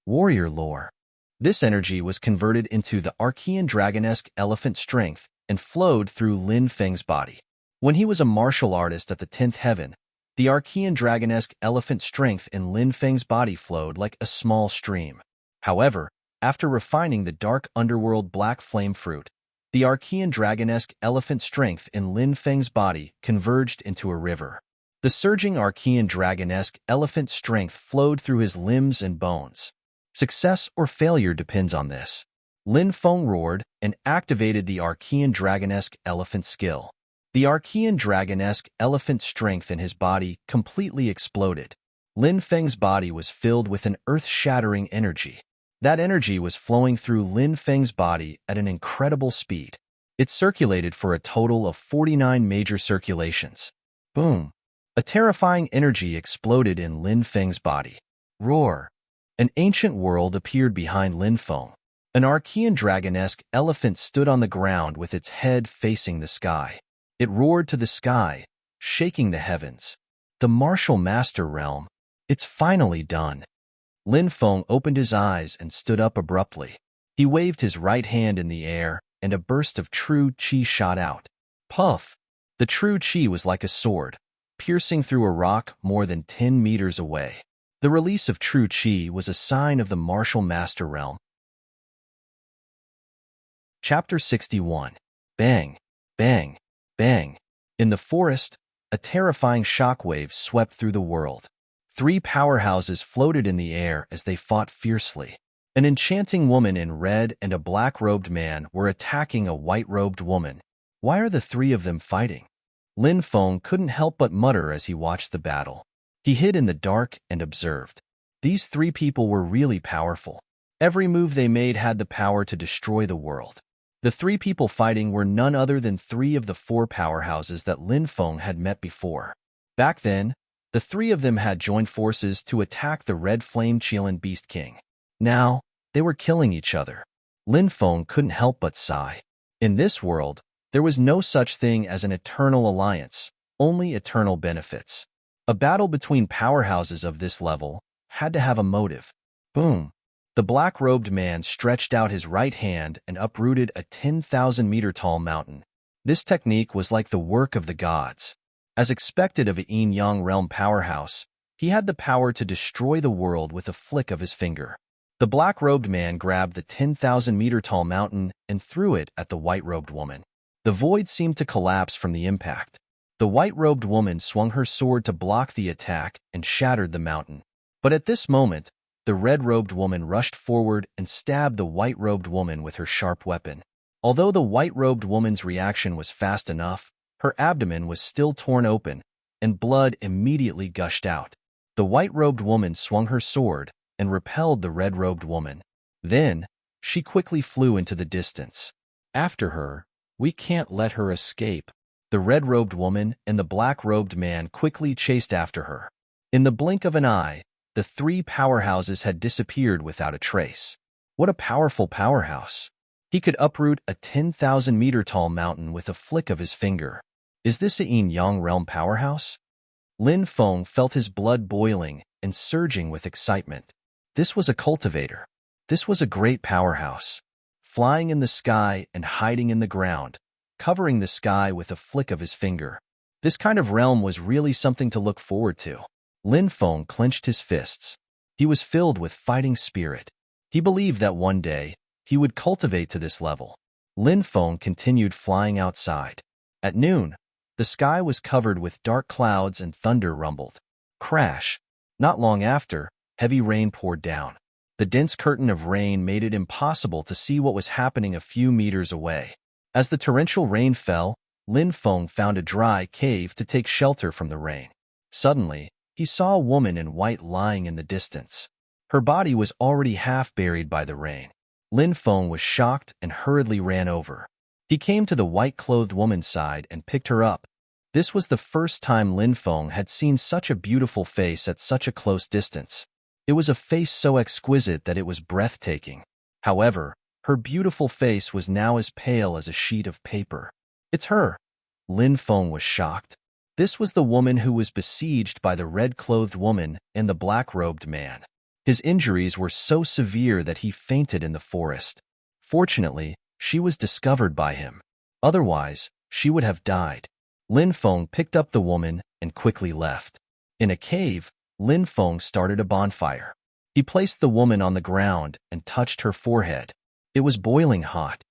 Warrior lore. This energy was converted into the Archean dragonesque elephant strength and flowed through Lin Feng's body. When he was a martial artist at the 10th heaven, the Archean dragonesque elephant strength in Lin Feng's body flowed like a small stream. However, after refining the dark underworld black flame fruit, the Archean dragonesque elephant strength in Lin Feng's body converged into a river. The surging Archean dragonesque elephant strength flowed through his limbs and bones. Success or failure depends on this. Lin Feng roared and activated the Archean dragonesque elephant skill. The Archean dragonesque elephant strength in his body completely exploded. Lin Feng's body was filled with an earth-shattering energy. That energy was flowing through Lin Feng's body at an incredible speed. It circulated for a total of 49 major circulations. Boom! A terrifying energy exploded in Lin Feng's body. Roar! An ancient world appeared behind Lin Feng. An Archean dragonesque elephant stood on the ground with its head facing the sky. It roared to the sky, shaking the heavens. The martial master realm. It's finally done. Lin Feng opened his eyes and stood up abruptly. He waved his right hand in the air, and a burst of true qi shot out. Puff! The true qi was like a sword, piercing through a rock more than 10 meters away. The release of true qi was a sign of the martial master realm. Chapter 61. Bang! Bang! Bang! In the forest, a terrifying shockwave swept through the world. 3 powerhouses floated in the air as they fought fiercely. An enchanting woman in red and a black-robed man were attacking a white-robed woman. Why are the 3 of them fighting? Lin Feng couldn't help but mutter as he watched the battle. He hid in the dark and observed. These 3 people were really powerful. Every move they made had the power to destroy the world. The 3 people fighting were none other than 3 of the 4 powerhouses that Lin Feng had met before. Back then, the 3 of them had joined forces to attack the Red Flame Qilin Beast King. Now, they were killing each other. Lin Feng couldn't help but sigh. In this world, there was no such thing as an eternal alliance, only eternal benefits. A battle between powerhouses of this level had to have a motive. Boom! The black-robed man stretched out his right hand and uprooted a 10,000-meter-tall mountain. This technique was like the work of the gods. As expected of a yin-yang realm powerhouse, he had the power to destroy the world with a flick of his finger. The black-robed man grabbed the 10,000-meter-tall mountain and threw it at the white-robed woman. The void seemed to collapse from the impact. The white-robed woman swung her sword to block the attack and shattered the mountain. But at this moment, the red-robed woman rushed forward and stabbed the white-robed woman with her sharp weapon. Although the white-robed woman's reaction was fast enough, her abdomen was still torn open, and blood immediately gushed out. The white-robed woman swung her sword and repelled the red-robed woman. Then, she quickly flew into the distance. After her, we can't let her escape. The red-robed woman and the black-robed man quickly chased after her. In the blink of an eye, the 3 powerhouses had disappeared without a trace. What a powerful powerhouse! He could uproot a 10,000-meter-tall mountain with a flick of his finger. Is this a yin-yang realm powerhouse? Lin Feng felt his blood boiling and surging with excitement. This was a cultivator. This was a great powerhouse. Flying in the sky and hiding in the ground, covering the sky with a flick of his finger. This kind of realm was really something to look forward to. Lin Feng clenched his fists. He was filled with fighting spirit. He believed that one day, he would cultivate to this level. Lin Feng continued flying outside. At noon, the sky was covered with dark clouds and thunder rumbled. Crash! Not long after, heavy rain poured down. The dense curtain of rain made it impossible to see what was happening a few meters away. As the torrential rain fell, Lin Feng found a dry cave to take shelter from the rain. Suddenly, he saw a woman in white lying in the distance. Her body was already half buried by the rain. Lin Feng was shocked and hurriedly ran over. He came to the white-clothed woman's side and picked her up. This was the first time Lin Feng had seen such a beautiful face at such a close distance. It was a face so exquisite that it was breathtaking. However, her beautiful face was now as pale as a sheet of paper. It's her. Lin Feng was shocked. This was the woman who was besieged by the red-clothed woman and the black-robed man. His injuries were so severe that he fainted in the forest. Fortunately, she was discovered by him. Otherwise, she would have died. Lin Feng picked up the woman and quickly left. In a cave, Lin Feng started a bonfire. He placed the woman on the ground and touched her forehead. It was boiling hot.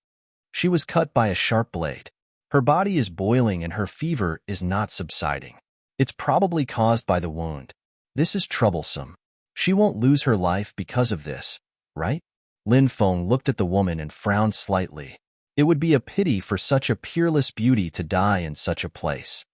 She was cut by a sharp blade. Her body is boiling and her fever is not subsiding. It's probably caused by the wound. This is troublesome. She won't lose her life because of this, right? Lin Feng looked at the woman and frowned slightly. It would be a pity for such a peerless beauty to die in such a place.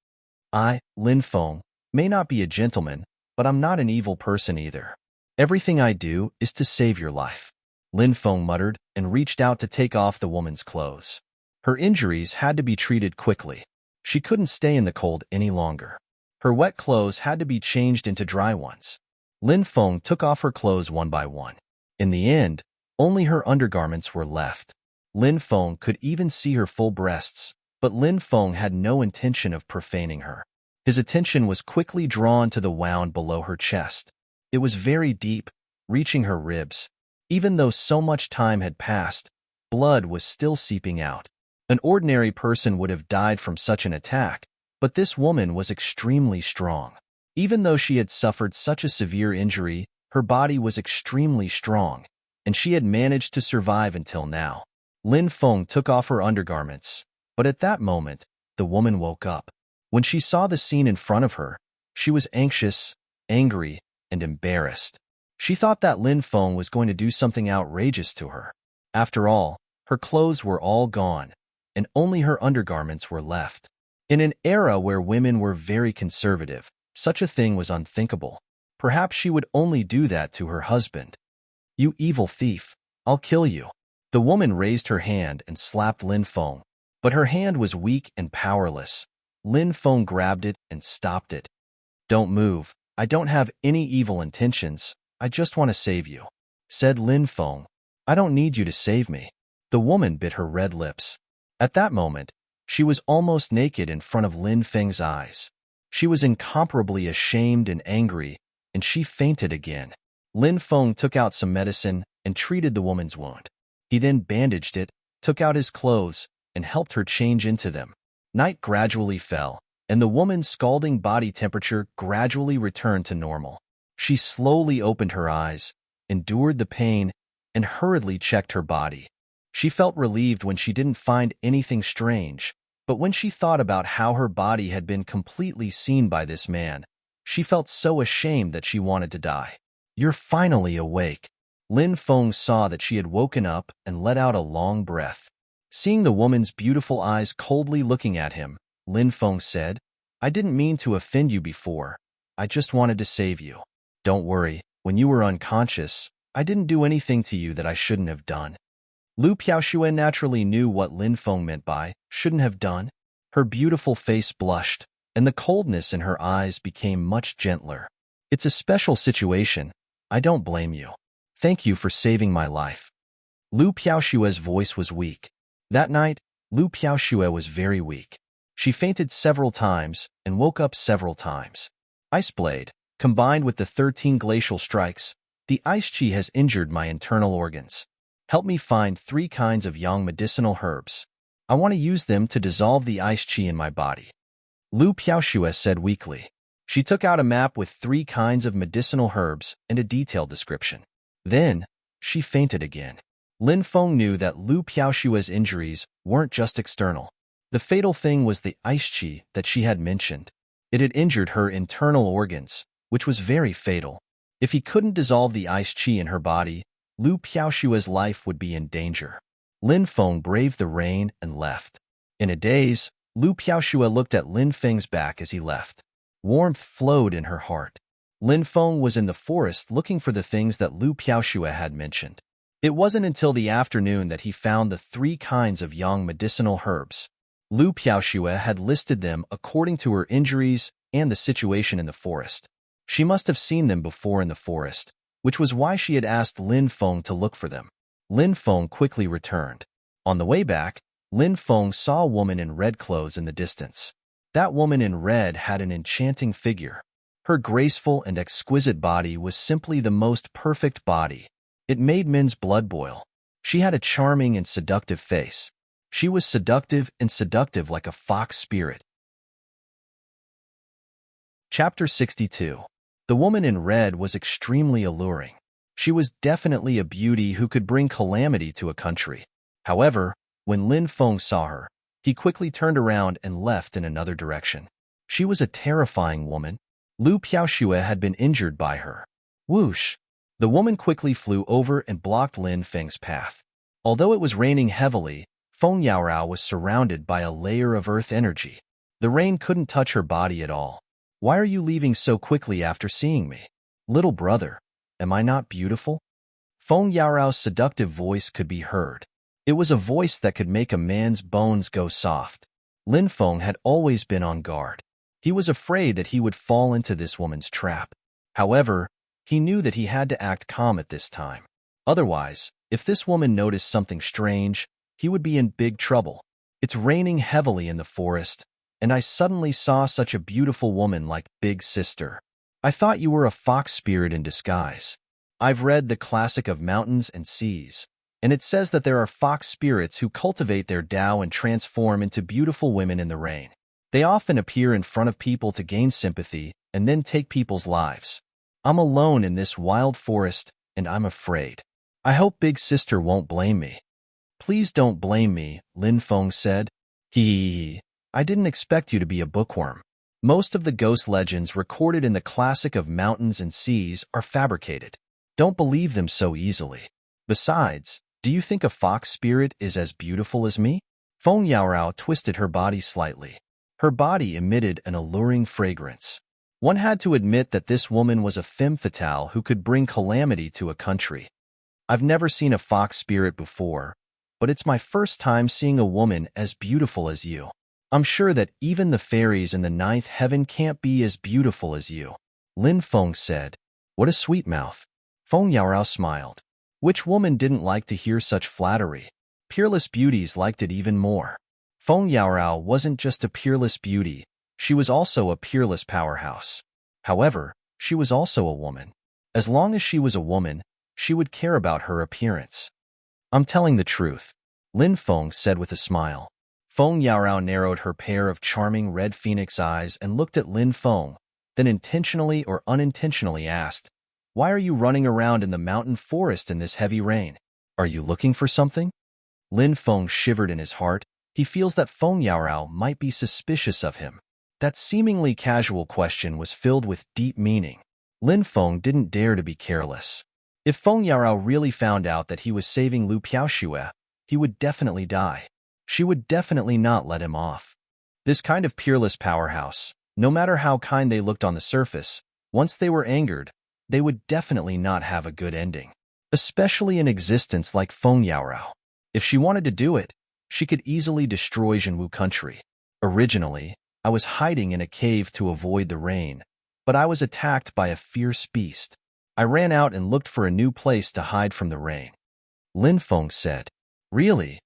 I, Lin Feng, may not be a gentleman, but I'm not an evil person either. Everything I do is to save your life. Lin Feng muttered and reached out to take off the woman's clothes. Her injuries had to be treated quickly. She couldn't stay in the cold any longer. Her wet clothes had to be changed into dry ones. Lin Feng took off her clothes one by one. In the end, only her undergarments were left. Lin Feng could even see her full breasts, but Lin Feng had no intention of profaning her. His attention was quickly drawn to the wound below her chest. It was very deep, reaching her ribs. Even though so much time had passed, blood was still seeping out. An ordinary person would have died from such an attack, but this woman was extremely strong. Even though she had suffered such a severe injury, her body was extremely strong, and she had managed to survive until now. Lin Feng took off her undergarments, but at that moment, the woman woke up. When she saw the scene in front of her, she was anxious, angry, and embarrassed. She thought that Lin Feng was going to do something outrageous to her. After all, her clothes were all gone, and only her undergarments were left. In an era where women were very conservative, such a thing was unthinkable. Perhaps she would only do that to her husband. You evil thief, I'll kill you. The woman raised her hand and slapped Lin Feng, but her hand was weak and powerless. Lin Feng grabbed it and stopped it. Don't move. I don't have any evil intentions. I just want to save you, said Lin Feng. I don't need you to save me. The woman bit her red lips. At that moment, she was almost naked in front of Lin Feng's eyes. She was incomparably ashamed and angry, and she fainted again. Lin Feng took out some medicine and treated the woman's wound. He then bandaged it, took out his clothes, and helped her change into them. Night gradually fell, and the woman's scalding body temperature gradually returned to normal. She slowly opened her eyes, endured the pain, and hurriedly checked her body. She felt relieved when she didn't find anything strange, but when she thought about how her body had been completely seen by this man, she felt so ashamed that she wanted to die. You're finally awake. Lin Feng saw that she had woken up and let out a long breath. Seeing the woman's beautiful eyes coldly looking at him, Lin Feng said, I didn't mean to offend you before. I just wanted to save you. Don't worry, when you were unconscious, I didn't do anything to you that I shouldn't have done. Lu Piaoxue naturally knew what Lin Feng meant by shouldn't have done. Her beautiful face blushed, and the coldness in her eyes became much gentler. It's a special situation. I don't blame you. Thank you for saving my life. Lu Piaoxue's voice was weak. That night, Lu Piaoxue was very weak. She fainted several times and woke up several times. Ice Blade, combined with the 13 glacial strikes, the ice chi has injured my internal organs. Help me find 3 kinds of yang medicinal herbs. I want to use them to dissolve the ice chi in my body. Lu Piaoxue said weakly. She took out a map with 3 kinds of medicinal herbs and a detailed description. Then, she fainted again. Lin Feng knew that Lu Piaoxue's injuries weren't just external. The fatal thing was the ice chi that she had mentioned. It had injured her internal organs, which was very fatal. If he couldn't dissolve the ice chi in her body, Lu Piaoxue's life would be in danger. Lin Feng braved the rain and left. In a daze, Lu Piaoxue looked at Lin Feng's back as he left. Warmth flowed in her heart. Lin Feng was in the forest looking for the things that Lu Piaoxue had mentioned. It wasn't until the afternoon that he found the 3 kinds of yang medicinal herbs. Lu Piaoxue had listed them according to her injuries and the situation in the forest. She must have seen them before in the forest, which was why she had asked Lin Feng to look for them. Lin Feng quickly returned. On the way back, Lin Feng saw a woman in red clothes in the distance. That woman in red had an enchanting figure. Her graceful and exquisite body was simply the most perfect body. It made men's blood boil. She had a charming and seductive face. She was seductive and seductive like a fox spirit. Chapter 62. The woman in red was extremely alluring. She was definitely a beauty who could bring calamity to a country. However, when Lin Feng saw her, he quickly turned around and left in another direction. She was a terrifying woman. Lu Piaoxue had been injured by her. Whoosh! The woman quickly flew over and blocked Lin Feng's path. Although it was raining heavily, Feng Yaorao was surrounded by a layer of earth energy. The rain couldn't touch her body at all. Why are you leaving so quickly after seeing me? Little brother, am I not beautiful? Feng Yaorao's seductive voice could be heard. It was a voice that could make a man's bones go soft. Lin Feng had always been on guard. He was afraid that he would fall into this woman's trap. However, he knew that he had to act calm at this time. Otherwise, if this woman noticed something strange, he would be in big trouble. It's raining heavily in the forest, and I suddenly saw such a beautiful woman like Big Sister. I thought you were a fox spirit in disguise. I've read the classic of mountains and seas, and it says that there are fox spirits who cultivate their Tao and transform into beautiful women in the rain. They often appear in front of people to gain sympathy and then take people's lives. I'm alone in this wild forest, and I'm afraid. I hope Big Sister won't blame me. Please don't blame me, Lin Feng said. Hee. I didn't expect you to be a bookworm. Most of the ghost legends recorded in the classic of mountains and seas are fabricated. Don't believe them so easily. Besides, do you think a fox spirit is as beautiful as me? Feng Yaorao twisted her body slightly. Her body emitted an alluring fragrance. One had to admit that this woman was a femme fatale who could bring calamity to a country. I've never seen a fox spirit before, but it's my first time seeing a woman as beautiful as you. I'm sure that even the fairies in the ninth heaven can't be as beautiful as you. Lin Feng said. What a sweet mouth. Feng Yaorao smiled. Which woman didn't like to hear such flattery? Peerless beauties liked it even more. Feng Yaorao wasn't just a peerless beauty, she was also a peerless powerhouse. However, she was also a woman. As long as she was a woman, she would care about her appearance. I'm telling the truth, Lin Feng said with a smile. Feng Yaorao narrowed her pair of charming red phoenix eyes and looked at Lin Feng, then intentionally or unintentionally asked, Why are you running around in the mountain forest in this heavy rain? Are you looking for something? Lin Feng shivered in his heart. He feels that Feng Yaorao might be suspicious of him. That seemingly casual question was filled with deep meaning. Lin Feng didn't dare to be careless. If Feng Yaorao really found out that he was saving Lu Piaoxue, he would definitely die. She would definitely not let him off. This kind of peerless powerhouse, no matter how kind they looked on the surface, once they were angered, they would definitely not have a good ending. Especially an existence like Feng Yaorao. If she wanted to do it, she could easily destroy Zhenwu country. Originally, I was hiding in a cave to avoid the rain, but I was attacked by a fierce beast. I ran out and looked for a new place to hide from the rain. Lin Feng said. Really?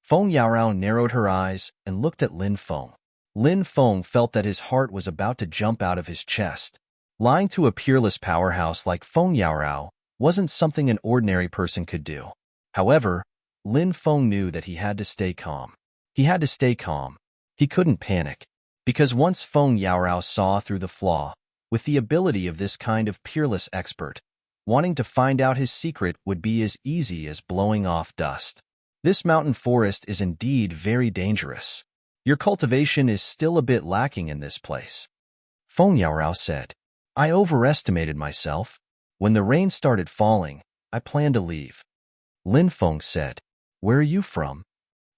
Feng Yaorao narrowed her eyes and looked at Lin Feng. Lin Feng felt that his heart was about to jump out of his chest. Lying to a peerless powerhouse like Feng Yaorao wasn't something an ordinary person could do. However, Lin Feng knew that he had to stay calm. He had to stay calm. He couldn't panic. Because once Feng Yaorao saw through the flaw, with the ability of this kind of peerless expert, wanting to find out his secret would be as easy as blowing off dust. This mountain forest is indeed very dangerous. Your cultivation is still a bit lacking in this place. Feng Yaorao said. I overestimated myself. When the rain started falling, I planned to leave. Lin Feng said. Where are you from?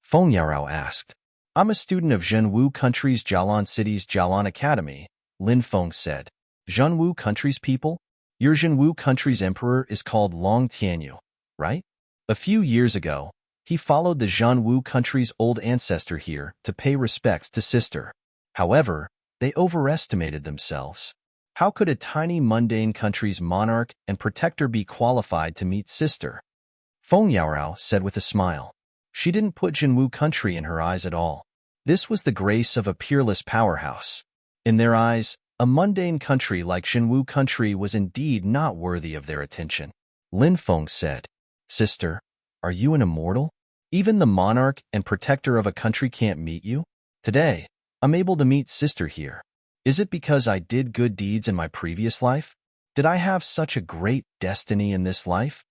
Feng Yaorao asked. I'm a student of Zhenwu country's Jialan City's Jialan Academy, Lin Feng said. Zhenwu country's people? Your Zhenwu country's emperor is called Long Tianyu, right? A few years ago, he followed the Zhenwu country's old ancestor here to pay respects to sister. However, they overestimated themselves. How could a tiny mundane country's monarch and protector be qualified to meet sister? Feng Yaorao said with a smile. She didn't put Zhenwu country in her eyes at all. This was the grace of a peerless powerhouse. In their eyes, A mundane country like Xinwu country was indeed not worthy of their attention. Lin Feng said, "Sister, are you an immortal? Even the monarch and protector of a country can't meet you? Today, I'm able to meet Sister here. Is it because I did good deeds in my previous life? Did I have such a great destiny in this life?"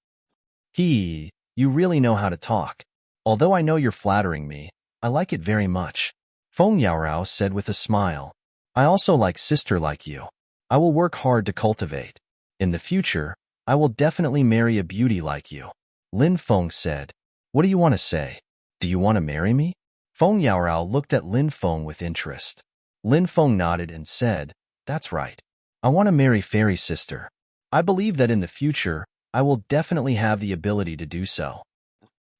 You really know how to talk. Although I know you're flattering me, I like it very much. Feng Yaorao said with a smile. I also like sister like you. I will work hard to cultivate. In the future, I will definitely marry a beauty like you. Lin Feng said. What do you want to say? Do you want to marry me? Feng Yaorao looked at Lin Feng with interest. Lin Feng nodded and said, That's right. I want to marry Fairy Sister. I believe that in the future, I will definitely have the ability to do so.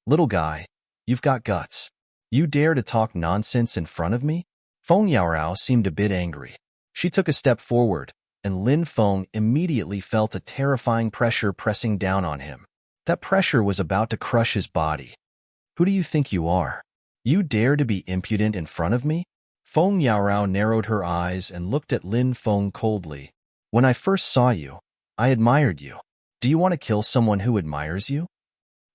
Little guy, you've got guts. You dare to talk nonsense in front of me? Feng Yaorao seemed a bit angry. She took a step forward, and Lin Feng immediately felt a terrifying pressure pressing down on him. That pressure was about to crush his body. Who do you think you are? You dare to be impudent in front of me? Feng Yaorao narrowed her eyes and looked at Lin Feng coldly. When I first saw you, I admired you. Do you want to kill someone who admires you?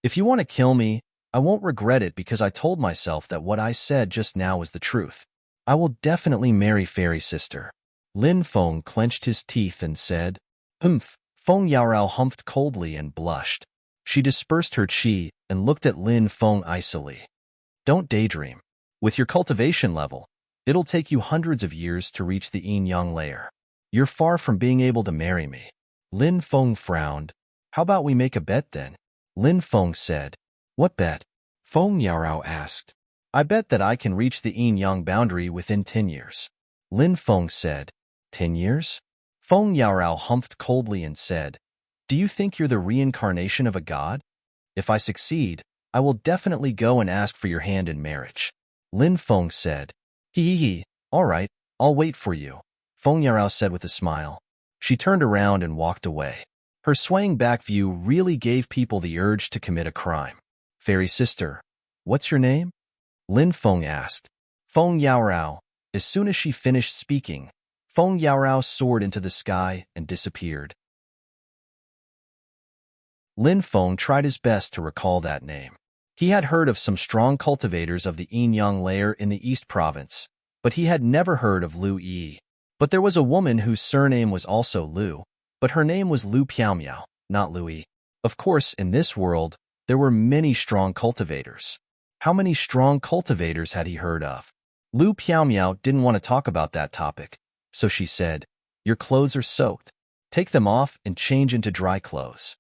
If you want to kill me, I won't regret it because I told myself that what I said just now was the truth. I will definitely marry Fairy Sister. Lin Feng clenched his teeth and said, Humph. Feng Yaorao humphed coldly and blushed. She dispersed her chi and looked at Lin Feng icily. Don't daydream. With your cultivation level, it'll take you hundreds of years to reach the yin-yang layer. You're far from being able to marry me. Lin Feng frowned. How about we make a bet then? Lin Feng said. What bet? Feng Yaorao asked. I bet that I can reach the yin-yang boundary within 10 years. Lin Feng said. 10 years? Feng Yaorao humphed coldly and said, Do you think you're the reincarnation of a god? If I succeed, I will definitely go and ask for your hand in marriage. Lin Feng said. All right, I'll wait for you, Feng Yaorao said with a smile. She turned around and walked away. Her swaying back view really gave people the urge to commit a crime. Fairy Sister, what's your name? Lin Feng asked. Feng Yaorao. As soon as she finished speaking, Feng Yaorao soared into the sky and disappeared. Lin Feng tried his best to recall that name. He had heard of some strong cultivators of the yin-yang layer in the East Province, but he had never heard of Lu Yi. But there was a woman whose surname was also Lu, but her name was Lu Piaomiao, not Lu Yi. Of course, in this world, there were many strong cultivators. How many strong cultivators had he heard of? Lu Piaomiao didn't want to talk about that topic, so she said, Your clothes are soaked. Take them off and change into dry clothes.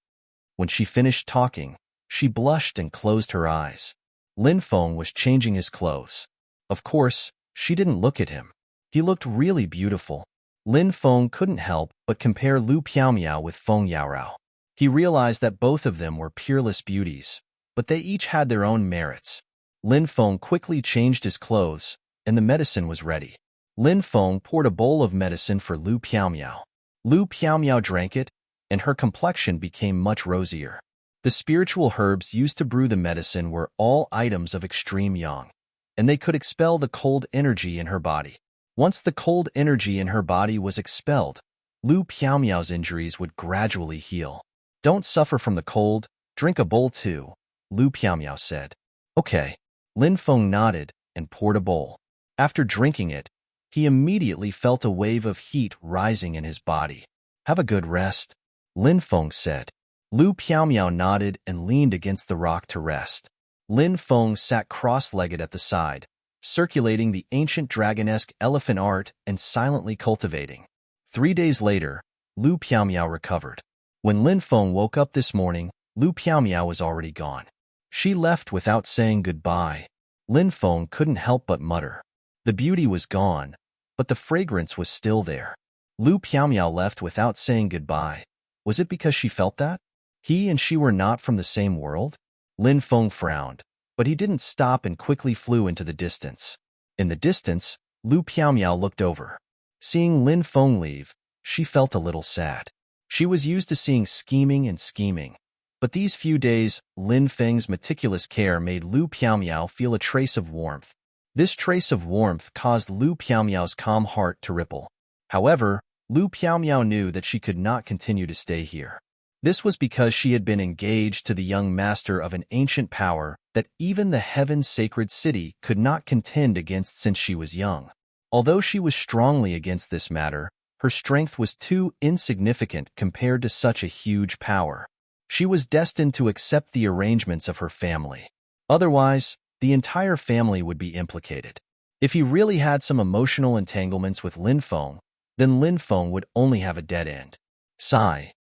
When she finished talking, she blushed and closed her eyes. Lin Feng was changing his clothes. Of course, she didn't look at him. He looked really beautiful. Lin Feng couldn't help but compare Lu Piaomiao with Feng Yaorao. He realized that both of them were peerless beauties, but they each had their own merits. Lin Feng quickly changed his clothes, and the medicine was ready. Lin Feng poured a bowl of medicine for Lu Piaomiao. Lu Piaomiao drank it, and her complexion became much rosier. The spiritual herbs used to brew the medicine were all items of extreme yang, and they could expel the cold energy in her body. Once the cold energy in her body was expelled, Lu Piaomiao's injuries would gradually heal. Don't suffer from the cold, drink a bowl too, Lu Piaomiao said. Okay. Lin Feng nodded and poured a bowl. After drinking it, he immediately felt a wave of heat rising in his body. Have a good rest, Lin Feng said. Lu Piaomiao nodded and leaned against the rock to rest. Lin Feng sat cross-legged at the side, circulating the ancient dragonesque elephant art and silently cultivating. 3 days later, Lu Piaomiao recovered. When Lin Feng woke up this morning, Lu Piaomiao was already gone. She left without saying goodbye. Lin Feng couldn't help but mutter. The beauty was gone, but the fragrance was still there. Lu Piaomiao left without saying goodbye. Was it because she felt that? He and she were not from the same world? Lin Feng frowned, but he didn't stop and quickly flew into the distance. In the distance, Lu Piaomiao looked over. Seeing Lin Feng leave, she felt a little sad. She was used to seeing scheming and scheming. But these few days, Lin Feng's meticulous care made Lu Piaomiao feel a trace of warmth. This trace of warmth caused Lu Piaomiao's calm heart to ripple. However, Lu Piaomiao knew that she could not continue to stay here. This was because she had been engaged to the young master of an ancient power that even the heaven's sacred city could not contend against since she was young. Although she was strongly against this matter, her strength was too insignificant compared to such a huge power. She was destined to accept the arrangements of her family. Otherwise, the entire family would be implicated. If he really had some emotional entanglements with Lin Feng, then Lin Feng would only have a dead end. Sigh.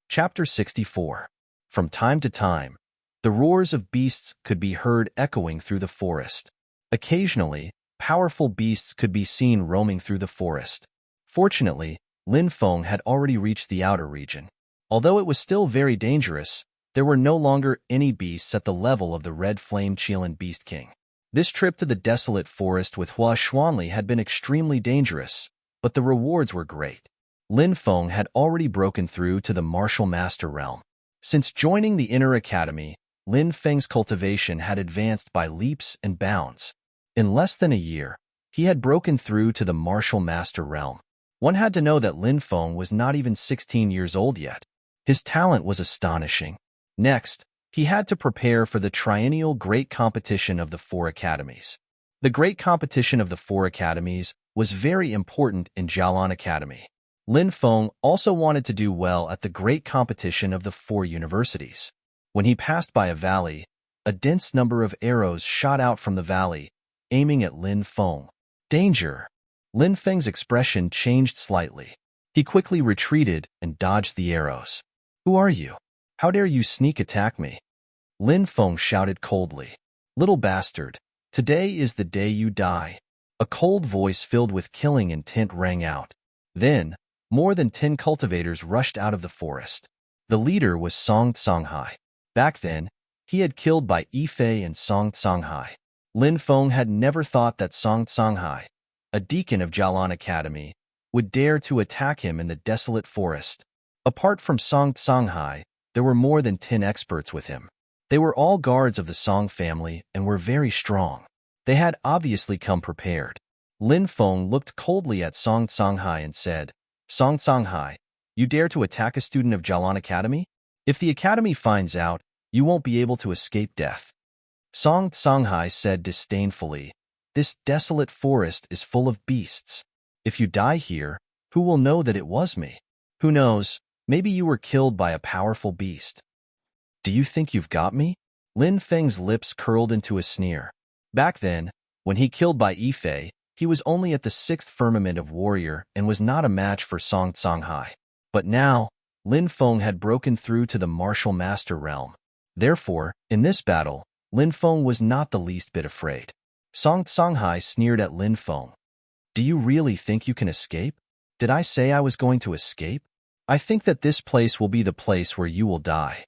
Chapter 64. From time to time, the roars of beasts could be heard echoing through the forest. Occasionally, powerful beasts could be seen roaming through the forest. Fortunately, Lin Feng had already reached the outer region. Although it was still very dangerous, there were no longer any beasts at the level of the Red Flame Qilan Beast King. This trip to the desolate forest with Hua Xuanli had been extremely dangerous, but the rewards were great. Lin Feng had already broken through to the Martial Master realm. Since joining the Inner Academy, Lin Feng's cultivation had advanced by leaps and bounds. In less than a year, he had broken through to the Martial Master realm. One had to know that Lin Feng was not even 16 years old yet. His talent was astonishing. Next, he had to prepare for the triennial Great Competition of the Four Academies. The Great Competition of the Four Academies was very important in Jialan Academy. Lin Feng also wanted to do well at the Great Competition of the Four Universities. When he passed by a valley, a dense number of arrows shot out from the valley, aiming at Lin Feng. Danger! Lin Feng's expression changed slightly. He quickly retreated and dodged the arrows. Who are you? How dare you sneak attack me? Lin Feng shouted coldly. Little bastard, today is the day you die. A cold voice filled with killing intent rang out. Then, more than 10 cultivators rushed out of the forest. The leader was Song Songhai. Back then, he had killed by Yifei and Song Songhai. Lin Feng had never thought that Song Songhai, a deacon of Jialan Academy, would dare to attack him in the desolate forest. Apart from Song Songhai, there were more than 10 experts with him. They were all guards of the Song family and were very strong. They had obviously come prepared. Lin Feng looked coldly at Song Songhai and said, Song Songhai, you dare to attack a student of Jialan Academy? If the academy finds out, you won't be able to escape death. Song Songhai said disdainfully, this desolate forest is full of beasts. If you die here, who will know that it was me? Who knows, maybe you were killed by a powerful beast. Do you think you've got me? Lin Feng's lips curled into a sneer. Back then, when he killed by Yifei, he was only at the 6th firmament of warrior and was not a match for Song Songhai. But now, Lin Feng had broken through to the martial master realm. Therefore, in this battle, Lin Feng was not the least bit afraid. Song Songhai sneered at Lin Feng. Do you really think you can escape? Did I say I was going to escape? I think that this place will be the place where you will die.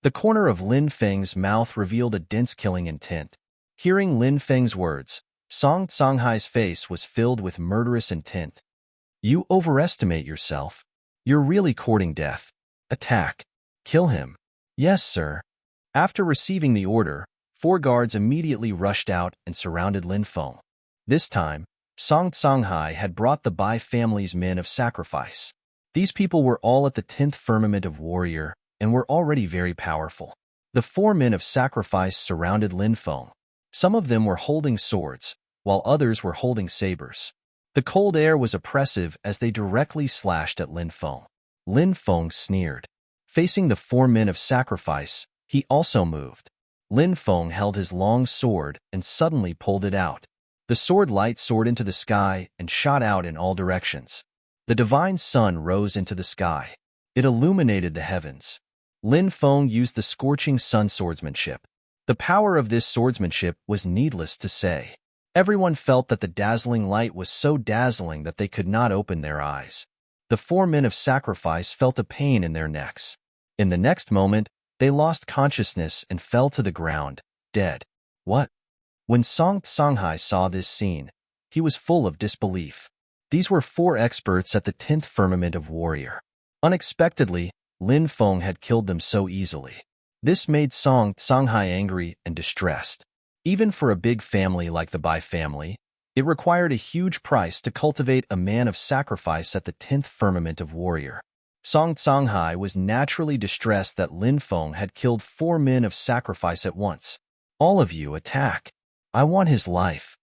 The corner of Lin Feng's mouth revealed a dense killing intent. Hearing Lin Feng's words, Song Songhai's face was filled with murderous intent. You overestimate yourself. You're really courting death. Attack. Kill him. Yes, sir. After receiving the order, 4 guards immediately rushed out and surrounded Lin Feng. This time, Song Songhai had brought the Bai family's men of sacrifice. These people were all at the 10th firmament of warrior and were already very powerful. The 4 men of sacrifice surrounded Lin Feng. Some of them were holding swords, while others were holding sabers. The cold air was oppressive as they directly slashed at Lin Feng. Lin Feng sneered. Facing the 4 men of sacrifice, he also moved. Lin Feng held his long sword and suddenly pulled it out. The sword light soared into the sky and shot out in all directions. The divine sun rose into the sky. It illuminated the heavens. Lin Feng used the scorching sun swordsmanship. The power of this swordsmanship was needless to say. Everyone felt that the dazzling light was so dazzling that they could not open their eyes. The 4 men of sacrifice felt a pain in their necks. In the next moment, they lost consciousness and fell to the ground, dead. What? When Song Songhai saw this scene, he was full of disbelief. These were 4 experts at the 10th firmament of warrior. Unexpectedly, Lin Feng had killed them so easily. This made Song Songhai angry and distressed. Even for a big family like the Bai family, It required a huge price to cultivate a man of sacrifice at the 10th firmament of warrior. Song Tsanghai was naturally distressed that Lin Feng had killed 4 men of sacrifice at once. All of you attack. I want his life.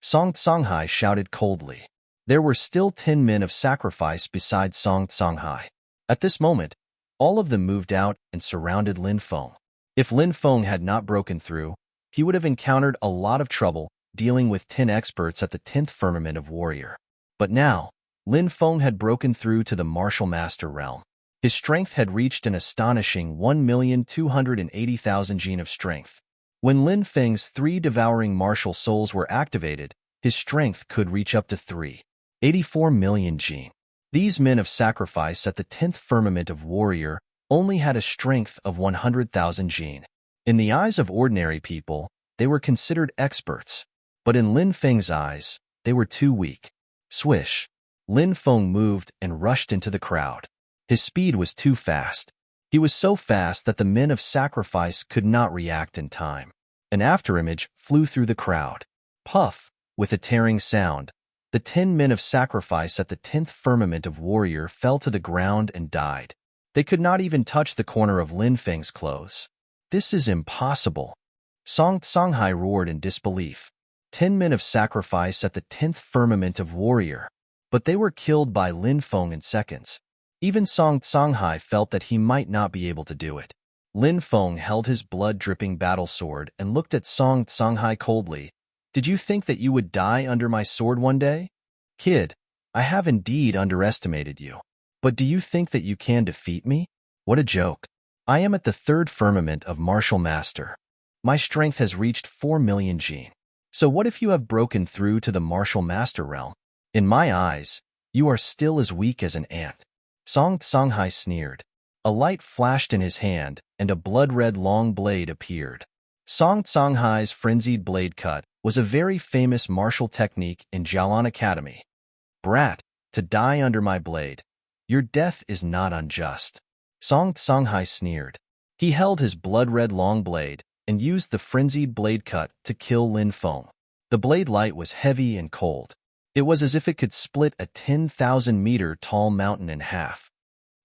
Song Tsanghai shouted coldly. There were still 10 men of sacrifice besides Song Tsanghai. At this moment, all of them moved out and surrounded Lin Feng. If Lin Feng had not broken through, he would have encountered a lot of trouble dealing with 10 experts at the 10th firmament of warrior. But now, Lin Feng had broken through to the martial master realm. His strength had reached an astonishing 1,280,000 gene of strength. When Lin Feng's 3 devouring martial souls were activated, his strength could reach up to 384 million gene. These men of sacrifice at the 10th firmament of warrior only had a strength of 100,000 gene. In the eyes of ordinary people, they were considered experts. But in Lin Feng's eyes, they were too weak. Swish. Lin Feng moved and rushed into the crowd. His speed was too fast. He was so fast that the men of sacrifice could not react in time. An afterimage flew through the crowd. Puff, with a tearing sound, the 10 men of sacrifice at the 10th firmament of warrior fell to the ground and died. They could not even touch the corner of Lin Feng's clothes. This is impossible. Song Tsanghai roared in disbelief. 10 men of sacrifice at the 10th firmament of warrior. But they were killed by Lin Feng in seconds. Even Song Tsanghai felt that he might not be able to do it. Lin Feng held his blood-dripping battle sword and looked at Song Tsanghai coldly. Did you think that you would die under my sword one day? Kid, I have indeed underestimated you. But do you think that you can defeat me? What a joke. I am at the 3rd firmament of martial master. My strength has reached 4 million gene. So what if you have broken through to the martial master realm? In my eyes, you are still as weak as an ant. Song Tsanghai sneered. A light flashed in his hand, and a blood-red long blade appeared. Song Tsanghai's frenzied blade cut was a very famous martial technique in Jialan Academy. Brat, to die under my blade. Your death is not unjust. Song Tsanghai sneered. He held his blood-red long blade and used the frenzied blade cut to kill Lin Feng. The blade light was heavy and cold. It was as if it could split a 10,000-meter tall mountain in half.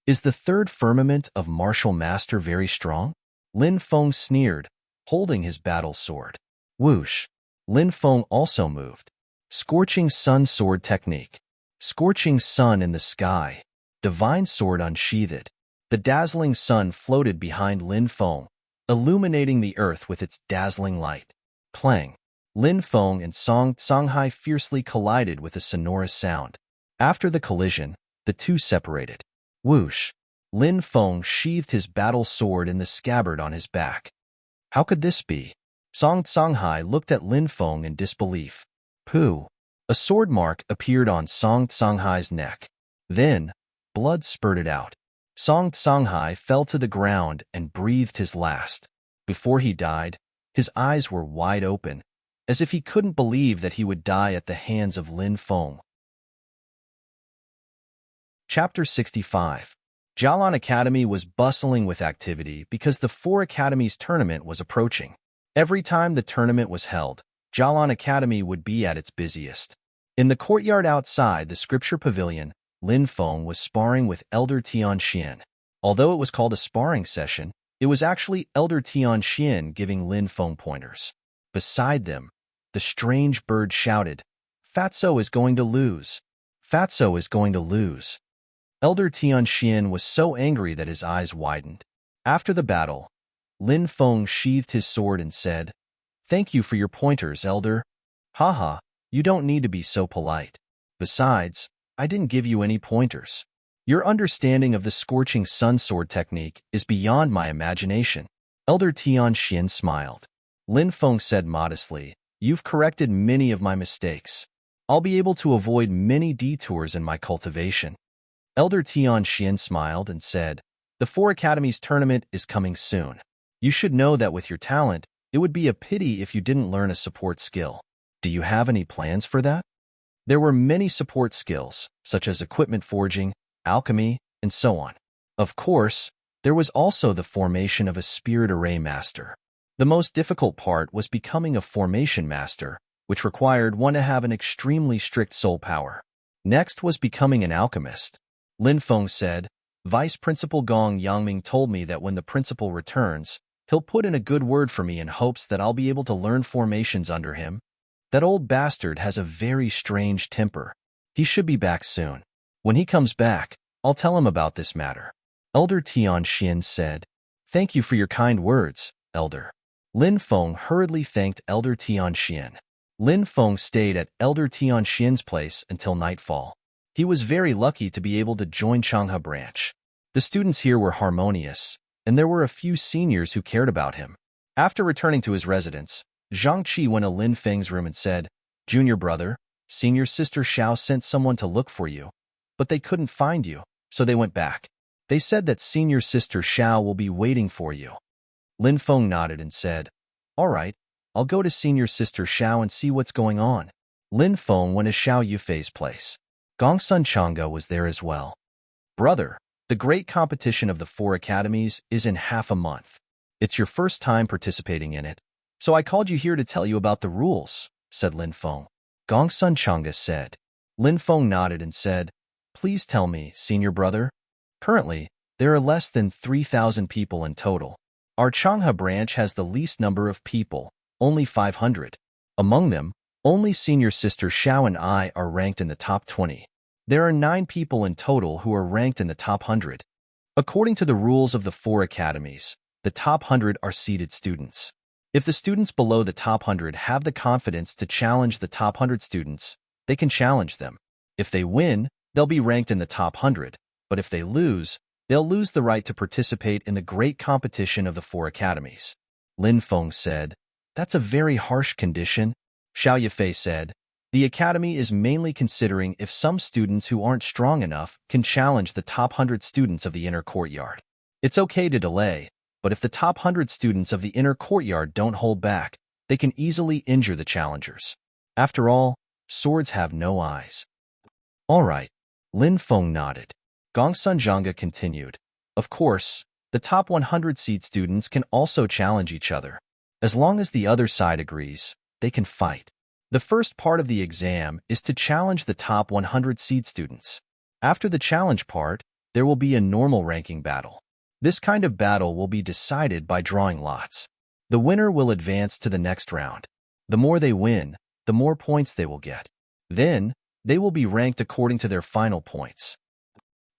Is the 3rd firmament of martial master very strong? Lin Feng sneered, holding his battle sword. Whoosh. Lin Feng also moved. Scorching sun sword technique. Scorching sun in the sky. Divine sword unsheathed. The dazzling sun floated behind Lin Feng, illuminating the earth with its dazzling light. Clang. Lin Feng and Song Tsanghai fiercely collided with a sonorous sound. After the collision, the two separated. Whoosh. Lin Feng sheathed his battle sword in the scabbard on his back. How could this be? Song Tsanghai looked at Lin Feng in disbelief. Pooh. A sword mark appeared on Song Tsanghai's neck. Then, blood spurted out. Song Tsanghai fell to the ground and breathed his last. Before he died, his eyes were wide open, as if he couldn't believe that he would die at the hands of Lin Feng. Chapter 65. Jialan Academy was bustling with activity because the 4 Academies tournament was approaching. Every time the tournament was held, Jialan Academy would be at its busiest. In the courtyard outside the scripture pavilion, Lin Feng was sparring with Elder Tianxian. Although it was called a sparring session, it was actually Elder Tianxian giving Lin Feng pointers. Beside them, the strange bird shouted, Fatso is going to lose. Fatso is going to lose. Elder Tianxian was so angry that his eyes widened. After the battle, Lin Feng sheathed his sword and said, Thank you for your pointers, Elder. Haha, you don't need to be so polite. Besides, I didn't give you any pointers. Your understanding of the scorching sun sword technique is beyond my imagination. Elder Tianxian smiled. Lin Feng said modestly, You've corrected many of my mistakes. I'll be able to avoid many detours in my cultivation. Elder Tianxian smiled and said, The 4 Academies tournament is coming soon. You should know that with your talent, it would be a pity if you didn't learn a support skill. Do you have any plans for that? There were many support skills, such as equipment forging, alchemy, and so on. Of course, there was also the formation of a spirit array master. The most difficult part was becoming a formation master, which required one to have an extremely strict soul power. Next was becoming an alchemist. Lin Feng said, Vice Principal Gong Yangming told me that when the principal returns, he'll put in a good word for me in hopes that I'll be able to learn formations under him. That old bastard has a very strange temper. He should be back soon. When he comes back, I'll tell him about this matter. Elder Tian Xin said, Thank you for your kind words, Elder. Lin Feng hurriedly thanked Elder Tian Xin. Lin Feng stayed at Elder Tian Xin's place until nightfall. He was very lucky to be able to join Changhe branch. The students here were harmonious, and there were a few seniors who cared about him. After returning to his residence, Zhang Qi went to Lin Feng's room and said, Junior brother, senior sister Xiao sent someone to look for you, but they couldn't find you, so they went back. They said that senior sister Xiao will be waiting for you. Lin Feng nodded and said, All right, I'll go to senior sister Xiao and see what's going on. Lin Feng went to Xiao Yufei's place. Gongsun Chang'e was there as well. Brother, the great competition of the 4 academies is in half a month. It's your first time participating in it, so I called you here to tell you about the rules, said Lin Feng. Gongsun Chang'e said. Lin Feng nodded and said, Please tell me, senior brother. Currently, there are less than 3,000 people in total. Our Changhe branch has the least number of people, only 500. Among them, only senior sister Xiao and I are ranked in the top 20. There are 9 people in total who are ranked in the top 100. According to the rules of the 4 academies, the top 100 are seeded students. If the students below the top 100 have the confidence to challenge the top 100 students, they can challenge them. If they win, they'll be ranked in the top 100, but if they lose, they'll lose the right to participate in the great competition of the 4 academies. Lin Feng said, That's a very harsh condition. Xiao Yufei said, The academy is mainly considering if some students who aren't strong enough can challenge the top 100 students of the inner courtyard. It's okay to delay, but if the top 100 students of the inner courtyard don't hold back, they can easily injure the challengers. After all, swords have no eyes. All right, Lin Feng nodded. Gongsun Zhangge continued, Of course, the top 100 seed students can also challenge each other. As long as the other side agrees, they can fight. The first part of the exam is to challenge the top 100 seed students. After the challenge part, there will be a normal ranking battle. This kind of battle will be decided by drawing lots. The winner will advance to the next round. The more they win, the more points they will get. Then, they will be ranked according to their final points.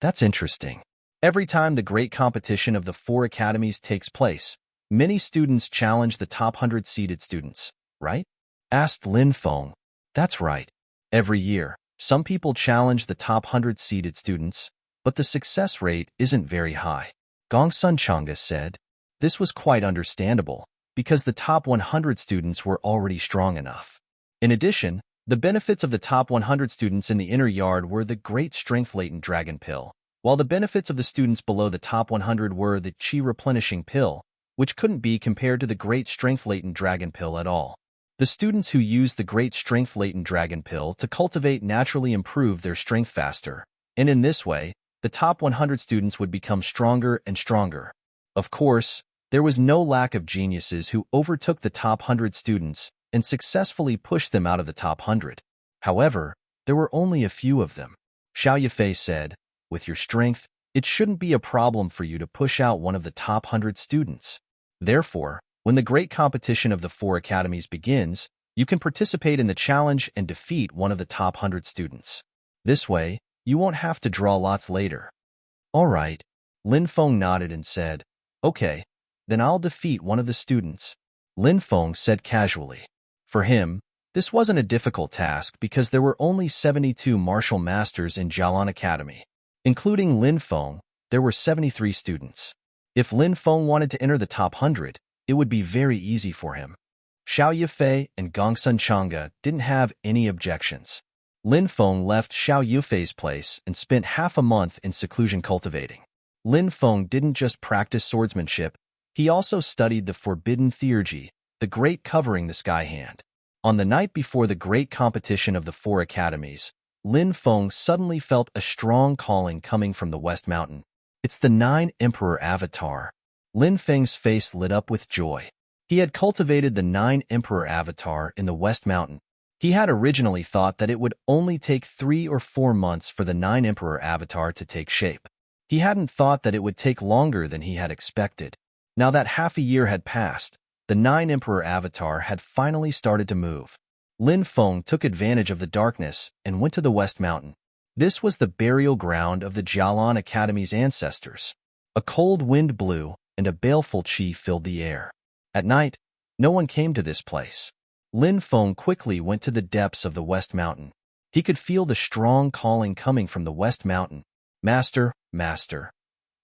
That's interesting. Every time the great competition of the 4 academies takes place, many students challenge the top 100 seeded students, right? Asked Lin Feng. That's right. Every year, some people challenge the top 100 seeded students, but the success rate isn't very high. Gongsun Chang'e said, This was quite understandable, because the top 100 students were already strong enough. In addition, the benefits of the top 100 students in the inner yard were the great strength latent dragon pill, while the benefits of the students below the top 100 were the chi replenishing pill, which couldn't be compared to the great strength latent dragon pill at all. The students who used the great strength latent dragon pill to cultivate naturally improved their strength faster, and in this way, the top 100 students would become stronger and stronger. Of course, there was no lack of geniuses who overtook the top 100 students and successfully pushed them out of the top 100. However, there were only a few of them. Xiao Yufei said, With your strength, it shouldn't be a problem for you to push out one of the top 100 students. Therefore, when the great competition of the 4 academies begins, you can participate in the challenge and defeat one of the top 100 students. This way, you won't have to draw lots later. All right. Lin Feng nodded and said, Okay, then I'll defeat one of the students. Lin Feng said casually. For him, this wasn't a difficult task because there were only 72 martial masters in Jialan Academy. Including Lin Feng, there were 73 students. If Lin Feng wanted to enter the top 100, it would be very easy for him. Xiao Yufei and Gongsun Chang'e didn't have any objections. Lin Feng left Xiao Yufei's place and spent half a month in seclusion cultivating. Lin Feng didn't just practice swordsmanship, he also studied the forbidden theurgy, the great covering the sky hand. On the night before the great competition of the 4 academies, Lin Feng suddenly felt a strong calling coming from the West Mountain. It's the 9 Emperor Avatar. Lin Feng's face lit up with joy. He had cultivated the 9 Emperor Avatar in the West Mountain, He had originally thought that it would only take 3 or 4 months for the Nine Emperor avatar to take shape. He hadn't thought that it would take longer than he had expected. Now that half a year had passed, the Nine Emperor avatar had finally started to move. Lin Feng took advantage of the darkness and went to the West Mountain. This was the burial ground of the Jialan Academy's ancestors. A cold wind blew, and a baleful qi filled the air. At night, no one came to this place. Lin Feng quickly went to the depths of the West Mountain. He could feel the strong calling coming from the West Mountain. Master, Master.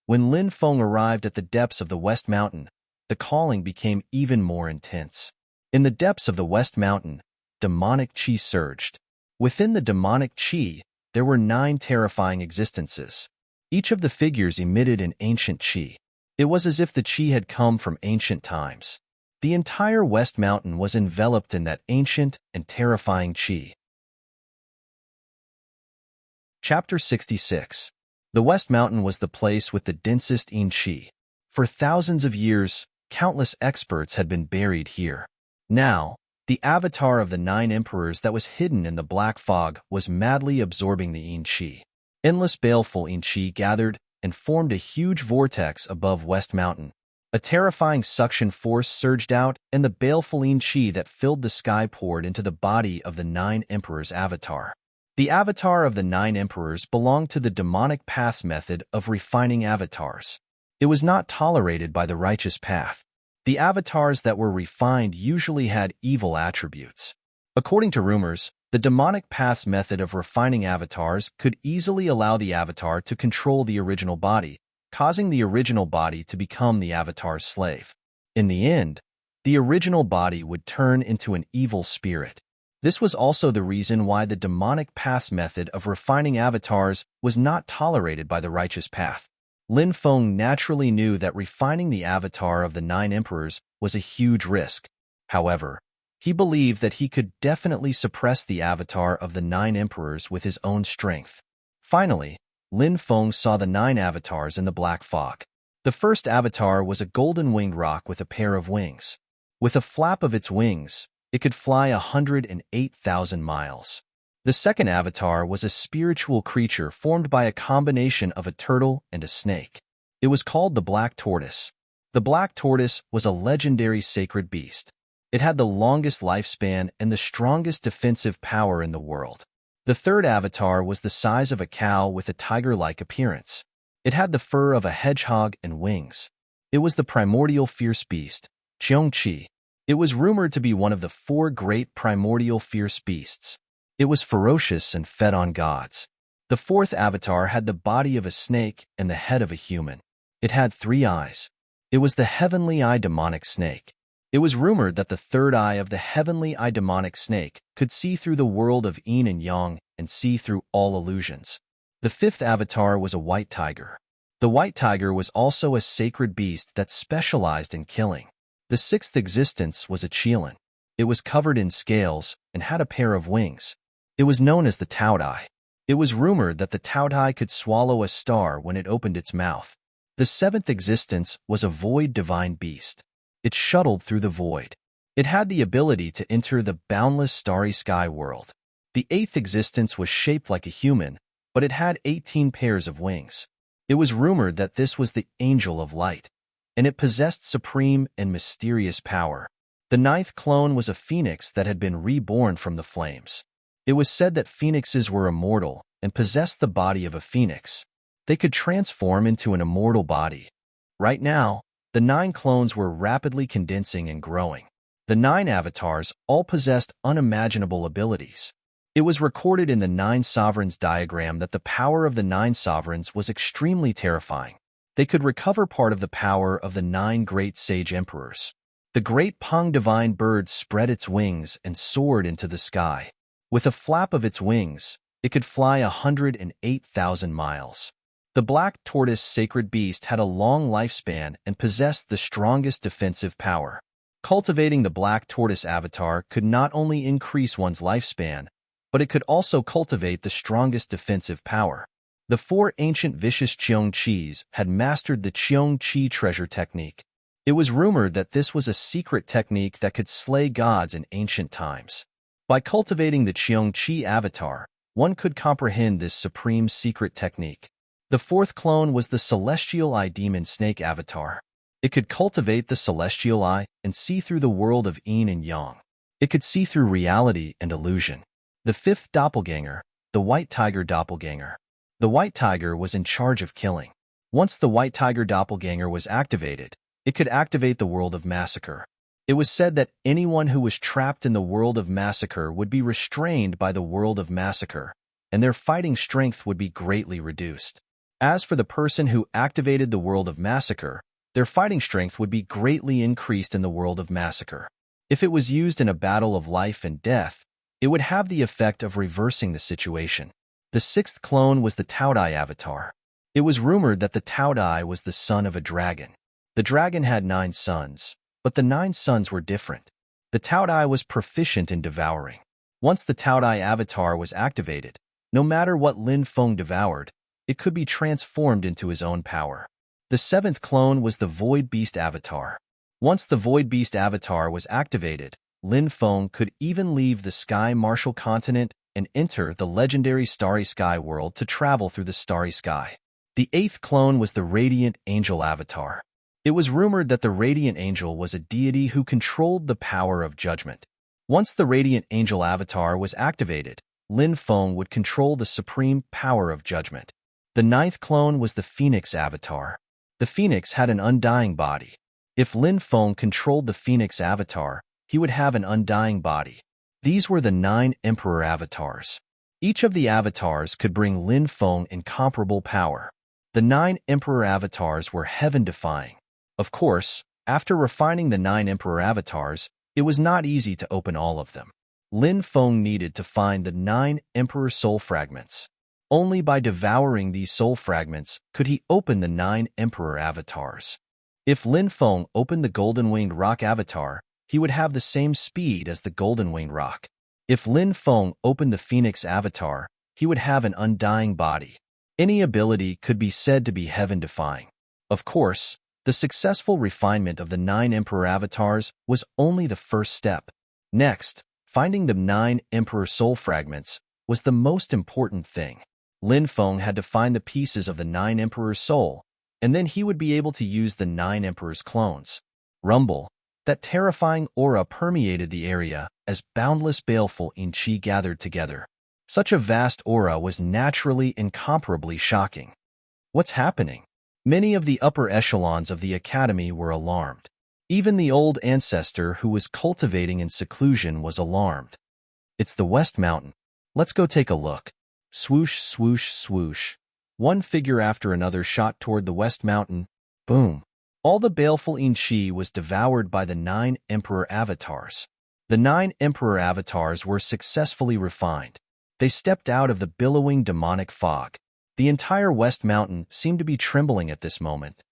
When Lin Feng arrived at the depths of the West Mountain, the calling became even more intense. In the depths of the West Mountain, demonic qi surged. Within the demonic qi, there were 9 terrifying existences. Each of the figures emitted an ancient qi. It was as if the qi had come from ancient times. The entire West Mountain was enveloped in that ancient and terrifying qi. Chapter 66. The West Mountain was the place with the densest yin qi. For thousands of years, countless experts had been buried here. Now, the avatar of the 9 emperors that was hidden in the black fog was madly absorbing the yin qi. Endless baleful yin qi gathered and formed a huge vortex above West Mountain. A terrifying suction force surged out, and the baleful yin qi that filled the sky poured into the body of the 9 emperors' avatar. The avatar of the 9 emperors belonged to the demonic paths method of refining avatars. It was not tolerated by the righteous path. The avatars that were refined usually had evil attributes. According to rumors, the demonic paths method of refining avatars could easily allow the avatar to control the original body, causing the original body to become the avatar's slave. In the end, the original body would turn into an evil spirit. This was also the reason why the demonic paths method of refining avatars was not tolerated by the righteous path. Lin Feng naturally knew that refining the avatar of the 9 emperors was a huge risk. However, he believed that he could definitely suppress the avatar of the 9 emperors with his own strength. Finally, Lin Feng saw the 9 avatars in the black fog. The first avatar was a golden-winged rock with a pair of wings. With a flap of its wings, it could fly 108,000 miles. The second avatar was a spiritual creature formed by a combination of a turtle and a snake. It was called the Black Tortoise. The Black Tortoise was a legendary sacred beast. It had the longest lifespan and the strongest defensive power in the world. The third avatar was the size of a cow with a tiger-like appearance. It had the fur of a hedgehog and wings. It was the primordial fierce beast, Qiongqi. It was rumored to be one of the 4 great primordial fierce beasts. It was ferocious and fed on gods. The fourth avatar had the body of a snake and the head of a human. It had 3 eyes. It was the heavenly eye demonic snake. It was rumored that the third eye of the heavenly eye demonic snake could see through the world of yin and yang and see through all illusions. The fifth avatar was a white tiger. The white tiger was also a sacred beast that specialized in killing. The sixth existence was a qilin. It was covered in scales and had a pair of wings. It was known as the Taodai. It was rumored that the Taodai could swallow a star when it opened its mouth. The seventh existence was a void divine beast. It shuttled through the void. It had the ability to enter the boundless starry sky world. The eighth existence was shaped like a human, but it had 18 pairs of wings. It was rumored that this was the Angel of Light, and it possessed supreme and mysterious power. The ninth clone was a phoenix that had been reborn from the flames. It was said that phoenixes were immortal and possessed the body of a phoenix. They could transform into an immortal body. Right now, the 9 clones were rapidly condensing and growing. The 9 avatars all possessed unimaginable abilities. It was recorded in the 9 sovereigns diagram that the power of the 9 sovereigns was extremely terrifying. They could recover part of the power of the 9 great sage emperors. The great Peng divine bird spread its wings and soared into the sky. With a flap of its wings, it could fly 108,000 miles. The black tortoise sacred beast had a long lifespan and possessed the strongest defensive power. Cultivating the black tortoise avatar could not only increase one's lifespan, but it could also cultivate the strongest defensive power. The 4 ancient vicious Qiongqis had mastered the Qiongqi treasure technique. It was rumored that this was a secret technique that could slay gods in ancient times. By cultivating the Cheong-Chi avatar, one could comprehend this supreme secret technique. The fourth clone was the Celestial Eye Demon Snake avatar. It could cultivate the Celestial Eye and see through the world of yin and yang. It could see through reality and illusion. The fifth doppelganger, the White Tiger doppelganger. The White Tiger was in charge of killing. Once the White Tiger doppelganger was activated, it could activate the world of massacre. It was said that anyone who was trapped in the world of massacre would be restrained by the world of massacre, and their fighting strength would be greatly reduced. As for the person who activated the world of massacre, their fighting strength would be greatly increased in the world of massacre. If it was used in a battle of life and death, it would have the effect of reversing the situation. The sixth clone was the Taodai avatar. It was rumored that the Taodai was the son of a dragon. The dragon had 9 sons, but the 9 sons were different. The Taodai was proficient in devouring. Once the Taodai avatar was activated, no matter what Lin Feng devoured, it could be transformed into his own power. The seventh clone was the Void Beast avatar. Once the Void Beast avatar was activated, Lin Feng could even leave the Sky Martial continent and enter the legendary Starry Sky world to travel through the starry sky. The eighth clone was the Radiant Angel avatar. It was rumored that the Radiant Angel was a deity who controlled the power of judgment. Once the Radiant Angel avatar was activated, Lin Feng would control the supreme power of judgment. The ninth clone was the Phoenix avatar. The Phoenix had an undying body. If Lin Feng controlled the Phoenix avatar, he would have an undying body. These were the 9 Emperor avatars. Each of the avatars could bring Lin Feng incomparable power. The 9 Emperor avatars were heaven-defying. Of course, after refining the 9 Emperor avatars, it was not easy to open all of them. Lin Feng needed to find the 9 Emperor soul fragments. Only by devouring these soul fragments could he open the 9 Emperor avatars. If Lin Feng opened the Golden-Winged Rock avatar, he would have the same speed as the Golden-Winged Rock. If Lin Feng opened the Phoenix avatar, he would have an undying body. Any ability could be said to be heaven-defying. Of course, the successful refinement of the 9 Emperor avatars was only the first step. Next, finding the 9 Emperor soul fragments was the most important thing. Lin Feng had to find the pieces of the 9 Emperor's soul, and then he would be able to use the 9 Emperor's clones. Rumble. That terrifying aura permeated the area as boundless baleful Qi gathered together. Such a vast aura was naturally incomparably shocking. What's happening? Many of the upper echelons of the academy were alarmed. Even the old ancestor who was cultivating in seclusion was alarmed. It's the West Mountain. Let's go take a look. Swoosh, swoosh, swoosh. One figure after another shot toward the West Mountain. Boom. All the baleful Qi was devoured by the 9 Emperor avatars. The 9 Emperor avatars were successfully refined. They stepped out of the billowing demonic fog. The entire West Mountain seemed to be trembling at this moment.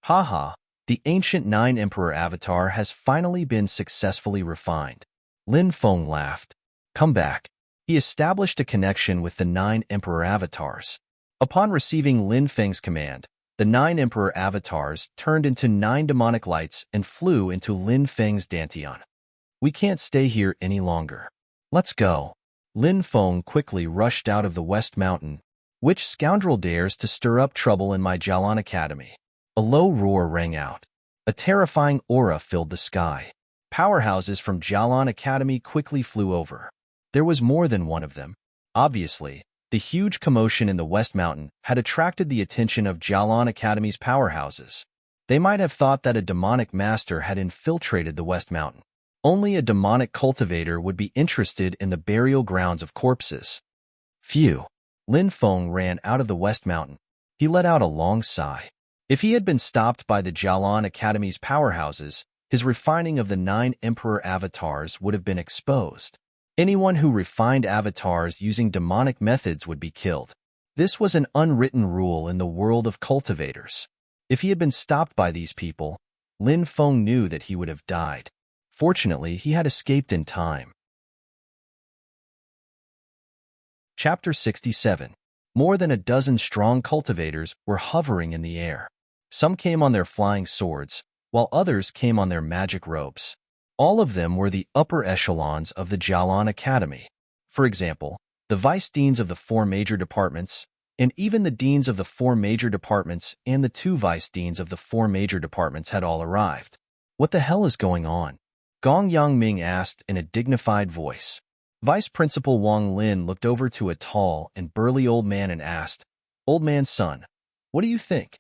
Haha, the ancient 9 Emperor avatar has finally been successfully refined. Lin Feng laughed. Come back. He established a connection with the 9 Emperor avatars. Upon receiving Lin Feng's command, the 9 Emperor avatars turned into 9 demonic lights and flew into Lin Feng's dantian. We can't stay here any longer. Let's go. Lin Feng quickly rushed out of the West Mountain. Which scoundrel dares to stir up trouble in my Jialan Academy? A low roar rang out. A terrifying aura filled the sky. Powerhouses from Jialan Academy quickly flew over. There was more than one of them. Obviously, the huge commotion in the West Mountain had attracted the attention of Jialan Academy's powerhouses. They might have thought that a demonic master had infiltrated the West Mountain. Only a demonic cultivator would be interested in the burial grounds of corpses. Phew. Lin Feng ran out of the West Mountain. He let out a long sigh. If he had been stopped by the Jialan Academy's powerhouses, his refining of the 9 Emperor avatars would have been exposed. Anyone who refined avatars using demonic methods would be killed. This was an unwritten rule in the world of cultivators. If he had been stopped by these people, Lin Feng knew that he would have died. Fortunately, he had escaped in time. Chapter 67. More than a dozen strong cultivators were hovering in the air. Some came on their flying swords, while others came on their magic robes. All of them were the upper echelons of the Jialan Academy. For example, the vice deans of the 4 major departments, and even the deans of the 4 major departments and the 2 vice deans of the 4 major departments had all arrived. What the hell is going on? Gong Yangming asked in a dignified voice. Vice Principal Wang Lin looked over to a tall and burly old man and asked, "Old man's son, what do you think?"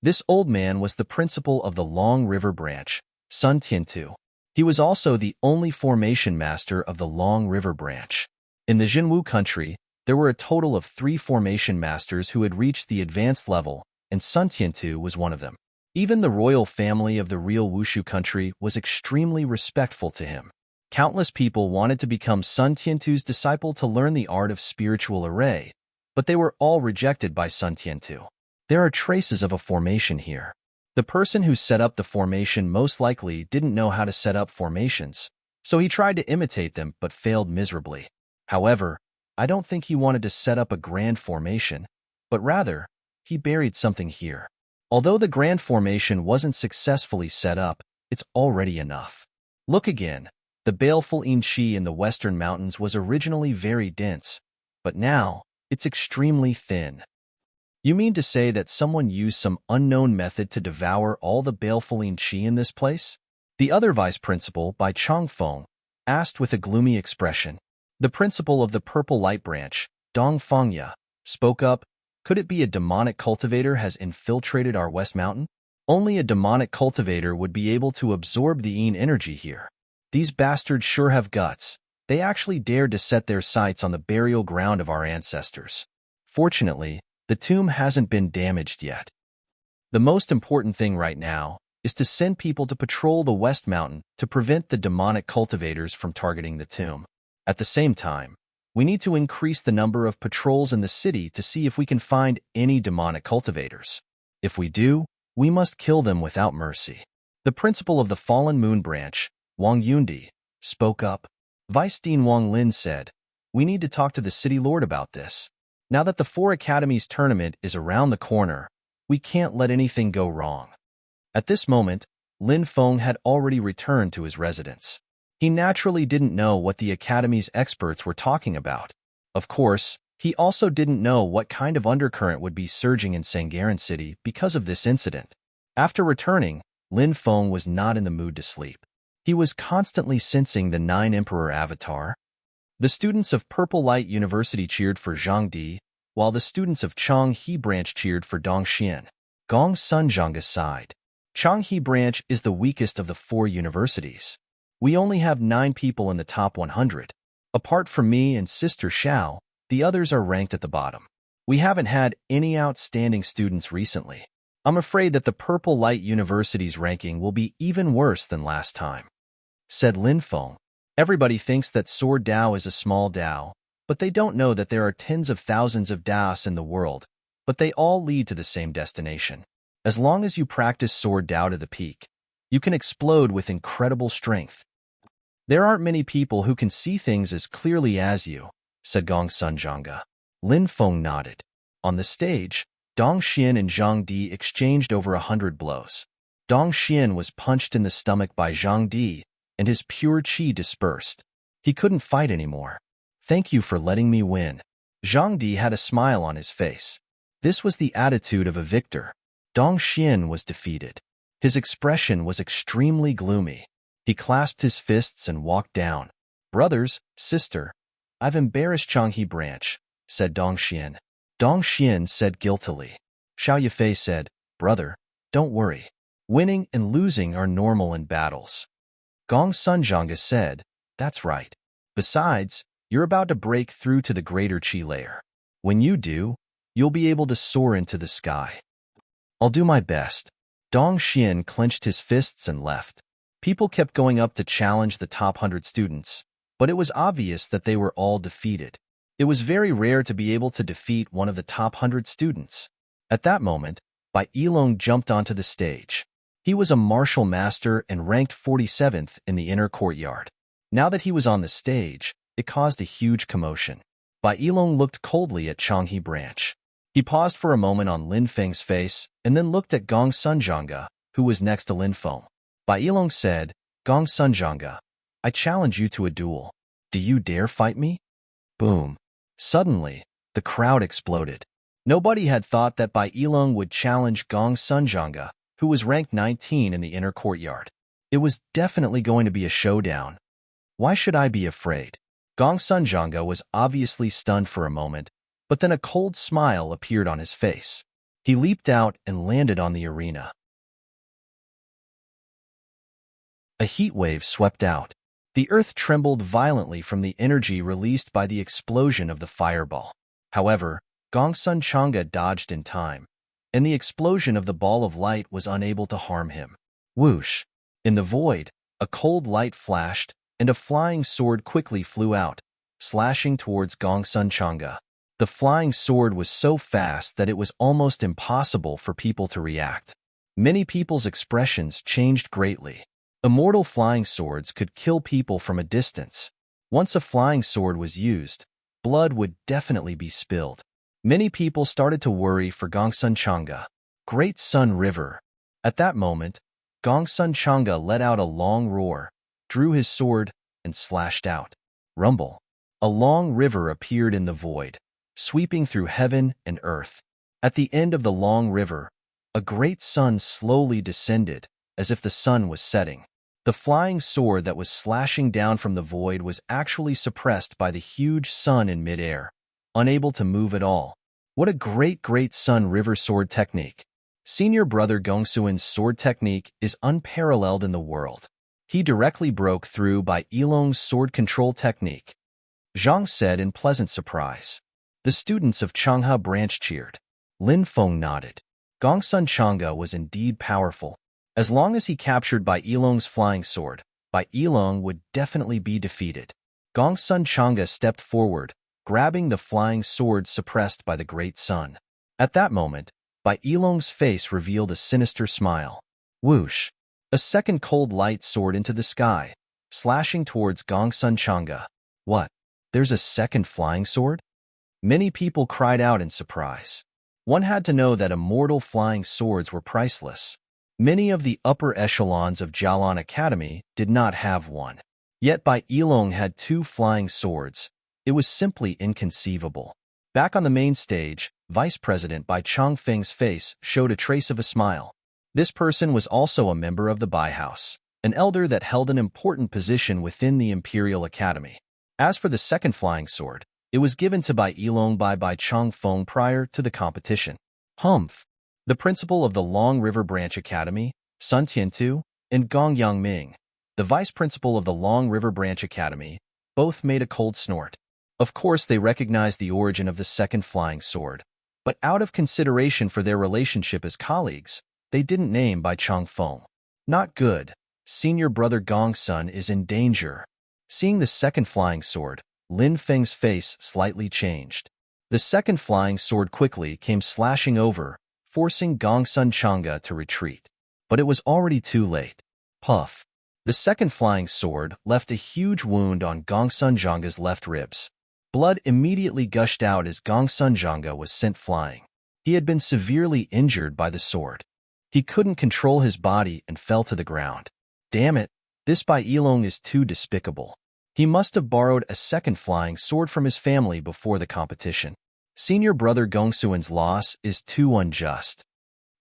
This old man was the principal of the Long River branch, Sun Tiantu. He was also the only formation master of the Long River branch. In the Jinwu country, there were a total of 3 formation masters who had reached the advanced level, and Sun Tiantu was one of them. Even the royal family of the real Wushu country was extremely respectful to him. Countless people wanted to become Sun Tiantu's disciple to learn the art of spiritual array, but they were all rejected by Sun Tiantu. There are traces of a formation here. The person who set up the formation most likely didn't know how to set up formations, so he tried to imitate them but failed miserably. However, I don't think he wanted to set up a grand formation, but rather, he buried something here. Although the grand formation wasn't successfully set up, it's already enough. Look again. The baleful yin qi in the western mountains was originally very dense, but now, it's extremely thin. You mean to say that someone used some unknown method to devour all the baleful yin qi in this place? The other vice principal, Bai Changfeng, asked with a gloomy expression. The principal of the Purple Light Branch, Dong Fengya, spoke up. Could it be a demonic cultivator has infiltrated our West Mountain? Only a demonic cultivator would be able to absorb the yin energy here. These bastards sure have guts. They actually dared to set their sights on the burial ground of our ancestors. Fortunately, the tomb hasn't been damaged yet. The most important thing right now is to send people to patrol the West Mountain to prevent the demonic cultivators from targeting the tomb. At the same time, we need to increase the number of patrols in the city to see if we can find any demonic cultivators. If we do, we must kill them without mercy. The principal of the Fallen Moon Branch, Wang Yundi, spoke up. Vice Dean Wang Lin said, "We need to talk to the city lord about this. Now that the 4 Academies tournament is around the corner, we can't let anything go wrong." At this moment, Lin Feng had already returned to his residence. He naturally didn't know what the Academy's experts were talking about. Of course, he also didn't know what kind of undercurrent would be surging in Sangharan City because of this incident. After returning, Lin Feng was not in the mood to sleep. He was constantly sensing the 9 Emperor avatar. The students of Purple Light University cheered for Zhang Di, while the students of Changhe Branch cheered for Dong Xian. Gong Sunzhanga sighed. Changhe Branch is the weakest of the 4 universities. We only have 9 people in the top 100. Apart from me and Sister Xiao, the others are ranked at the bottom. We haven't had any outstanding students recently. I'm afraid that the Purple Light University's ranking will be even worse than last time," said Lin Feng. Everybody thinks that Sword Dao is a small Dao, but they don't know that there are tens of thousands of Daos in the world, but they all lead to the same destination. As long as you practice Sword Dao to the peak, you can explode with incredible strength. There aren't many people who can see things as clearly as you, said Gong Sunzhanga. Lin Feng nodded. On the stage, Dong Xian and Zhang Di exchanged over 100 blows. Dong Xian was punched in the stomach by Zhang Di, and his pure qi dispersed. He couldn't fight anymore. "Thank you for letting me win." Zhang Di had a smile on his face. This was the attitude of a victor. Dong Xian was defeated. His expression was extremely gloomy. He clasped his fists and walked down. "Brothers, sister, I've embarrassed Changhe Branch," said Dong Xian. Dong Xian said guiltily. Xiao Yifei said, "Brother, don't worry. Winning and losing are normal in battles." Gong Sunzhanga said, "That's right. Besides, you're about to break through to the greater qi layer. When you do, you'll be able to soar into the sky." "I'll do my best." Dong Xian clenched his fists and left. People kept going up to challenge the top 100 students, but it was obvious that they were all defeated. It was very rare to be able to defeat one of the top 100 students. At that moment, Bai Yilong jumped onto the stage. He was a martial master and ranked 47th in the inner courtyard. Now that he was on the stage, it caused a huge commotion. Bai Yilong looked coldly at Changhe Branch. He paused for a moment on Lin Feng's face and then looked at Gong Sunzhanga, who was next to Lin Feng. Bai Yilong said, Gong Sunjanga, I challenge you to a duel. Do you dare fight me? Boom. Suddenly, the crowd exploded. Nobody had thought that Bai Yilong would challenge Gong Sunjanga, who was ranked 19 in the inner courtyard. It was definitely going to be a showdown. Why should I be afraid? Gong Sunjanga was obviously stunned for a moment, but then a cold smile appeared on his face. He leaped out and landed on the arena. A heat wave swept out. The earth trembled violently from the energy released by the explosion of the fireball. However, Gong Sunjanga dodged in time, and the explosion of the ball of light was unable to harm him. Whoosh! In the void, a cold light flashed, and a flying sword quickly flew out, slashing towards Gong Sunjanga. The flying sword was so fast that it was almost impossible for people to react. Many people's expressions changed greatly. Immortal flying swords could kill people from a distance. Once a flying sword was used, blood would definitely be spilled. Many people started to worry for Gong Sunjanga. Great Sun River. At that moment, Gong Sunjanga let out a long roar, drew his sword, and slashed out. Rumble. A long river appeared in the void, sweeping through heaven and earth. At the end of the long river, a great sun slowly descended, as if the sun was setting. The flying sword that was slashing down from the void was actually suppressed by the huge sun in midair, unable to move at all. What a great Sun River sword technique! Senior brother Gongsuin's sword technique is unparalleled in the world. He directly broke through Bai Yilong's sword control technique. Zhang said in pleasant surprise. The students of Changha branch cheered. Lin Feng nodded. Gong Sunjanga was indeed powerful. As long as he captured Bai Yilong's flying sword, Bai Yilong would definitely be defeated. Gong Sunjanga stepped forward, grabbing the flying sword suppressed by the great sun. At that moment, Bai Yilong's face revealed a sinister smile. Whoosh! A second cold light soared into the sky, slashing towards Gong Sunjanga. What? There's a second flying sword? Many people cried out in surprise. One had to know that immortal flying swords were priceless. Many of the upper echelons of Jialan Academy did not have one. Yet Bai Yilong had two flying swords. It was simply inconceivable. Back on the main stage, Vice President Bai Changfeng's face showed a trace of a smile. This person was also a member of the Bai House, an elder that held an important position within the Imperial Academy. As for the second flying sword, it was given to Bai Yilong by Bai Changfeng prior to the competition. Humph! The principal of the Long River Branch Academy, Sun Tiantu, and Gong Yangming, the vice principal of the Long River Branch Academy, both made a cold snort. Of course, they recognized the origin of the second flying sword, but out of consideration for their relationship as colleagues, they didn't name Bai Changfeng. Not good. Senior brother Gongsun is in danger. Seeing the second flying sword, Lin Feng's face slightly changed. The second flying sword quickly came slashing over, forcing Gong Sunjanga to retreat. But it was already too late. Puff. The second flying sword left a huge wound on Gong Sunjanga's left ribs. Blood immediately gushed out as Gong Sunjanga was sent flying. He had been severely injured by the sword. He couldn't control his body and fell to the ground. Damn it, this Bai Yilong is too despicable. He must have borrowed a second flying sword from his family before the competition. Senior brother Gongsuin's loss is too unjust.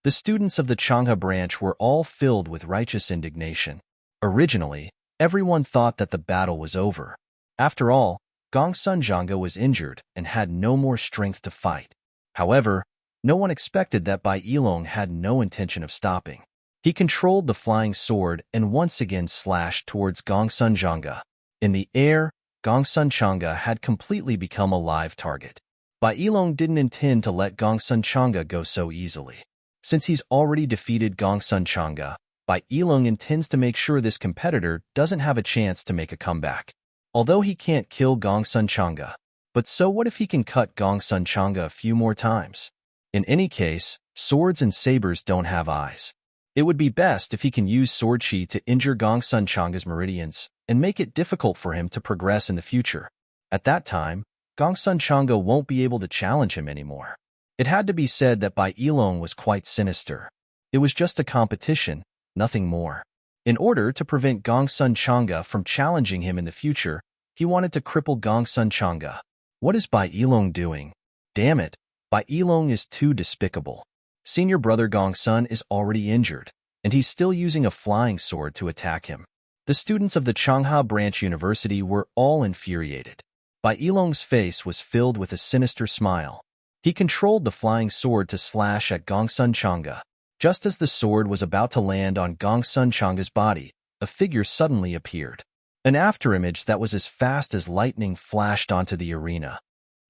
The students of the Changha branch were all filled with righteous indignation. Originally, everyone thought that the battle was over. After all, Gong Sunjanga was injured and had no more strength to fight. However, no one expected that Bai Yilong had no intention of stopping. He controlled the flying sword and once again slashed towards Gong Sunjanga. In the air, Gong Sunjanga had completely become a live target. Bai Yilong didn't intend to let Gong Sunjanga go so easily. Since he's already defeated Gong Sunjanga, Bai Yilong intends to make sure this competitor doesn't have a chance to make a comeback. Although he can't kill Gong Sunjanga, but so what if he can cut Gong Sunjanga a few more times? In any case, swords and sabers don't have eyes. It would be best if he can use sword chi to injure Gong Sunjanga's meridians and make it difficult for him to progress in the future. At that time, Gong Sunjanga won't be able to challenge him anymore. It had to be said that Bai Yilong was quite sinister. It was just a competition, nothing more. In order to prevent Gongsun Chang'e from challenging him in the future, he wanted to cripple Gongsun Chang'e. What is Bai Yilong doing? Damn it, Bai Yilong is too despicable. Senior brother Gongsun is already injured, and he's still using a flying sword to attack him. The students of the Changha Branch University were all infuriated. Bai Yilong's face was filled with a sinister smile. He controlled the flying sword to slash at Gongsun Chang'e. Just as the sword was about to land on Gongsun Chang'e's body, a figure suddenly appeared. An afterimage that was as fast as lightning flashed onto the arena.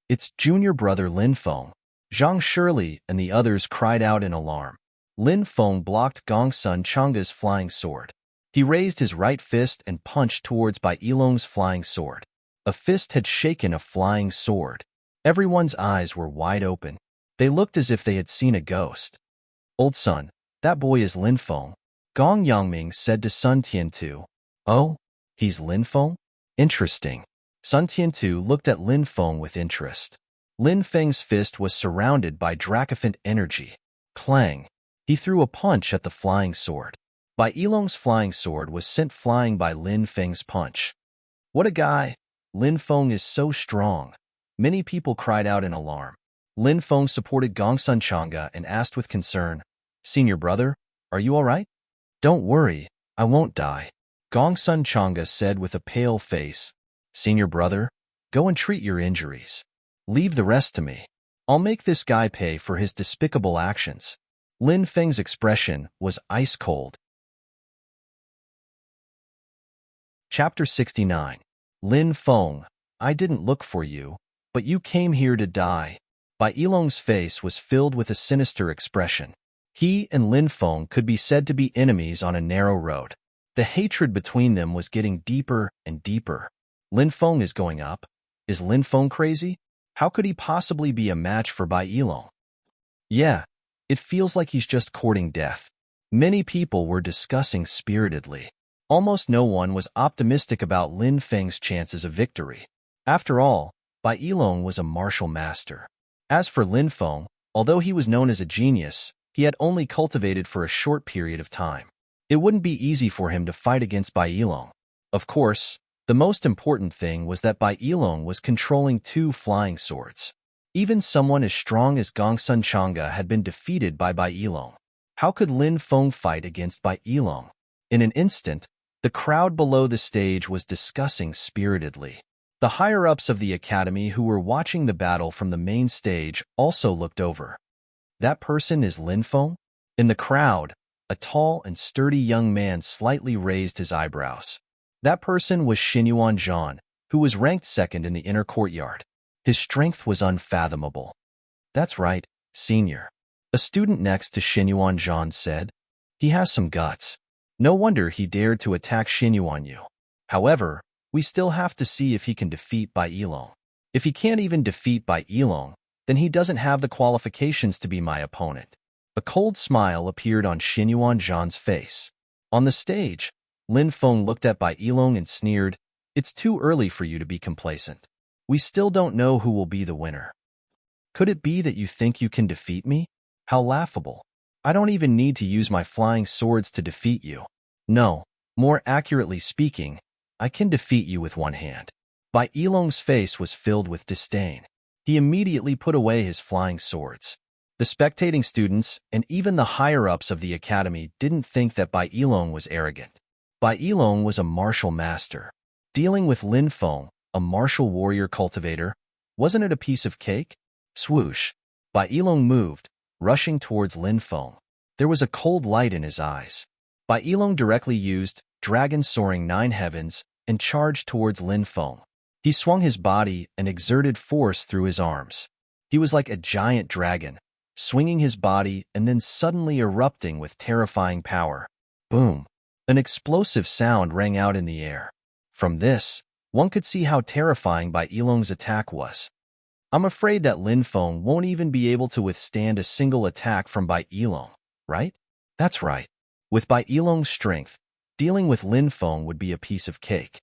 It's junior brother Lin Feng. Zhang Shirley and the others cried out in alarm. Lin Feng blocked Gongsun Chang'e's flying sword. He raised his right fist and punched towards Bai Yilong's flying sword. A fist had shaken a flying sword. Everyone's eyes were wide open. They looked as if they had seen a ghost. Old son, that boy is Lin Feng, Gong Yangming said to Sun Tiantu. Oh, he's Lin Feng? Interesting. Sun Tiantu looked at Lin Feng with interest. Lin Feng's fist was surrounded by Dracophant energy. Clang. He threw a punch at the flying sword. Bai Yilong's flying sword was sent flying by Lin Feng's punch. What a guy! Lin Feng is so strong. Many people cried out in alarm. Lin Feng supported Gongsun Chang'e and asked with concern, Senior brother, are you all right? Don't worry, I won't die. Gongsun Chang'e said with a pale face, Senior brother, go and treat your injuries. Leave the rest to me. I'll make this guy pay for his despicable actions. Lin Feng's expression was ice cold. Chapter 69. Lin Feng, I didn't look for you, but you came here to die. Bai Yilong's face was filled with a sinister expression. He and Lin Feng could be said to be enemies on a narrow road. The hatred between them was getting deeper and deeper. Lin Feng is going up. Is Lin Feng crazy? How could he possibly be a match for Bai Yilong? Yeah, it feels like he's just courting death. Many people were discussing spiritedly. Almost no one was optimistic about Lin Feng's chances of victory. After all, Bai Yilong was a martial master. As for Lin Feng, although he was known as a genius, he had only cultivated for a short period of time. It wouldn't be easy for him to fight against Bai Yilong. Of course, the most important thing was that Bai Yilong was controlling 2 flying swords. Even someone as strong as Gongsun Chang'e had been defeated by Bai Yilong. How could Lin Feng fight against Bai Yilong? In an instant, the crowd below the stage was discussing spiritedly. The higher-ups of the academy who were watching the battle from the main stage also looked over. That person is Lin Feng? In the crowd, a tall and sturdy young man slightly raised his eyebrows. That person was Xinyuan Zhan, who was ranked second in the inner courtyard. His strength was unfathomable. That's right, senior. A student next to Xinyuan Zhan said. He has some guts. No wonder he dared to attack Xinyuan Yu. However, we still have to see if he can defeat Bai Yilong. If he can't even defeat Bai Yilong, then he doesn't have the qualifications to be my opponent. A cold smile appeared on Xinyuan Zhan's face. On the stage, Lin Feng looked at Bai Yilong and sneered, It's too early for you to be complacent. We still don't know who will be the winner. Could it be that you think you can defeat me? How laughable. I don't even need to use my flying swords to defeat you. No, more accurately speaking, I can defeat you with one hand. Bai Yilong's face was filled with disdain. He immediately put away his flying swords. The spectating students and even the higher-ups of the academy didn't think that Bai Yilong was arrogant. Bai Yilong was a martial master. Dealing with Lin Feng, a martial warrior cultivator, wasn't it a piece of cake? Swoosh. Bai Yilong moved, rushing towards Lin Feng. There was a cold light in his eyes. Bai Yilong directly used Dragon Soaring 9 Heavens and charged towards Lin Feng. He swung his body and exerted force through his arms. He was like a giant dragon, swinging his body and then suddenly erupting with terrifying power. Boom! An explosive sound rang out in the air. From this, one could see how terrifying Bai Yilong's attack was. I'm afraid that Lin Feng won't even be able to withstand a single attack from Bai Yilong, right? That's right. With Bai Yilong's strength, dealing with Lin Feng would be a piece of cake.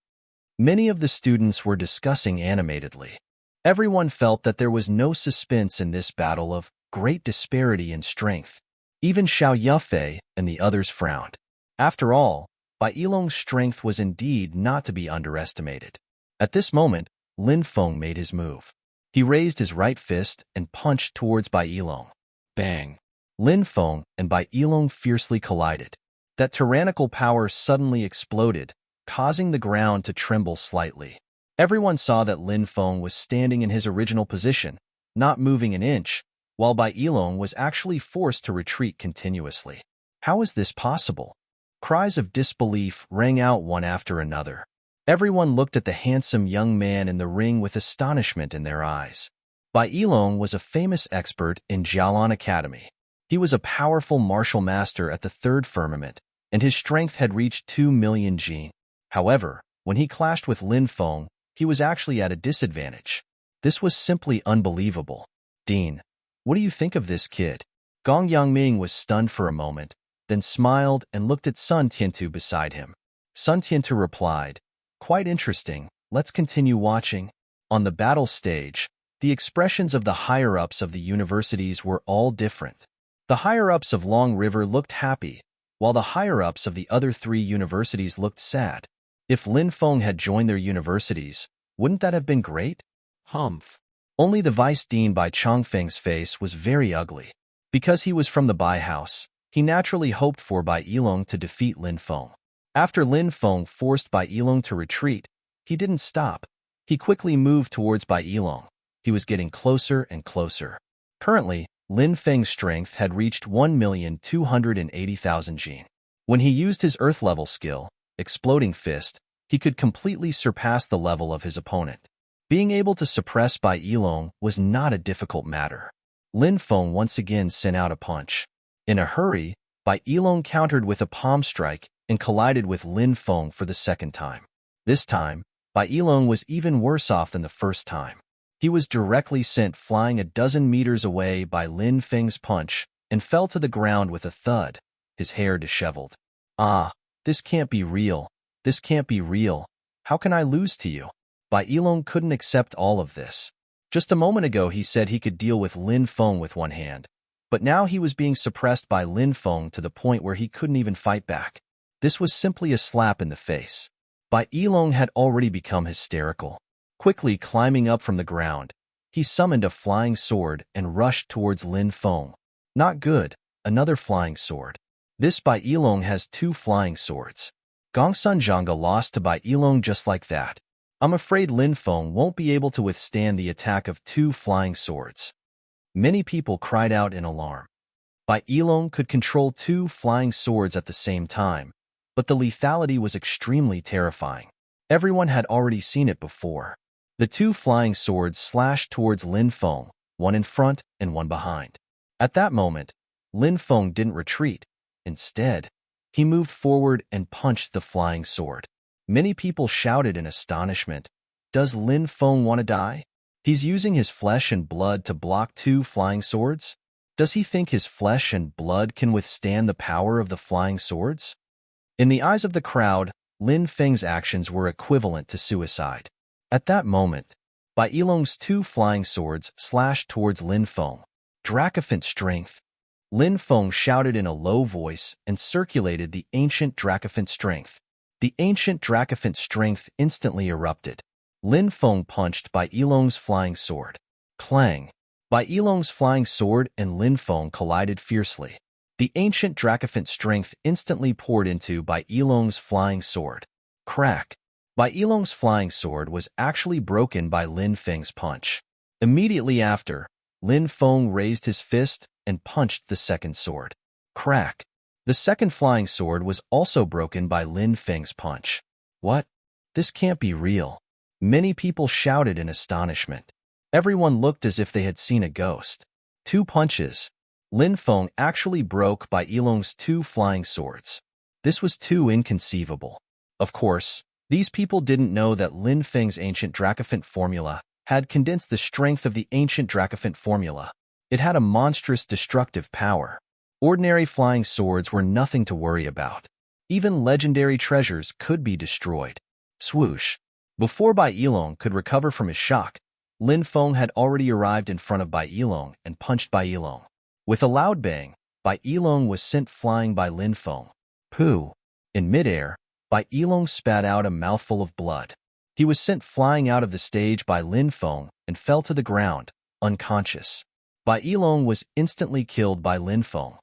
Many of the students were discussing animatedly. Everyone felt that there was no suspense in this battle of great disparity in strength. Even Xiao Yufei and the others frowned. After all, Bai Yilong's strength was indeed not to be underestimated. At this moment, Lin Feng made his move. He raised his right fist and punched towards Bai Yilong. Bang! Lin Feng and Bai Yilong fiercely collided. That tyrannical power suddenly exploded, causing the ground to tremble slightly. Everyone saw that Lin Feng was standing in his original position, not moving an inch, while Bai Yilong was actually forced to retreat continuously. How is this possible? Cries of disbelief rang out one after another. Everyone looked at the handsome young man in the ring with astonishment in their eyes. Bai Yilong was a famous expert in Jialan Academy. He was a powerful martial master at the third firmament, and his strength had reached 2 million jin. However, when he clashed with Lin Feng, he was actually at a disadvantage. This was simply unbelievable. Dean, what do you think of this kid? Gong Yangming was stunned for a moment, then smiled and looked at Sun Tiantu beside him. Sun Tiantu replied, "Quite interesting, let's continue watching." On the battle stage, the expressions of the higher-ups of the universities were all different. The higher-ups of Long River looked happy, while the higher-ups of the other 3 universities looked sad. If Lin Feng had joined their universities, wouldn't that have been great? Humph. Only the vice dean Bai Chongfeng's face was very ugly. Because he was from the Bai house, he naturally hoped for Bai Yilong to defeat Lin Feng. After Lin Feng forced Bai Yilong to retreat, he didn't stop. He quickly moved towards Bai Yilong. He was getting closer and closer. Currently, Lin Feng's strength had reached 1,280,000 jin. When he used his earth-level skill, Exploding Fist, he could completely surpass the level of his opponent. Being able to suppress Bai Yilong was not a difficult matter. Lin Feng once again sent out a punch. In a hurry, Bai Yilong countered with a palm strike and collided with Lin Feng for the second time. This time, Bai Yilong was even worse off than the first time. He was directly sent flying a dozen meters away by Lin Feng's punch and fell to the ground with a thud, his hair disheveled. "Ah, this can't be real. This can't be real. How can I lose to you?" Bai Yilong couldn't accept all of this. Just a moment ago he said he could deal with Lin Feng with one hand, but now he was being suppressed by Lin Feng to the point where he couldn't even fight back. This was simply a slap in the face. Bai Yilong had already become hysterical. Quickly climbing up from the ground, he summoned a flying sword and rushed towards Lin Feng. Not good, another flying sword. This Bai Yilong has 2 flying swords. Gongsun Zhanga lost to Bai Yilong just like that. I'm afraid Lin Feng won't be able to withstand the attack of 2 flying swords. Many people cried out in alarm. Bai Yilong could control 2 flying swords at the same time, but the lethality was extremely terrifying. Everyone had already seen it before. The 2 flying swords slashed towards Lin Feng, one in front and one behind. At that moment, Lin Feng didn't retreat. Instead, he moved forward and punched the flying sword. Many people shouted in astonishment, "Does Lin Feng want to die? He's using his flesh and blood to block 2 flying swords? Does he think his flesh and blood can withstand the power of the flying swords?" In the eyes of the crowd, Lin Feng's actions were equivalent to suicide. At that moment, Bai Yilong's 2 flying swords slashed towards Lin Feng. Dracophant strength. Lin Feng shouted in a low voice and circulated the ancient Dracophant strength. The ancient Dracophant strength instantly erupted. Lin Feng punched Bai Yilong's flying sword. Clang! Bai Yilong's flying sword and Lin Feng collided fiercely. The ancient Dracophant strength instantly poured into Bai Yilong's flying sword. Crack! Bai Yilong's flying sword was actually broken by Lin Feng's punch. Immediately after, Lin Feng raised his fist and punched the second sword. Crack! The second flying sword was also broken by Lin Feng's punch. What? This can't be real. Many people shouted in astonishment. Everyone looked as if they had seen a ghost. 2 punches. Lin Feng actually broke Bai Yilong's 2 flying swords. This was too inconceivable. Of course, these people didn't know that Lin Feng's ancient Dracophant formula had condensed the strength of the ancient Dracophant formula. It had a monstrous destructive power. Ordinary flying swords were nothing to worry about. Even legendary treasures could be destroyed. Swoosh! Before Bai Yilong could recover from his shock, Lin Feng had already arrived in front of Bai Yilong and punched Bai Yilong. With a loud bang, Bai Yilong was sent flying by Lin Feng. Pooh! In midair, Bai Yilong spat out a mouthful of blood. He was sent flying out of the stage by Lin Feng and fell to the ground, unconscious. Bai Yilong was instantly killed by Lin Feng.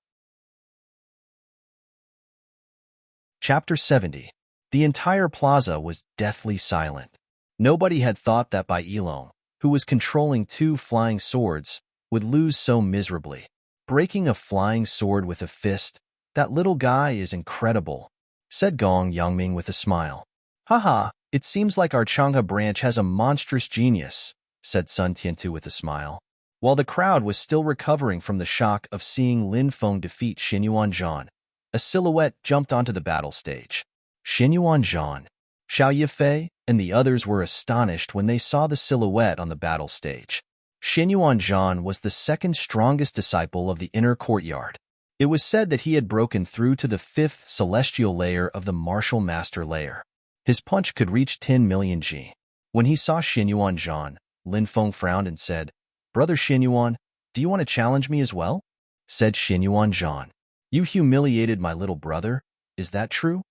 Chapter 70. The entire plaza was deathly silent. Nobody had thought that Bai Yilong, who was controlling 2 flying swords, would lose so miserably. Breaking a flying sword with a fist, that little guy is incredible, said Gong Yangming with a smile. Haha, it seems like our Changhe branch has a monstrous genius, said Sun Tiantu with a smile. While the crowd was still recovering from the shock of seeing Lin Feng defeat Xinyuan Zhan, a silhouette jumped onto the battle stage. Xinyuan Zhan, Xiao Yifei, and the others were astonished when they saw the silhouette on the battle stage. Xinyuan Zhan was the second strongest disciple of the inner courtyard. It was said that he had broken through to the 5th celestial layer of the martial master layer. His punch could reach 10 million G. When he saw Xinyuan Zhan, Lin Feng frowned and said, "Brother Xinyuan, do you want to challenge me as well?" said Xinyuan Zhan. "You humiliated my little brother, is that true?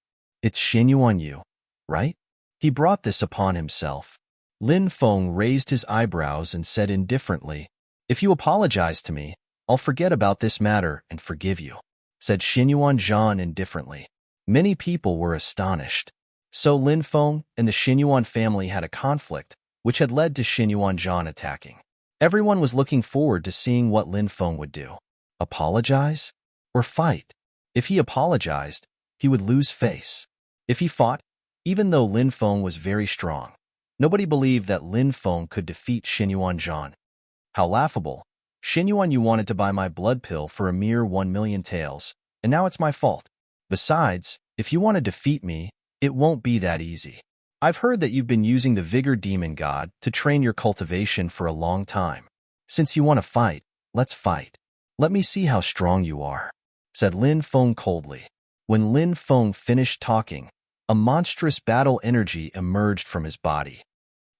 It's Xinyuan Yu, right? He brought this upon himself." Lin Feng raised his eyebrows and said indifferently, "If you apologize to me, I'll forget about this matter and forgive you," said Xinyuan Zhan indifferently. Many people were astonished. So Lin Feng and the Xinyuan family had a conflict, which had led to Xinyuan Zhan attacking. Everyone was looking forward to seeing what Lin Feng would do. Apologize? Or fight? If he apologized, he would lose face. If he fought, even though Lin Feng was very strong, nobody believed that Lin Feng could defeat Xinyuan Zhan. How laughable. Xinyuan Yu wanted to buy my blood pill for a mere 1 million taels, and now it's my fault. Besides, if you want to defeat me, it won't be that easy. I've heard that you've been using the Vigor Demon God to train your cultivation for a long time. Since you want to fight, let's fight. Let me see how strong you are, said Lin Feng coldly. When Lin Feng finished talking, a monstrous battle energy emerged from his body.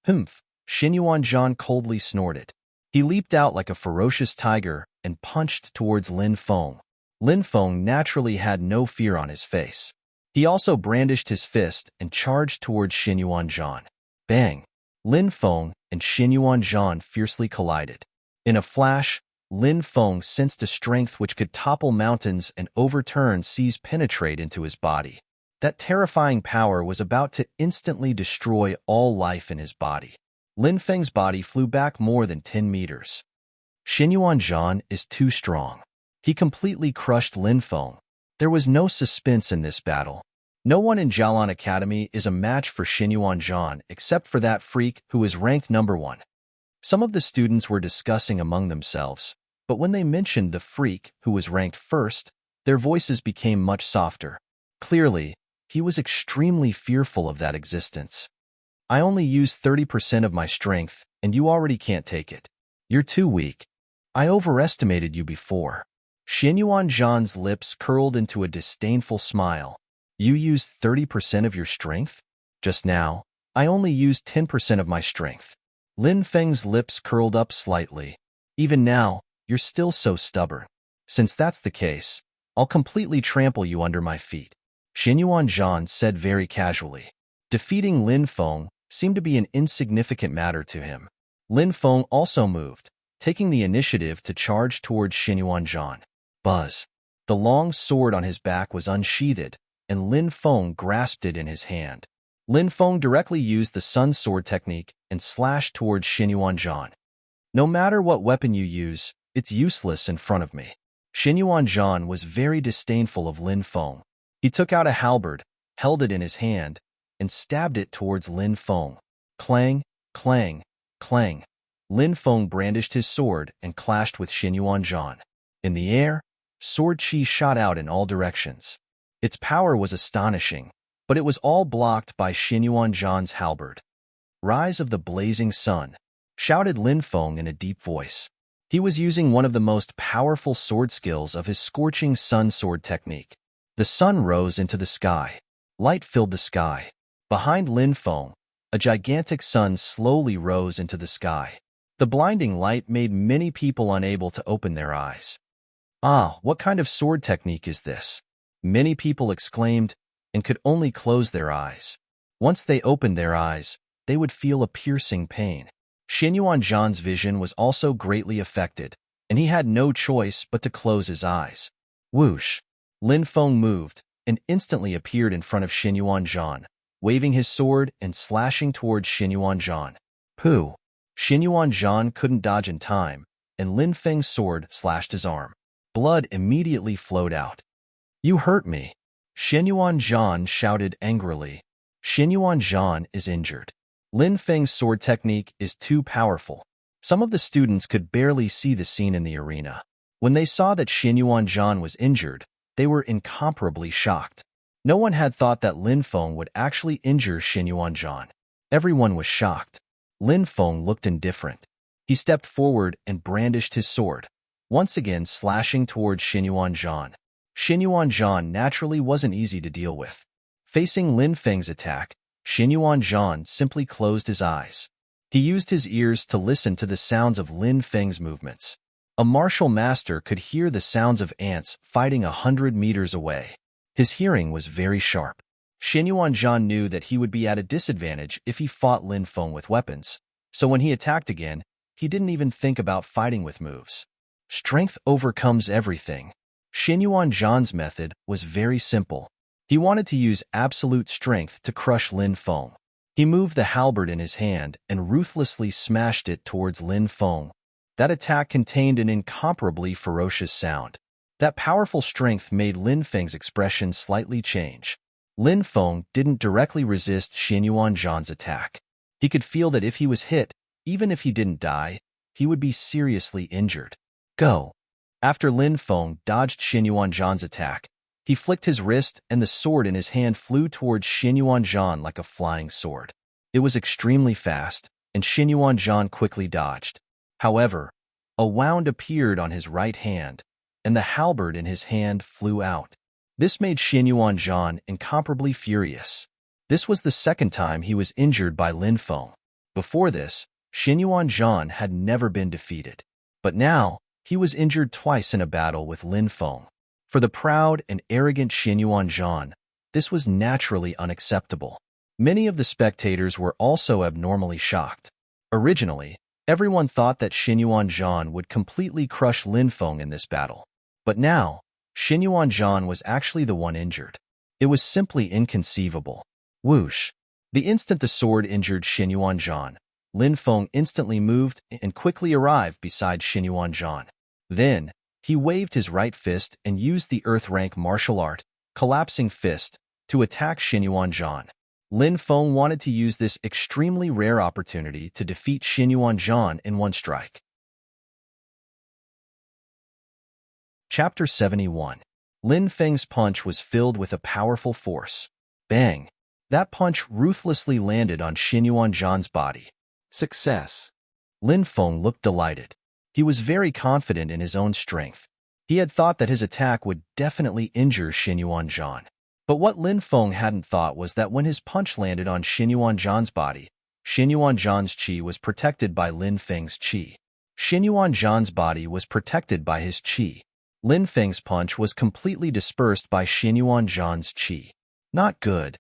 Humph, Xinyuan Zhan coldly snorted. He leaped out like a ferocious tiger and punched towards Lin Feng. Lin Feng naturally had no fear on his face. He also brandished his fist and charged towards Xinyuan Zhan. Bang! Lin Feng and Xinyuan Zhan fiercely collided. In a flash, Lin Feng sensed a strength which could topple mountains and overturn seas penetrate into his body. That terrifying power was about to instantly destroy all life in his body. Lin Feng's body flew back more than 10 meters. Xinyuan Zhan is too strong. He completely crushed Lin Feng. There was no suspense in this battle. No one in Jialan Academy is a match for Xinyuan Zhan except for that freak who is ranked number 1. Some of the students were discussing among themselves, but when they mentioned the freak who was ranked first, their voices became much softer. Clearly, he was extremely fearful of that existence. I only used 30% of my strength, and you already can't take it. You're too weak. I overestimated you before. Xinyuan Zhan's lips curled into a disdainful smile. You used 30% of your strength? Just now, I only used 10% of my strength. Lin Feng's lips curled up slightly. Even now, you're still so stubborn. Since that's the case, I'll completely trample you under my feet. Xinyuan Zhan said very casually. Defeating Lin Feng seemed to be an insignificant matter to him. Lin Feng also moved, taking the initiative to charge towards Xinyuan Zhan. Buzz. The long sword on his back was unsheathed, and Lin Feng grasped it in his hand. Lin Feng directly used the Sun Sword technique and slashed towards Xinyuan Zhan. No matter what weapon you use, it's useless in front of me. Xinyuan Zhan was very disdainful of Lin Feng. He took out a halberd, held it in his hand, and stabbed it towards Lin Feng. Clang, clang, clang. Lin Feng brandished his sword and clashed with Xinyuan Zhan. In the air, sword chi shot out in all directions. Its power was astonishing, but it was all blocked by Xinyuan Zhan's halberd. Rise of the blazing sun, shouted Lin Feng in a deep voice. He was using one of the most powerful sword skills of his scorching sun sword technique. The sun rose into the sky. Light filled the sky. Behind Lin Feng, a gigantic sun slowly rose into the sky. The blinding light made many people unable to open their eyes. Ah, what kind of sword technique is this? Many people exclaimed, and could only close their eyes. Once they opened their eyes, they would feel a piercing pain. Xin Yuanzhan's vision was also greatly affected, and he had no choice but to close his eyes. Whoosh! Lin Feng moved and instantly appeared in front of Xin Yuanzhan, waving his sword and slashing towards Xin Yuanzhan. Pooh! Xin Yuanzhan couldn't dodge in time, and Lin Feng's sword slashed his arm. Blood immediately flowed out. "You hurt me!" Xin Yuanzhan shouted angrily. Xin Yuanzhan is injured. Lin Feng's sword technique is too powerful. Some of the students could barely see the scene in the arena. When they saw that Xin Yuanzhan was injured, they were incomparably shocked. No one had thought that Lin Feng would actually injure Xin Yuanzhan. Everyone was shocked. Lin Feng looked indifferent. He stepped forward and brandished his sword, once again slashing towards Xin Yuanzhan. Xin Yuanzhan naturally wasn't easy to deal with. Facing Lin Feng's attack, Xin Yuanzhan simply closed his eyes. He used his ears to listen to the sounds of Lin Feng's movements. A martial master could hear the sounds of ants fighting 100 meters away. His hearing was very sharp. Xin Yuanzhan knew that he would be at a disadvantage if he fought Lin Feng with weapons, so when he attacked again, he didn't even think about fighting with moves. Strength overcomes everything. Xin Yuanzhan's method was very simple. He wanted to use absolute strength to crush Lin Feng. He moved the halberd in his hand and ruthlessly smashed it towards Lin Feng. That attack contained an incomparably ferocious sound. That powerful strength made Lin Feng's expression slightly change. Lin Feng didn't directly resist Xin Yuanzhan's attack. He could feel that if he was hit, even if he didn't die, he would be seriously injured. Go! After Lin Feng dodged Xin Yuanzhan's attack, he flicked his wrist and the sword in his hand flew towards Xin Yuanzhan like a flying sword. It was extremely fast, and Xin Yuanzhan quickly dodged. However, a wound appeared on his right hand, and the halberd in his hand flew out. This made Xin Yuanzhan incomparably furious. This was the second time he was injured by Lin Feng. Before this, Xin Yuanzhan had never been defeated. But now, he was injured twice in a battle with Lin Feng. For the proud and arrogant Xin Yuanzhan, this was naturally unacceptable. Many of the spectators were also abnormally shocked. Originally, everyone thought that Xin Yuanzhan would completely crush Lin Feng in this battle. But now, Xin Yuanzhan was actually the one injured. It was simply inconceivable. Whoosh! The instant the sword injured Xin Yuanzhan, Lin Feng instantly moved and quickly arrived beside Xin Yuanzhan. Then, he waved his right fist and used the earth-rank martial art, collapsing fist, to attack Xin Yuanzhan. Lin Feng wanted to use this extremely rare opportunity to defeat Xin Yuanzhan in one strike. Chapter 71. Lin Feng's punch was filled with a powerful force. Bang! That punch ruthlessly landed on Xin Yuanzhan's body. Success! Lin Feng looked delighted. He was very confident in his own strength. He had thought that his attack would definitely injure Xin Yuanzhan. But what Lin Feng hadn't thought was that when his punch landed on Xin Yuanzhan's body, Xin Yuanzhan's qi was protected by Lin Feng's qi. Xin Yuanzhan's body was protected by his qi. Lin Feng's punch was completely dispersed by Xin Yuanzhan's qi. Not good.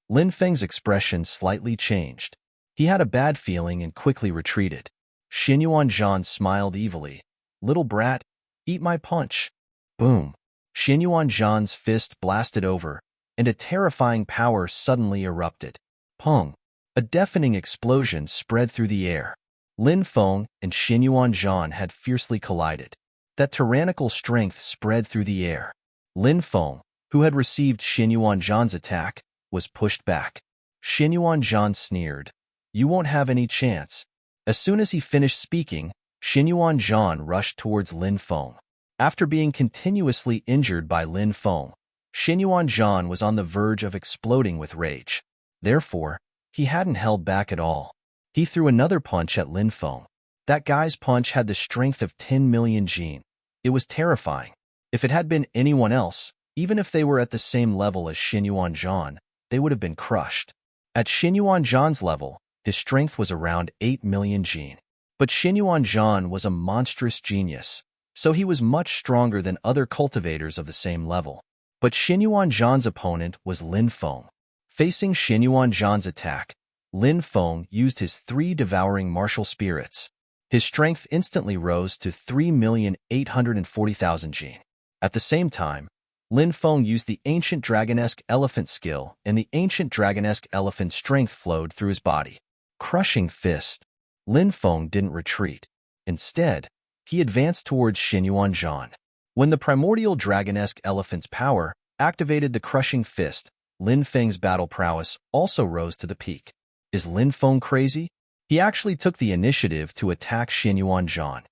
Lin Feng's expression slightly changed. He had a bad feeling and quickly retreated. Xin Yuanzhan smiled evilly. "Little brat, eat my punch." Boom! Xin Yuanzhan's fist blasted over, and a terrifying power suddenly erupted. Pong! A deafening explosion spread through the air. Lin Feng and Xin Yuanzhan had fiercely collided. That tyrannical strength spread through the air. Lin Feng, who had received Xin Yuanzhan's attack, was pushed back. Xin Yuanzhan sneered. "You won't have any chance." As soon as he finished speaking, Xin Yuanzhan rushed towards Lin Feng. After being continuously injured by Lin Feng, Xin Yuanzhan was on the verge of exploding with rage. Therefore, he hadn't held back at all. He threw another punch at Lin Feng. That guy's punch had the strength of 10 million jin. It was terrifying. If it had been anyone else, even if they were at the same level as Xin Yuanzhan, they would have been crushed. At Xin Yuanzhan's level, his strength was around 8 million jin. But Xin Yuanzhan was a monstrous genius, so he was much stronger than other cultivators of the same level. But Xin Yuanzhan's opponent was Lin Feng. Facing Xin Yuanzhan's attack, Lin Feng used his 3 devouring martial spirits. His strength instantly rose to 3,840,000 jin. At the same time, Lin Feng used the ancient dragonesque elephant skill, and the ancient dragonesque elephant strength flowed through his body. Crushing fist. Lin Feng didn't retreat. Instead, he advanced towards Xin Yuanzhan. When the primordial dragonesque elephant's power activated the crushing fist, Lin Feng's battle prowess also rose to the peak. Is Lin Feng crazy? He actually took the initiative to attack Xin Yuanzhan.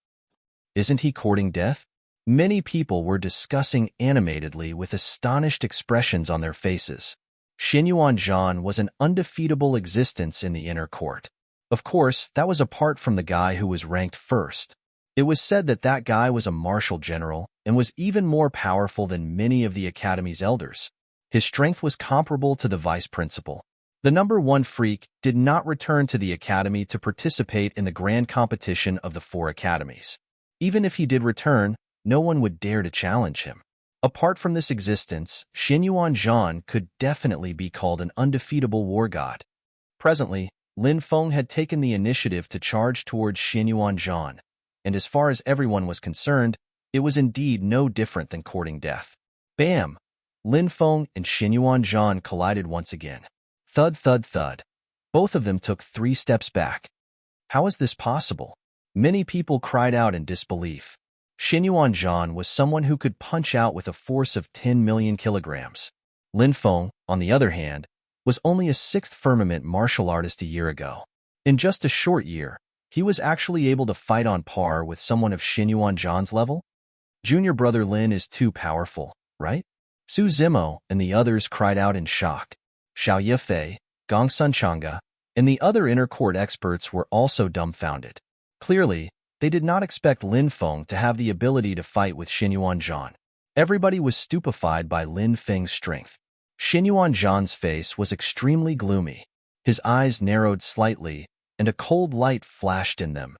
Isn't he courting death? Many people were discussing animatedly with astonished expressions on their faces. Xin Yuanzhan was an undefeatable existence in the inner court. Of course, that was apart from the guy who was ranked first. It was said that that guy was a martial general and was even more powerful than many of the academy's elders. His strength was comparable to the vice principal. The number 1 freak did not return to the academy to participate in the grand competition of the 4 academies. Even if he did return, no one would dare to challenge him. Apart from this existence, Xin Yuanzhan could definitely be called an undefeatable war god. Presently, Lin Feng had taken the initiative to charge towards Xin Yuanzhan, and as far as everyone was concerned, it was indeed no different than courting death. Bam! Lin Feng and Xin Yuanzhan collided once again. Thud, thud, thud. Both of them took 3 steps back. How is this possible? Many people cried out in disbelief. Xin Yuanzhan was someone who could punch out with a force of 10 million kilograms. Lin Feng, on the other hand, was only a 6th firmament martial artist a year ago. In just a short year, he was actually able to fight on par with someone of Xin Yuanzhan's level? Junior brother Lin is too powerful, right? Su Zimo and the others cried out in shock. Xiao Yefei, Gong Sunchanga, and the other inner court experts were also dumbfounded. Clearly, they did not expect Lin Feng to have the ability to fight with Xin Yuanzhan. Everybody was stupefied by Lin Feng's strength. Xin Yuanzhan's face was extremely gloomy. His eyes narrowed slightly, and a cold light flashed in them.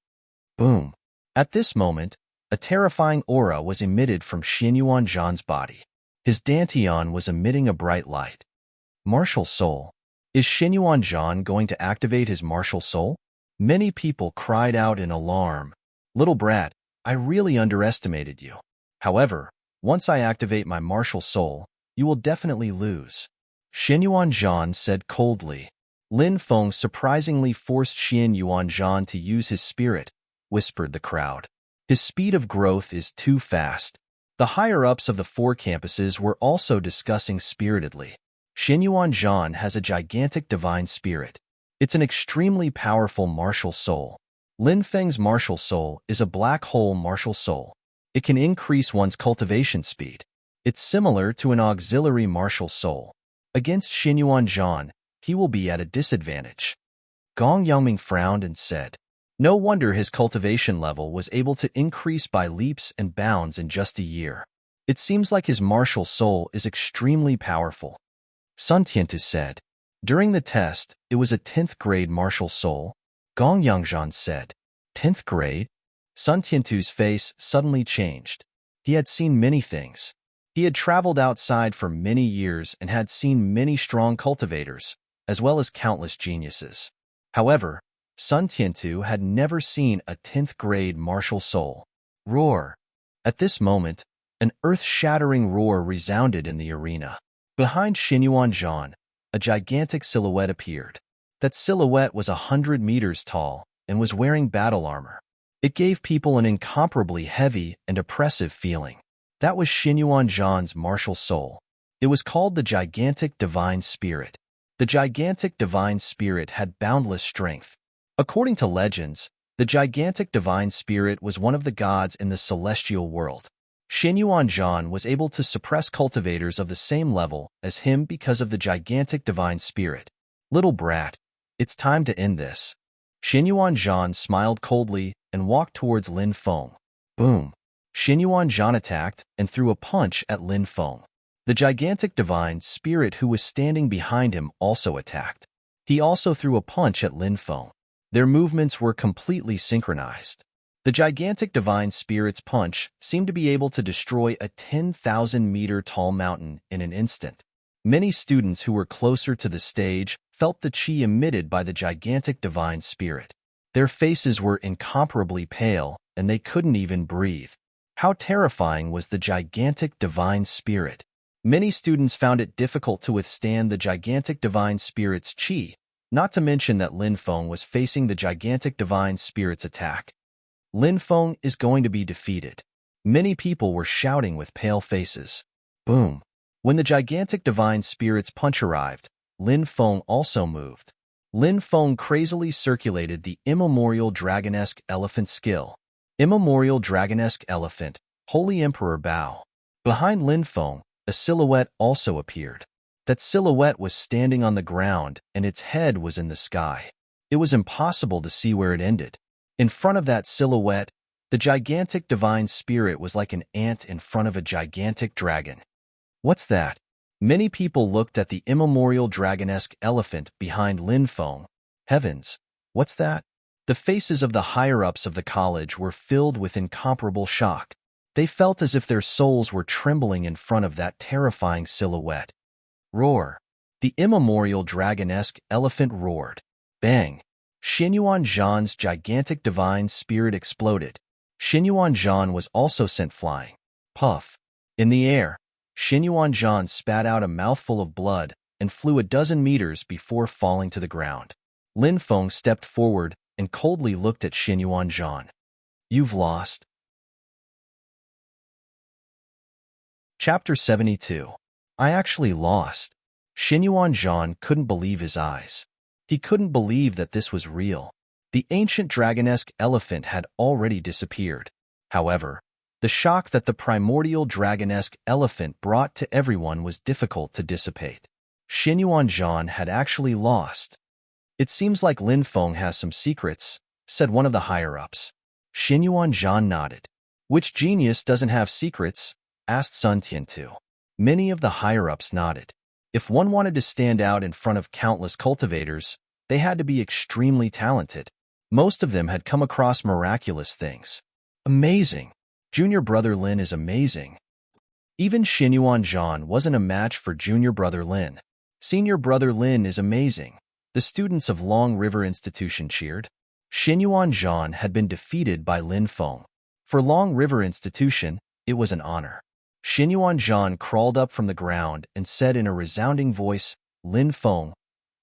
Boom! At this moment, a terrifying aura was emitted from Xin Yuanzhan's body. His dantian was emitting a bright light. Martial Soul. Is Xin Yuanzhan going to activate his martial soul? Many people cried out in alarm. Little brat, I really underestimated you. However, once I activate my martial soul, you will definitely lose. Xin Yuanzhan said coldly. Lin Feng surprisingly forced Xin Yuanzhan to use his spirit, whispered the crowd. His speed of growth is too fast. The higher-ups of the 4 campuses were also discussing spiritedly. Xin Yuanzhan has a gigantic divine spirit. It's an extremely powerful martial soul. Lin Feng's martial soul is a black hole martial soul. It can increase one's cultivation speed. It's similar to an auxiliary martial soul. Against Xin Yuanzhan, he will be at a disadvantage. Gong Yangming frowned and said, no wonder his cultivation level was able to increase by leaps and bounds in just a year. It seems like his martial soul is extremely powerful. Sun Tiantu said, during the test, it was a 10th grade martial soul. Gong Yangzhan said, 10th grade? Sun Tiantu's face suddenly changed. He had seen many things. He had traveled outside for many years and had seen many strong cultivators, as well as countless geniuses. However, Sun Tiantu had never seen a 10th grade martial soul. Roar! At this moment, an earth-shattering roar resounded in the arena. Behind Xin Yuanzhan, a gigantic silhouette appeared. That silhouette was 100 meters tall and was wearing battle armor. It gave people an incomparably heavy and oppressive feeling. That was Xin Yuanzhan's martial soul. It was called the Gigantic Divine Spirit. The Gigantic Divine Spirit had boundless strength. According to legends, the Gigantic Divine Spirit was one of the gods in the celestial world. Xin Yuanzhan was able to suppress cultivators of the same level as him because of the Gigantic Divine Spirit. Little brat, it's time to end this. Xin Yuanzhan smiled coldly and walked towards Lin Feng. Boom! Xin Yuanzhan attacked and threw a punch at Lin Feng. The Gigantic Divine Spirit who was standing behind him also attacked. He also threw a punch at Lin Feng. Their movements were completely synchronized. The gigantic divine spirit's punch seemed to be able to destroy a 10,000-meter-tall mountain in an instant. Many students who were closer to the stage felt the chi emitted by the gigantic divine spirit. Their faces were incomparably pale, and they couldn't even breathe. How terrifying was the gigantic divine spirit! Many students found it difficult to withstand the gigantic divine spirit's chi, not to mention that Lin Feng was facing the gigantic divine spirit's attack. Lin Feng is going to be defeated. Many people were shouting with pale faces. Boom! When the gigantic divine spirit's punch arrived, Lin Feng also moved. Lin Feng crazily circulated the immemorial dragonesque elephant skill. Immemorial dragonesque elephant, Holy Emperor Bao. Behind Lin Feng, a silhouette also appeared. That silhouette was standing on the ground, and its head was in the sky. It was impossible to see where it ended. In front of that silhouette, the gigantic divine spirit was like an ant in front of a gigantic dragon. What's that? Many people looked at the immemorial dragonesque elephant behind Lin Feng. Heavens, what's that? The faces of the higher-ups of the college were filled with incomparable shock. They felt as if their souls were trembling in front of that terrifying silhouette. Roar! The immemorial dragonesque elephant roared. Bang! Xinyuan Zhan's gigantic divine spirit exploded. Xinyuan Zhan was also sent flying. Puff! In the air, Xinyuan Zhan spat out a mouthful of blood and flew a dozen meters before falling to the ground. Lin Feng stepped forward and coldly looked at Xinyuan Zhan. You've lost. Chapter 72. I actually lost. Xinyuan Zhan couldn't believe his eyes. He couldn't believe that this was real. The ancient dragonesque elephant had already disappeared. However, the shock that the primordial dragonesque elephant brought to everyone was difficult to dissipate. Xinyuan Zhan had actually lost. It seems like Lin Feng has some secrets, said one of the higher-ups. Xinyuan Zhan nodded. Which genius doesn't have secrets? Asked Sun Tiantu. Many of the higher-ups nodded. If one wanted to stand out in front of countless cultivators, they had to be extremely talented. Most of them had come across miraculous things. Amazing! Junior brother Lin is amazing. Even Xinyuan Zhan wasn't a match for junior brother Lin. Senior brother Lin is amazing. The students of Long River Institution cheered. Xinyuan Zhan had been defeated by Lin Feng. For Long River Institution, it was an honor. Xinyuan Zhan crawled up from the ground and said in a resounding voice, Lin Feng,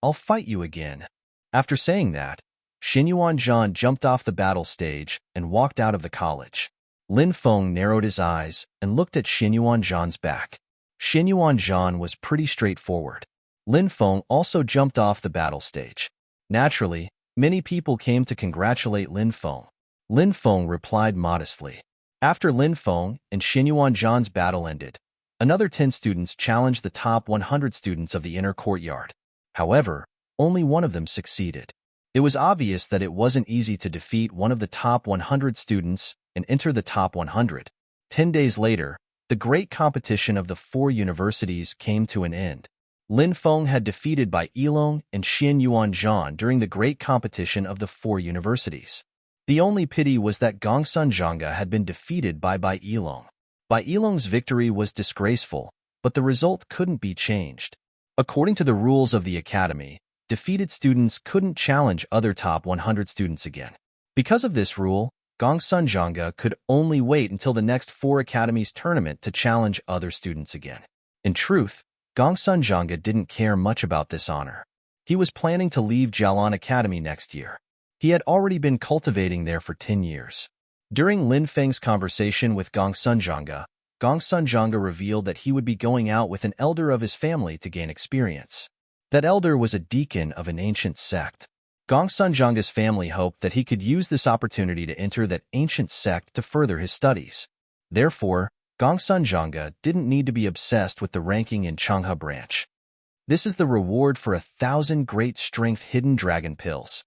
I'll fight you again. After saying that, Xinyuan Zhan jumped off the battle stage and walked out of the college. Lin Feng narrowed his eyes and looked at Xinyuan Zhan's back. Xinyuan Zhan was pretty straightforward. Lin Feng also jumped off the battle stage. Naturally, many people came to congratulate Lin Feng. Lin Feng replied modestly. After Lin Feng and Xinyuan Zhan's battle ended, another 10 students challenged the top 100 students of the inner courtyard. However, only one of them succeeded. It was obvious that it wasn't easy to defeat one of the top 100 students and enter the top 100. 10 days later, the great competition of the 4 universities came to an end. Lin Feng had defeated Bai Yilong and Xinyuan Zhan during the great competition of the 4 universities. The only pity was that Gongsun Zhangge had been defeated by Bai Yilong. Bai Yilong's victory was disgraceful, but the result couldn't be changed. According to the rules of the academy, defeated students couldn't challenge other top 100 students again. Because of this rule, Gongsun Zhangge could only wait until the next 4 academies tournament to challenge other students again. In truth, Gongsun Zhangge didn't care much about this honor. He was planning to leave Jialan Academy next year. He had already been cultivating there for 10 years. During Lin Feng's conversation with Gongsun Zhangge revealed that he would be going out with an elder of his family to gain experience. That elder was a deacon of an ancient sect. Gongsun Zhangge's family hoped that he could use this opportunity to enter that ancient sect to further his studies. Therefore, Gongsun Zhangge didn't need to be obsessed with the ranking in Changhe branch. This is the reward for 1,000 great strength hidden dragon pills.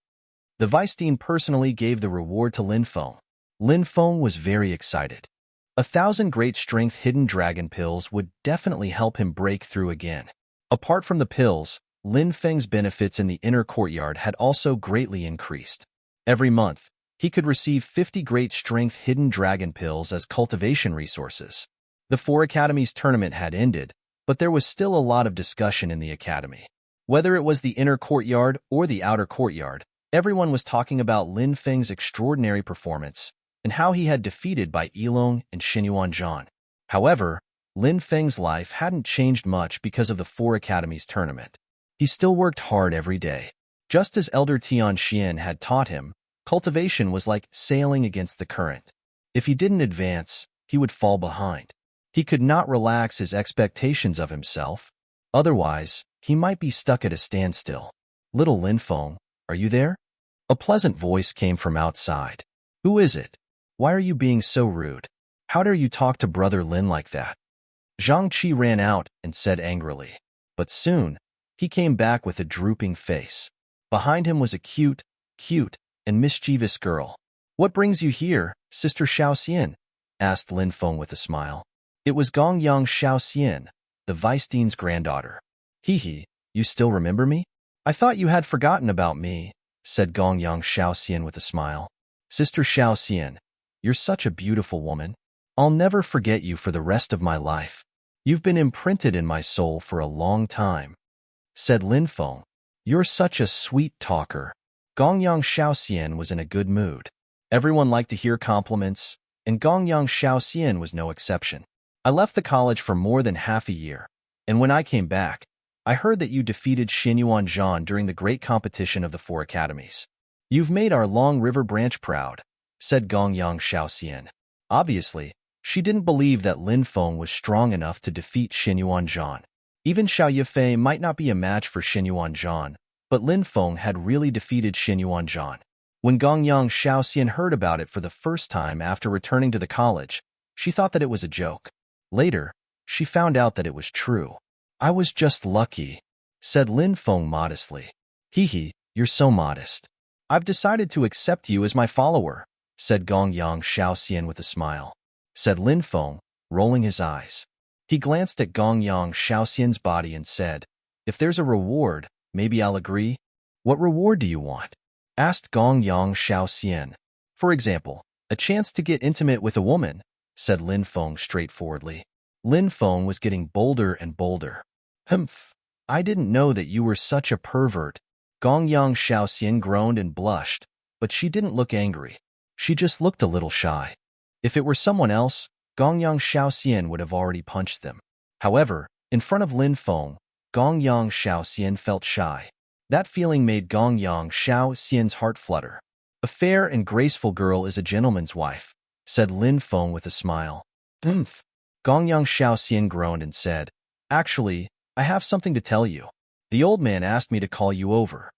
The vice dean personally gave the reward to Lin Feng. Lin Feng was very excited. 1,000 great strength hidden dragon pills would definitely help him break through again. Apart from the pills, Lin Feng's benefits in the inner courtyard had also greatly increased. Every month, He could receive 50 great strength hidden dragon pills as cultivation resources. The 4 Academies tournament had ended, but there was still a lot of discussion in the academy. Whether it was the inner courtyard or the outer courtyard, everyone was talking about Lin Feng's extraordinary performance and how he had defeated by Yilong and Xinyuan Zhan. However, Lin Feng's life hadn't changed much because of the 4 Academies tournament. He still worked hard every day. Just as Elder Tianxian had taught him, cultivation was like sailing against the current. If he didn't advance, he would fall behind. He could not relax his expectations of himself. Otherwise, he might be stuck at a standstill. "Little Lin Feng, are you there?" A pleasant voice came from outside. "Who is it? Why are you being so rude? How dare you talk to Brother Lin like that?" Zhang Qi ran out and said angrily. But soon, he came back with a drooping face. Behind him was a cute, and mischievous girl. "What brings you here, Sister Xiaoxian?" asked Lin Feng with a smile. It was Gongyang Xiaoxian, the vice dean's granddaughter. "Hee, you still remember me? I thought you had forgotten about me," said Gongyang Xiaoxian with a smile. "Sister Xiaoxian, you're such a beautiful woman. I'll never forget you for the rest of my life. You've been imprinted in my soul for a long time," said Lin Feng. "You're such a sweet talker." Gongyang Xiaoxian was in a good mood. Everyone liked to hear compliments, and Gongyang Xiaoxian was no exception. "I left the college for more than half a year, and when I came back, I heard that you defeated Xinyuan Zhan during the great competition of the 4 Academies. You've made our Long River branch proud," said Gongyang Xiaoxian. Obviously, she didn't believe that Lin Feng was strong enough to defeat Xinyuan Zhan. Even Xiao Yifei might not be a match for Xinyuan Zhan, but Lin Feng had really defeated Xinyuan Zhan. When Gongyang Xiaoxian heard about it for the first time after returning to the college, she thought that it was a joke. Later, she found out that it was true. "I was just lucky," said Lin Feng modestly. "Hee, you're so modest. I've decided to accept you as my follower," said Gongyang Xiaoxian with a smile. Said Lin Feng, rolling his eyes. He glanced at Gongyang Xiaoxian's body and said, "If there's a reward, maybe I'll agree." "What reward do you want?" asked Gongyang Xiaoxian. "For example, a chance to get intimate with a woman," said Lin Feng straightforwardly. Lin Feng was getting bolder and bolder. "Humph, I didn't know that you were such a pervert." Gongyang Xiaoxian groaned and blushed, but she didn't look angry. She just looked a little shy. If it were someone else, Gongyang Xiaoxian would have already punched them. However, in front of Lin Feng, Gongyang Xiaoxian felt shy. That feeling made Gongyang Xiaoxian's heart flutter. "A fair and graceful girl is a gentleman's wife," said Lin Feng with a smile. "Humph." Gongyang Xiaoxian groaned and said, "Actually, I have something to tell you. The old man asked me to call you over."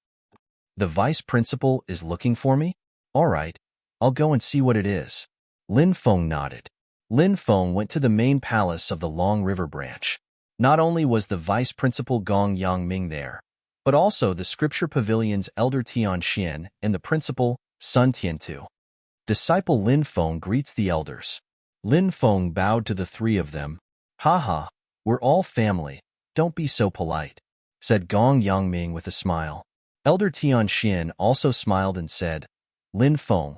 "The vice principal is looking for me? All right, I'll go and see what it is." Lin Feng nodded. Lin Feng went to the main palace of the Long River branch. Not only was the vice principal Gong Yangming there, but also the scripture pavilion's elder Tianxian and the principal, Sun Tiantu. Disciple Lin Feng greets the elders. Lin Feng bowed to the three of them. "Haha, we're all family. Don't be so polite," said Gong Yangming with a smile. Elder Tianxian also smiled and said, "Lin Feng,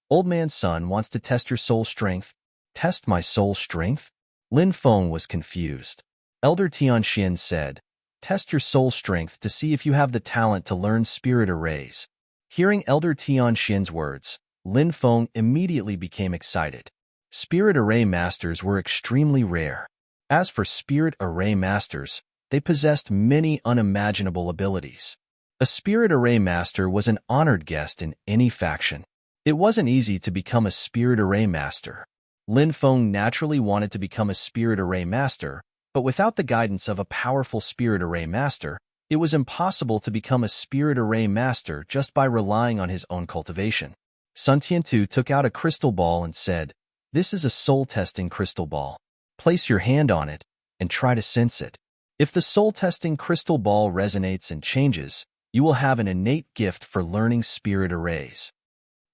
old man's son wants to test your soul strength." "Test my soul strength?" Lin Feng was confused. Elder Tianxian said, "Test your soul strength to see if you have the talent to learn spirit arrays." Hearing Elder Tianxian's words, Lin Feng immediately became excited. Spirit array masters were extremely rare. As for spirit array masters, they possessed many unimaginable abilities. A spirit array master was an honored guest in any faction. It wasn't easy to become a spirit array master. Lin Feng naturally wanted to become a spirit array master, but without the guidance of a powerful spirit array master, it was impossible to become a spirit array master just by relying on his own cultivation. Sun Tiantu took out a crystal ball and said, "This is a soul-testing crystal ball. Place your hand on it and try to sense it. If the soul-testing crystal ball resonates and changes, you will have an innate gift for learning spirit arrays."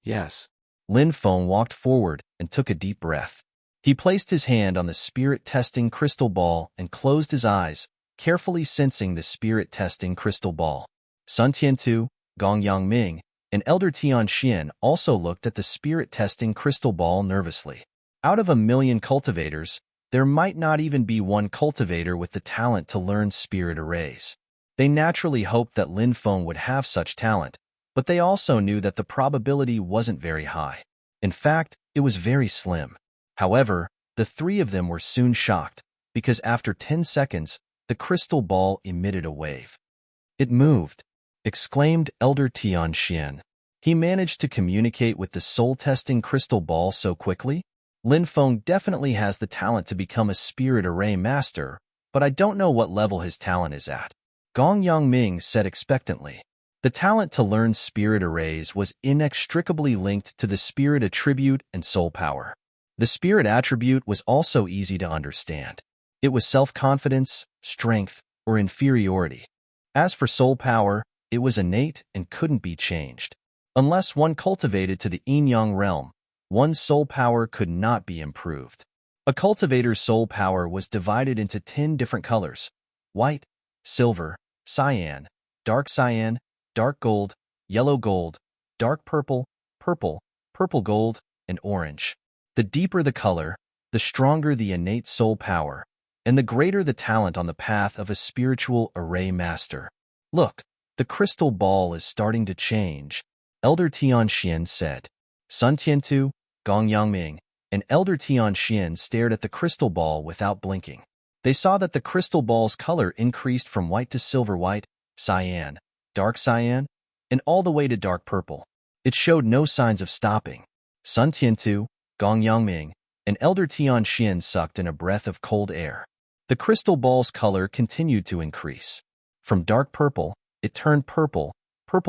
Yes. Lin Feng walked forward and took a deep breath. He placed his hand on the spirit-testing crystal ball and closed his eyes, carefully sensing the spirit-testing crystal ball. Sun Tiantu, Gong Yangming, and Elder Tianxian also looked at the spirit-testing crystal ball nervously. Out of 1,000,000 cultivators, there might not even be one cultivator with the talent to learn spirit arrays. They naturally hoped that Lin Feng would have such talent, but they also knew that the probability wasn't very high. In fact, it was very slim. However, the three of them were soon shocked, because after 10 seconds, the crystal ball emitted a wave. "It moved," exclaimed Elder Tianxian. "He managed to communicate with the soul-testing crystal ball so quickly? Lin Feng definitely has the talent to become a spirit array master, but I don't know what level his talent is at." Gong Yangming said expectantly. The talent to learn spirit arrays was inextricably linked to the spirit attribute and soul power. The spirit attribute was also easy to understand. It was self-confidence, strength, or inferiority. As for soul power, it was innate and couldn't be changed. Unless one cultivated to the yin-yang realm, one's soul power could not be improved. A cultivator's soul power was divided into 10 different colors: white, silver, cyan, dark gold, yellow gold, dark purple, purple gold, and orange. The deeper the color, the stronger the innate soul power, and the greater the talent on the path of a spiritual array master. "Look, the crystal ball is starting to change," Elder Tianxian said. Sun Tiantu, Gong Yangming, and Elder Tianxian stared at the crystal ball without blinking. They saw that the crystal ball's color increased from white to silver white, cyan, and all the way to dark purple. It showed no signs of stopping. Sun Tiantu, Gong Yangming, and Elder Tianxian sucked in a breath of cold air. The crystal ball's color continued to increase. From dark purple, it turned purple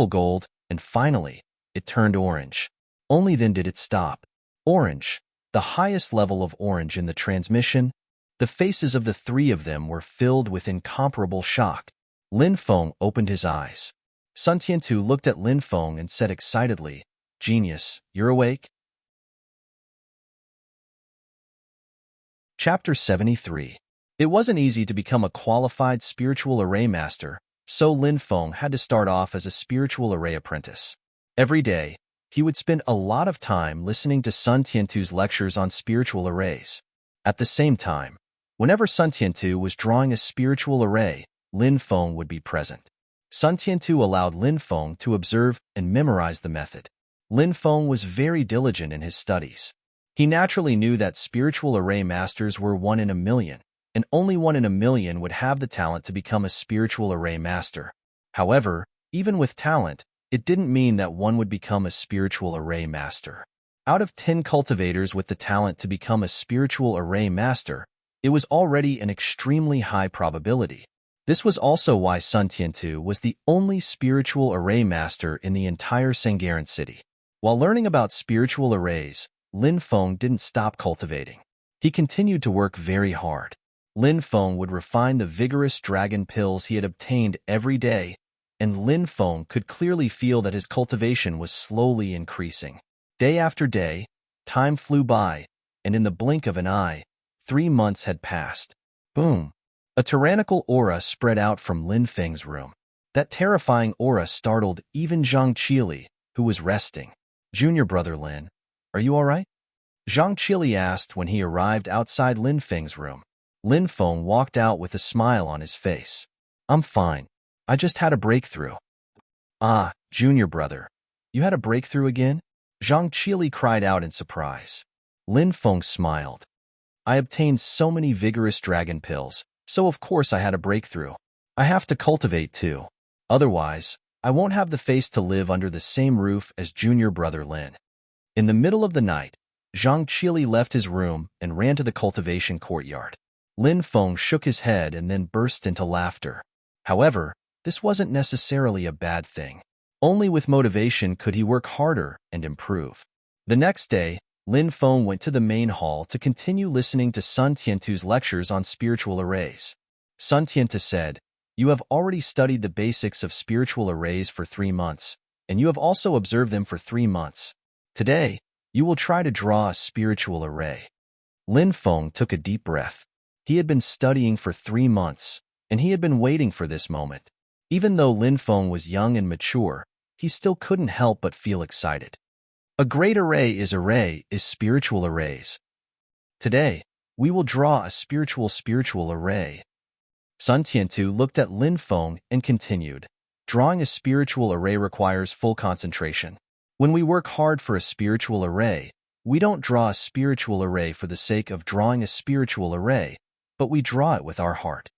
gold, and finally, it turned orange. Only then did it stop. Orange, the highest level of orange in the transmission. The faces of the three of them were filled with incomparable shock. Lin Feng opened his eyes. Sun Tiantu looked at Lin Feng and said excitedly, "Genius, you're awake?" Chapter 73. It wasn't easy to become a qualified spiritual array master, so Lin Feng had to start off as a spiritual array apprentice. Every day, he would spend a lot of time listening to Sun Tiantu's lectures on spiritual arrays. At the same time, whenever Sun Tiantu was drawing a spiritual array, Lin Feng would be present. Sun Tiantu allowed Lin Feng to observe and memorize the method. Lin Feng was very diligent in his studies. He naturally knew that spiritual array masters were 1 in 1,000,000, and only 1 in 1,000,000 would have the talent to become a spiritual array master. However, even with talent, it didn't mean that one would become a spiritual array master. Out of 10 cultivators with the talent to become a spiritual array master, it was already an extremely high probability. This was also why Sun Tiantu was the only spiritual array master in the entire Sangaren city. While learning about spiritual arrays, Lin Feng didn't stop cultivating. He continued to work very hard. Lin Feng would refine the vigorous dragon pills he had obtained every day, and Lin Feng could clearly feel that his cultivation was slowly increasing. Day after day, time flew by, and in the blink of an eye, 3 months had passed. Boom! A tyrannical aura spread out from Lin Feng's room. That terrifying aura startled even Zhang Qili, who was resting. "Junior brother Lin, are you all right?" Zhang Qili asked when he arrived outside Lin Feng's room. Lin Feng walked out with a smile on his face. "I'm fine. I just had a breakthrough." "Ah, junior brother, you had a breakthrough again?" Zhang Qili cried out in surprise. Lin Feng smiled. "I obtained so many vigorous dragon pills, so of course I had a breakthrough. I have to cultivate too. Otherwise, I won't have the face to live under the same roof as junior brother Lin." In the middle of the night, Zhang Qili left his room and ran to the cultivation courtyard. Lin Feng shook his head and then burst into laughter. However, this wasn't necessarily a bad thing. Only with motivation could he work harder and improve. The next day, Lin Feng went to the main hall to continue listening to Sun Tiantu's lectures on spiritual arrays. Sun Tiantu said, "You have already studied the basics of spiritual arrays for 3 months, and you have also observed them for 3 months. Today, you will try to draw a spiritual array." Lin Feng took a deep breath. He had been studying for 3 months, and he had been waiting for this moment. Even though Lin Feng was young and mature, he still couldn't help but feel excited. A great array is spiritual arrays. Today, we will draw a spiritual array. Sun Tiantu looked at Lin Feng and continued. Drawing a spiritual array requires full concentration. When we work hard for a spiritual array, we don't draw a spiritual array for the sake of drawing a spiritual array, but we draw it with our heart.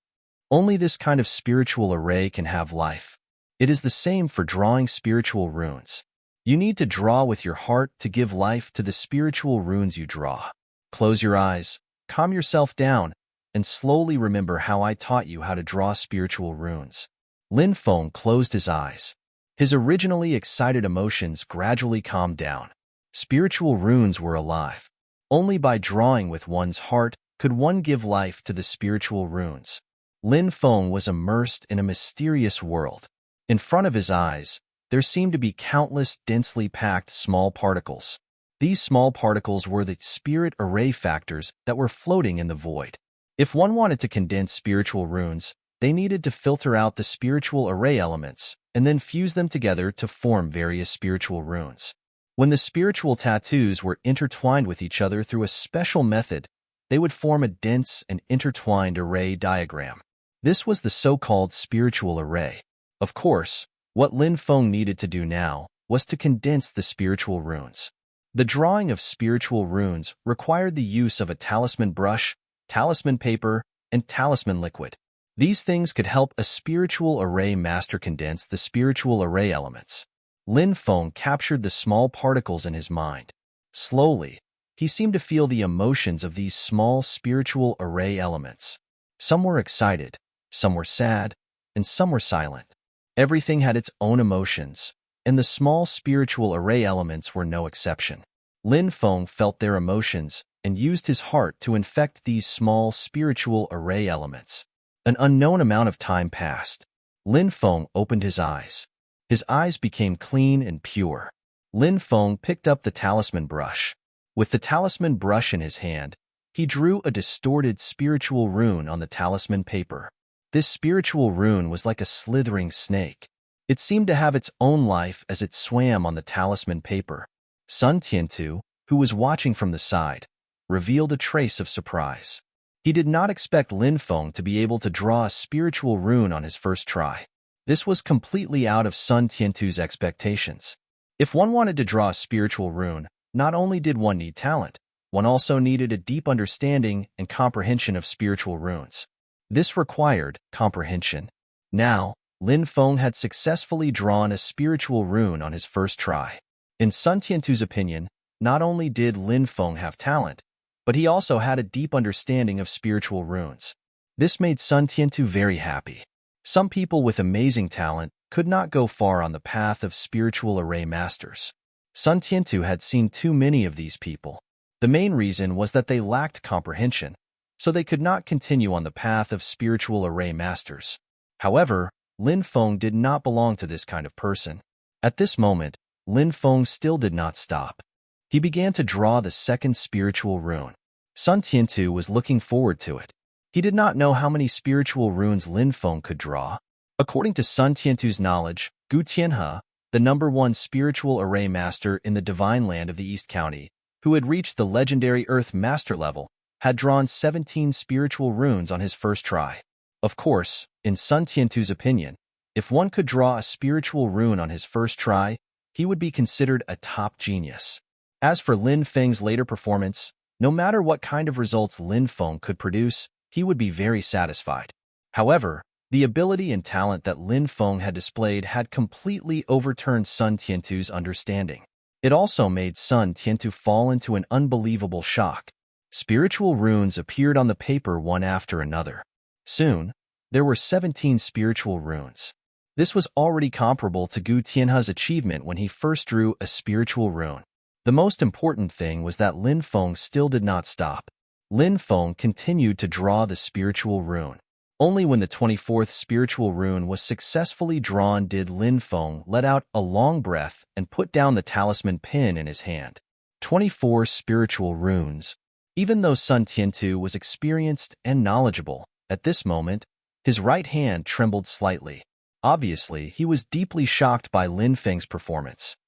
Only this kind of spiritual array can have life. It is the same for drawing spiritual runes. You need to draw with your heart to give life to the spiritual runes you draw. Close your eyes, calm yourself down, and slowly remember how I taught you how to draw spiritual runes. Lin Feng closed his eyes. His originally excited emotions gradually calmed down. Spiritual runes were alive. Only by drawing with one's heart could one give life to the spiritual runes. Lin Feng was immersed in a mysterious world. In front of his eyes, there seemed to be countless densely packed small particles. These small particles were the spirit array factors that were floating in the void. If one wanted to condense spiritual runes, they needed to filter out the spiritual array elements and then fuse them together to form various spiritual runes. When the spiritual tattoos were intertwined with each other through a special method, they would form a dense and intertwined array diagram. This was the so-called spiritual array. Of course, what Lin Feng needed to do now was to condense the spiritual runes. The drawing of spiritual runes required the use of a talisman brush, talisman paper, and talisman liquid. These things could help a spiritual array master condense the spiritual array elements. Lin Feng captured the small particles in his mind. Slowly, he seemed to feel the emotions of these small spiritual array elements. Some were excited, some were sad, and some were silent. Everything had its own emotions, and the small spiritual array elements were no exception. Lin Feng felt their emotions and used his heart to infect these small spiritual array elements. An unknown amount of time passed. Lin Feng opened his eyes. His eyes became clean and pure. Lin Feng picked up the talisman brush. With the talisman brush in his hand, he drew a distorted spiritual rune on the talisman paper. This spiritual rune was like a slithering snake. It seemed to have its own life as it swam on the talisman paper. Sun Tiantu, who was watching from the side, revealed a trace of surprise. He did not expect Lin Feng to be able to draw a spiritual rune on his first try. This was completely out of Sun Tiantu's expectations. If one wanted to draw a spiritual rune, not only did one need talent, one also needed a deep understanding and comprehension of spiritual runes. This required comprehension. Now, Lin Feng had successfully drawn a spiritual rune on his first try. In Sun Tiantu's opinion, not only did Lin Feng have talent, but he also had a deep understanding of spiritual runes. This made Sun Tiantu very happy. Some people with amazing talent could not go far on the path of spiritual array masters. Sun Tiantu had seen too many of these people. The main reason was that they lacked comprehension, so they could not continue on the path of spiritual array masters. However, Lin Feng did not belong to this kind of person. At this moment, Lin Feng still did not stop. He began to draw the second spiritual rune. Sun Tiantu was looking forward to it. He did not know how many spiritual runes Lin Feng could draw. According to Sun Tiantu's knowledge, Gu Tianhe, the #1 spiritual array master in the divine land of the East County, who had reached the legendary Earth Master level, had drawn 17 spiritual runes on his first try. Of course, in Sun Tiantu's opinion, if one could draw a spiritual rune on his first try, he would be considered a top genius. As for Lin Feng's later performance, no matter what kind of results Lin Feng could produce, he would be very satisfied. However, the ability and talent that Lin Feng had displayed had completely overturned Sun Tiantu's understanding. It also made Sun Tiantu fall into an unbelievable shock. Spiritual runes appeared on the paper one after another. Soon, there were 17 spiritual runes. This was already comparable to Gu Tianhe's achievement when he first drew a spiritual rune. The most important thing was that Lin Feng still did not stop. Lin Feng continued to draw the spiritual rune. Only when the 24th spiritual rune was successfully drawn did Lin Feng let out a long breath and put down the talisman pin in his hand. 24 spiritual runes. Even though Sun Tiantu was experienced and knowledgeable, at this moment, his right hand trembled slightly. Obviously, he was deeply shocked by Lin Feng's performance.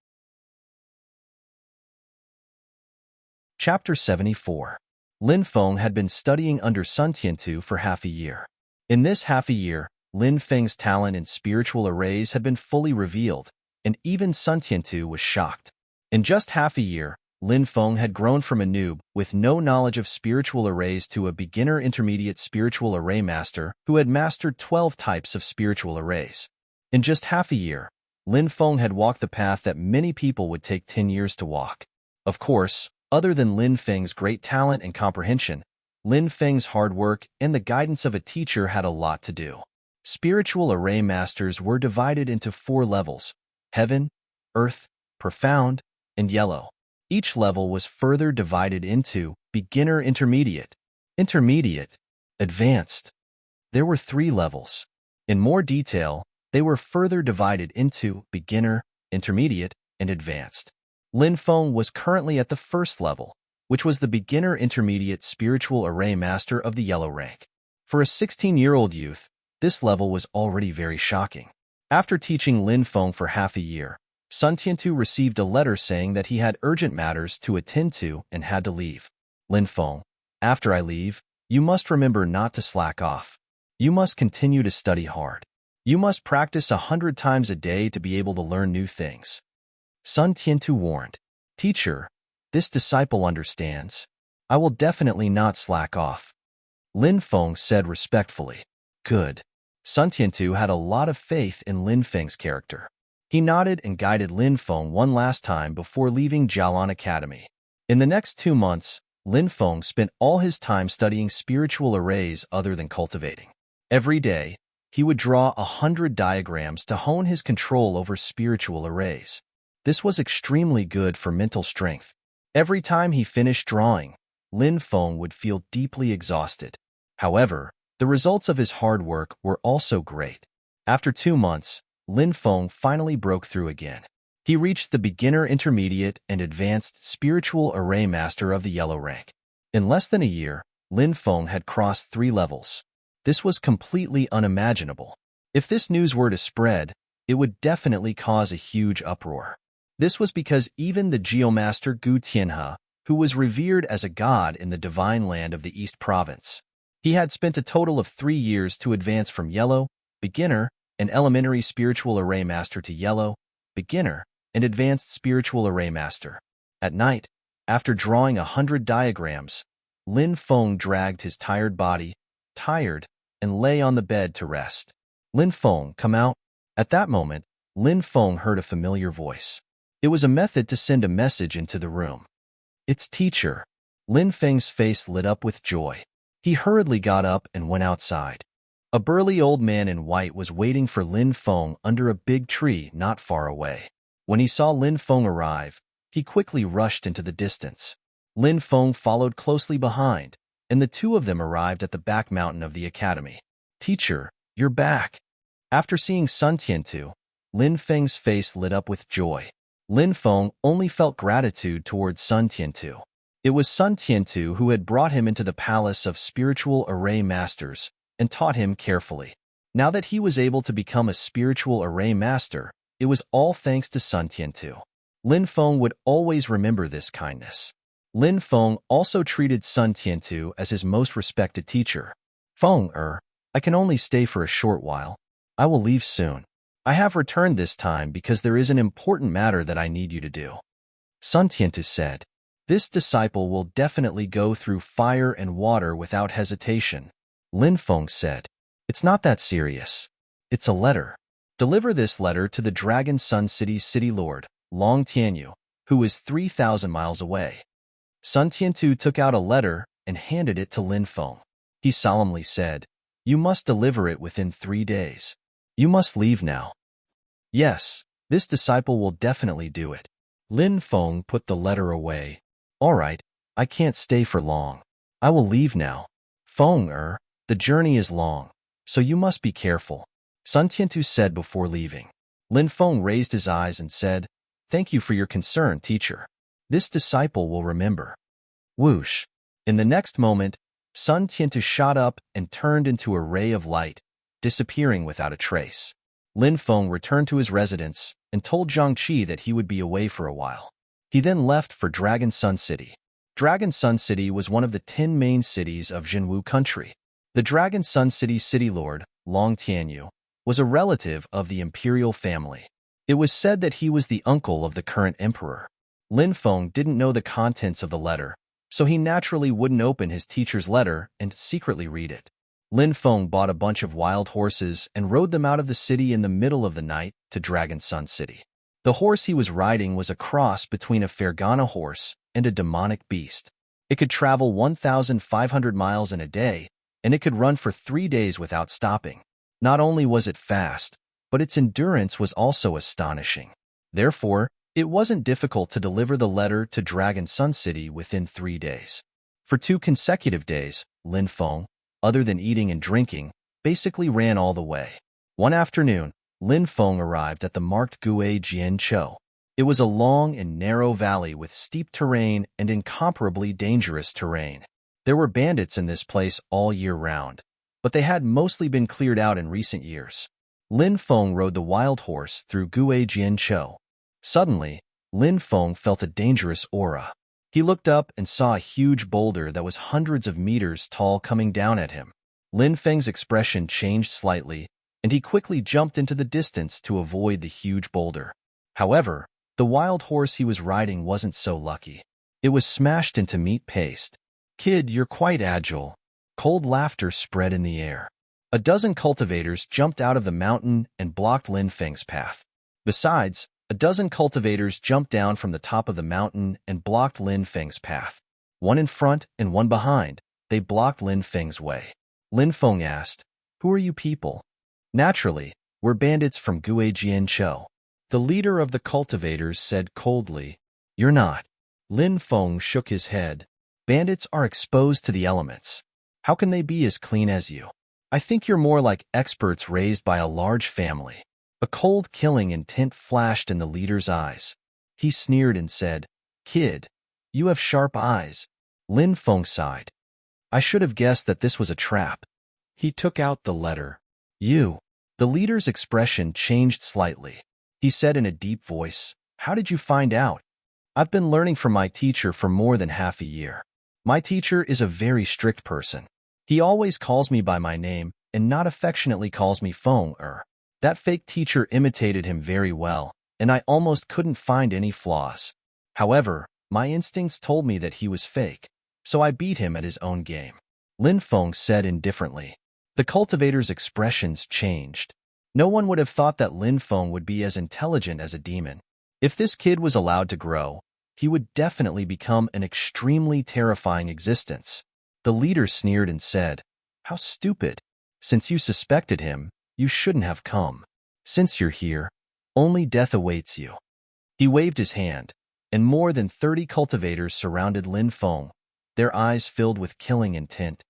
Chapter 74. Lin Feng had been studying under Sun Tiantu for half a year. In this half a year, Lin Feng's talent in spiritual arrays had been fully revealed, and even Sun Tiantu was shocked. In just half a year, Lin Feng had grown from a noob with no knowledge of spiritual arrays to a beginner intermediate spiritual array master who had mastered 12 types of spiritual arrays. In just half a year, Lin Feng had walked the path that many people would take 10 years to walk. Of course, other than Lin Feng's great talent and comprehension, Lin Feng's hard work and the guidance of a teacher had a lot to do. Spiritual array masters were divided into 4 levels: Heaven, Earth, Profound, and Yellow. Each level was further divided into Beginner Intermediate, Intermediate, Advanced. There were 3 levels. In more detail, they were further divided into Beginner, Intermediate, and Advanced. Lin Feng was currently at the first level, which was the Beginner Intermediate Spiritual Array Master of the Yellow rank. For a 16-year-old youth, this level was already very shocking. After teaching Lin Feng for half a year, Sun Tiantu received a letter saying that he had urgent matters to attend to and had to leave. Lin Feng, after I leave, you must remember not to slack off. You must continue to study hard. You must practice 100 times a day to be able to learn new things. Sun Tiantu warned, Teacher, this disciple understands. I will definitely not slack off. Lin Feng said respectfully. Good. Sun Tiantu had a lot of faith in Lin Feng's character. He nodded and guided Lin Feng one last time before leaving Jialan Academy. In the next 2 months, Lin Feng spent all his time studying spiritual arrays other than cultivating. Every day, he would draw 100 diagrams to hone his control over spiritual arrays. This was extremely good for mental strength. Every time he finished drawing, Lin Feng would feel deeply exhausted. However, the results of his hard work were also great. After 2 months, Lin Feng finally broke through again. He reached the Beginner Intermediate and Advanced Spiritual Array Master of the Yellow rank. In less than a year, Lin Feng had crossed 3 levels. This was completely unimaginable. If this news were to spread, it would definitely cause a huge uproar. This was because even the Geomaster Gu Tianhe, who was revered as a god in the divine land of the East Province, he had spent a total of 3 years to advance from Yellow, Beginner, and Elementary Spiritual Array Master to Yellow, Beginner, and Advanced Spiritual Array Master. At night, after drawing 100 diagrams, Lin Feng dragged his tired body, and lay on the bed to rest. Lin Feng, come out. At that moment, Lin Feng heard a familiar voice. It was a method to send a message into the room. It's teacher. Lin Feng's face lit up with joy. He hurriedly got up and went outside. A burly old man in white was waiting for Lin Feng under a big tree not far away. When he saw Lin Feng arrive, he quickly rushed into the distance. Lin Feng followed closely behind, and the 2 of them arrived at the back mountain of the academy. Teacher, you're back. After seeing Sun Tiantu, Lin Feng's face lit up with joy. Lin Feng only felt gratitude towards Sun Tiantu. It was Sun Tiantu who had brought him into the palace of spiritual array masters and taught him carefully. Now that he was able to become a spiritual array master, it was all thanks to Sun Tiantu. Lin Feng would always remember this kindness. Lin Feng also treated Sun Tiantu as his most respected teacher. Feng, I can only stay for a short while. I will leave soon. I have returned this time because there is an important matter that I need you to do. Sun Tiantu said, This disciple will definitely go through fire and water without hesitation. Lin Feng said, It's not that serious. It's a letter. Deliver this letter to the Dragon Sun City's city lord, Long Tianyu, who is 3,000 miles away. Sun Tiantu took out a letter and handed it to Lin Feng. He solemnly said, You must deliver it within 3 days. You must leave now. Yes, this disciple will definitely do it. Lin Feng put the letter away. All right, I can't stay for long. I will leave now. Feng, the journey is long, so you must be careful. Sun Tiantu said before leaving. Lin Feng raised his eyes and said, Thank you for your concern, teacher. This disciple will remember. Whoosh. In the next moment, Sun Tiantu shot up and turned into a ray of light, disappearing without a trace. Lin Feng returned to his residence and told Zhang Qi that he would be away for a while. He then left for Dragon Sun City. Dragon Sun City was one of the 10 main cities of Jinwu country. The Dragon Sun City city lord, Long Tianyu, was a relative of the imperial family. It was said that he was the uncle of the current emperor. Lin Feng didn't know the contents of the letter, so he naturally wouldn't open his teacher's letter and secretly read it. Lin Feng bought a bunch of wild horses and rode them out of the city in the middle of the night to Dragon Sun City. The horse he was riding was a cross between a Fergana horse and a demonic beast. It could travel 1,500 miles in a day, and it could run for 3 days without stopping. Not only was it fast, but its endurance was also astonishing. Therefore, it wasn't difficult to deliver the letter to Dragon Sun City within 3 days. For 2 consecutive days, Lin Feng, other than eating and drinking, basically ran all the way. One afternoon, Lin Feng arrived at the marked Gue Jian Chou. It was a long and narrow valley with steep terrain and incomparably dangerous terrain. There were bandits in this place all year round, but they had mostly been cleared out in recent years. Lin Feng rode the wild horse through Gue Jian Chou. Suddenly, Lin Feng felt a dangerous aura. He looked up and saw a huge boulder that was hundreds of meters tall coming down at him. Lin Feng's expression changed slightly, and he quickly jumped into the distance to avoid the huge boulder. However, the wild horse he was riding wasn't so lucky. It was smashed into meat paste. "Kid, you're quite agile." Cold laughter spread in the air. A dozen cultivators jumped out of the mountain and blocked Lin Feng's path. Besides, a dozen cultivators jumped down from the top of the mountain and blocked Lin Feng's path. One in front and one behind, they blocked Lin Feng's way. Lin Feng asked, "Who are you people?" "Naturally, we're bandits from Gue Jian Chou." The leader of the cultivators said coldly, "You're not." Lin Feng shook his head. "Bandits are exposed to the elements. How can they be as clean as you? I think you're more like experts raised by a large family." A cold killing intent flashed in the leader's eyes. He sneered and said, "Kid, you have sharp eyes." Lin Feng sighed. "I should have guessed that this was a trap." He took out the letter. "You." The leader's expression changed slightly. He said in a deep voice, "How did you find out?" "I've been learning from my teacher for more than half a year. My teacher is a very strict person. He always calls me by my name and not affectionately calls me Feng-er. That fake teacher imitated him very well, and I almost couldn't find any flaws. However, my instincts told me that he was fake, so I beat him at his own game." Lin Feng said indifferently. The cultivator's expressions changed. No one would have thought that Lin Feng would be as intelligent as a demon. If this kid was allowed to grow, he would definitely become an extremely terrifying existence. The leader sneered and said, "How stupid. Since you suspected him, you shouldn't have come. Since you're here, only death awaits you." He waved his hand, and more than 30 cultivators surrounded Lin Feng, their eyes filled with killing intent.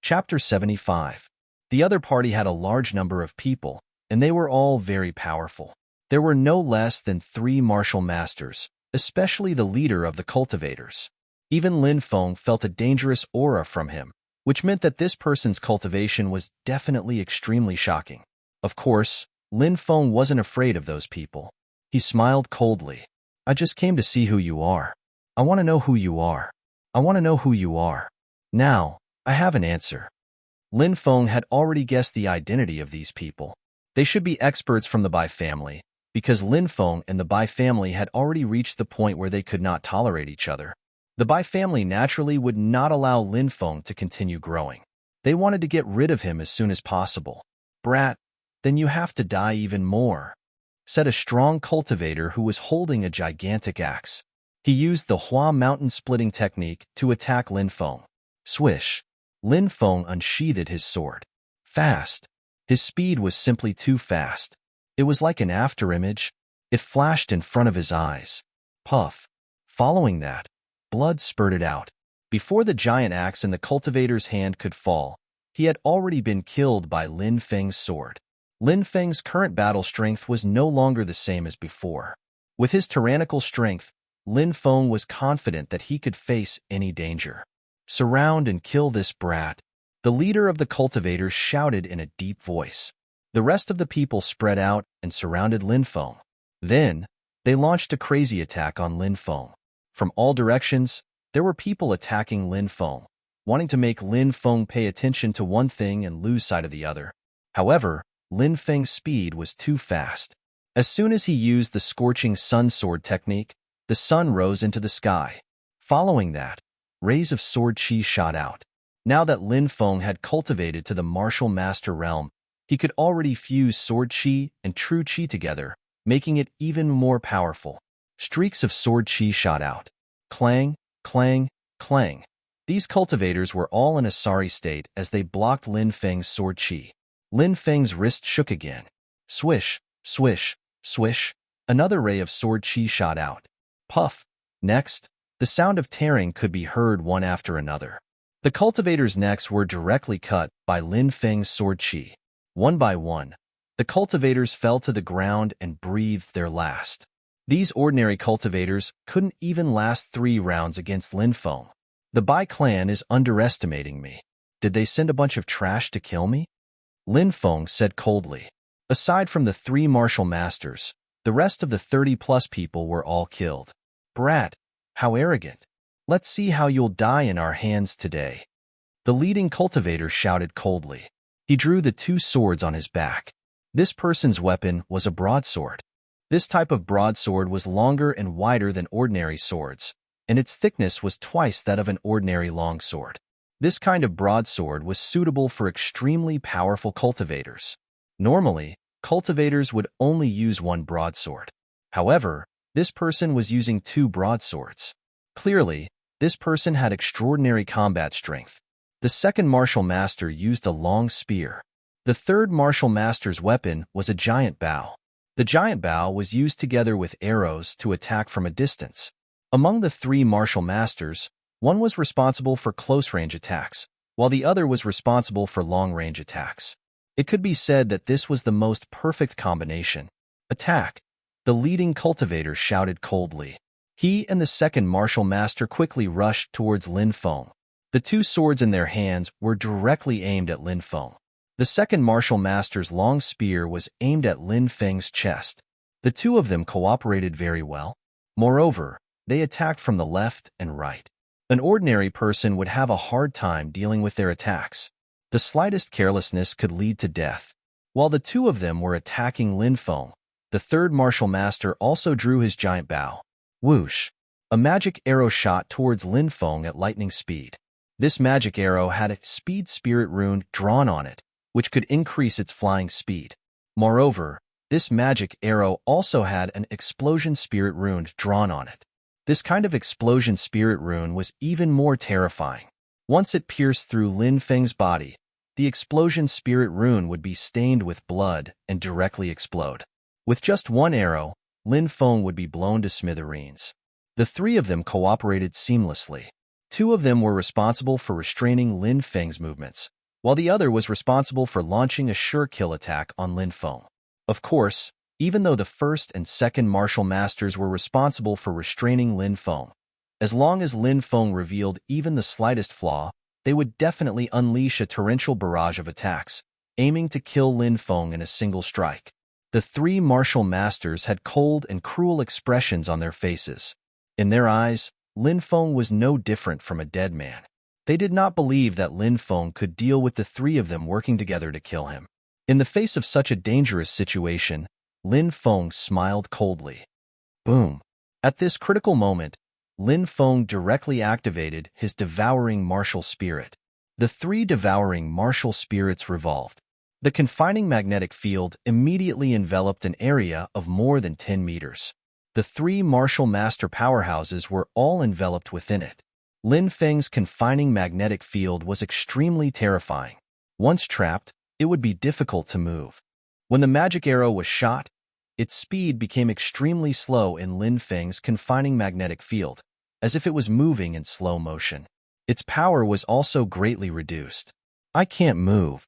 Chapter 75. The other party had a large number of people, and they were all very powerful. There were no less than 3 martial masters, especially the leader of the cultivators. Even Lin Feng felt a dangerous aura from him, which meant that this person's cultivation was definitely extremely shocking. Of course, Lin Feng wasn't afraid of those people. He smiled coldly. "I just came to see who you are. I want to know who you are. I want to know who you are. Now, I have an answer." Lin Feng had already guessed the identity of these people. They should be experts from the Bai family, because Lin Feng and the Bai family had already reached the point where they could not tolerate each other. The Bai family naturally would not allow Lin Feng to continue growing. They wanted to get rid of him as soon as possible. "Brat, then you have to die even more," said a strong cultivator who was holding a gigantic axe. He used the Hua mountain splitting technique to attack Lin Feng. Swish! Lin Feng unsheathed his sword. Fast. His speed was simply too fast. It was like an afterimage. It flashed in front of his eyes. Puff. Following that, blood spurted out. Before the giant axe in the cultivator's hand could fall, he had already been killed by Lin Feng's sword. Lin Feng's current battle strength was no longer the same as before. With his tyrannical strength, Lin Feng was confident that he could face any danger. "Surround and kill this brat." The leader of the cultivators shouted in a deep voice. The rest of the people spread out and surrounded Lin Feng. Then, they launched a crazy attack on Lin Feng. From all directions, there were people attacking Lin Feng, wanting to make Lin Feng pay attention to one thing and lose sight of the other. However, Lin Feng's speed was too fast. As soon as he used the scorching sun sword technique, the sun rose into the sky. Following that, rays of sword chi shot out. Now that Lin Feng had cultivated to the martial master realm, he could already fuse sword chi and true chi together, making it even more powerful. Streaks of sword chi shot out. Clang, clang, clang. These cultivators were all in a sorry state as they blocked Lin Feng's sword chi. Lin Feng's wrist shook again. Swish, swish, swish. Another ray of sword chi shot out. Puff. Next, the sound of tearing could be heard one after another. The cultivators' necks were directly cut by Lin Feng's sword chi. One by one, the cultivators fell to the ground and breathed their last. These ordinary cultivators couldn't even last 3 rounds against Lin Feng. The Bai clan is underestimating me. Did they send a bunch of trash to kill me? Lin Feng said coldly. Aside from the 3 martial masters, the rest of the 30-plus people were all killed. Brat, how arrogant. Let's see how you'll die in our hands today. The leading cultivator shouted coldly. He drew the 2 swords on his back. This person's weapon was a broadsword. This type of broadsword was longer and wider than ordinary swords, and its thickness was twice that of an ordinary longsword. This kind of broadsword was suitable for extremely powerful cultivators. Normally, cultivators would only use 1 broadsword. However, this person was using 2 broadswords. Clearly, this person had extraordinary combat strength. The second martial master used a long spear. The third martial master's weapon was a giant bow. The giant bow was used together with arrows to attack from a distance. Among the 3 martial masters, one was responsible for close-range attacks, while the other was responsible for long-range attacks. It could be said that this was the most perfect combination. Attack! The leading cultivator shouted coldly. He and the second martial master quickly rushed towards Lin Feng. The 2 swords in their hands were directly aimed at Lin Feng. The second martial master's long spear was aimed at Lin Feng's chest. The 2 of them cooperated very well. Moreover, they attacked from the left and right. An ordinary person would have a hard time dealing with their attacks. The slightest carelessness could lead to death. While the 2 of them were attacking Lin Feng, the third martial master also drew his giant bow. Whoosh! A magic arrow shot towards Lin Feng at lightning speed. This magic arrow had a speed spirit rune drawn on it, which could increase its flying speed. Moreover, this magic arrow also had an explosion spirit rune drawn on it. This kind of explosion spirit rune was even more terrifying. Once it pierced through Lin Feng's body, the explosion spirit rune would be stained with blood and directly explode. With just 1 arrow, Lin Feng would be blown to smithereens. The 3 of them cooperated seamlessly. 2 of them were responsible for restraining Lin Feng's movements, while the other was responsible for launching a sure kill attack on Lin Feng. Of course, even though the first and second martial masters were responsible for restraining Lin Feng, as long as Lin Feng revealed even the slightest flaw, they would definitely unleash a torrential barrage of attacks, aiming to kill Lin Feng in a single strike. The 3 martial masters had cold and cruel expressions on their faces. In their eyes, Lin Feng was no different from a dead man. They did not believe that Lin Feng could deal with the 3 of them working together to kill him. In the face of such a dangerous situation, Lin Feng smiled coldly. Boom! At this critical moment, Lin Feng directly activated his devouring martial spirit. The 3 devouring martial spirits revolved. The confining magnetic field immediately enveloped an area of more than 10 meters. The 3 martial master powerhouses were all enveloped within it. Lin Feng's confining magnetic field was extremely terrifying. Once trapped, it would be difficult to move. When the magic arrow was shot, its speed became extremely slow in Lin Feng's confining magnetic field, as if it was moving in slow motion. Its power was also greatly reduced. I can't move.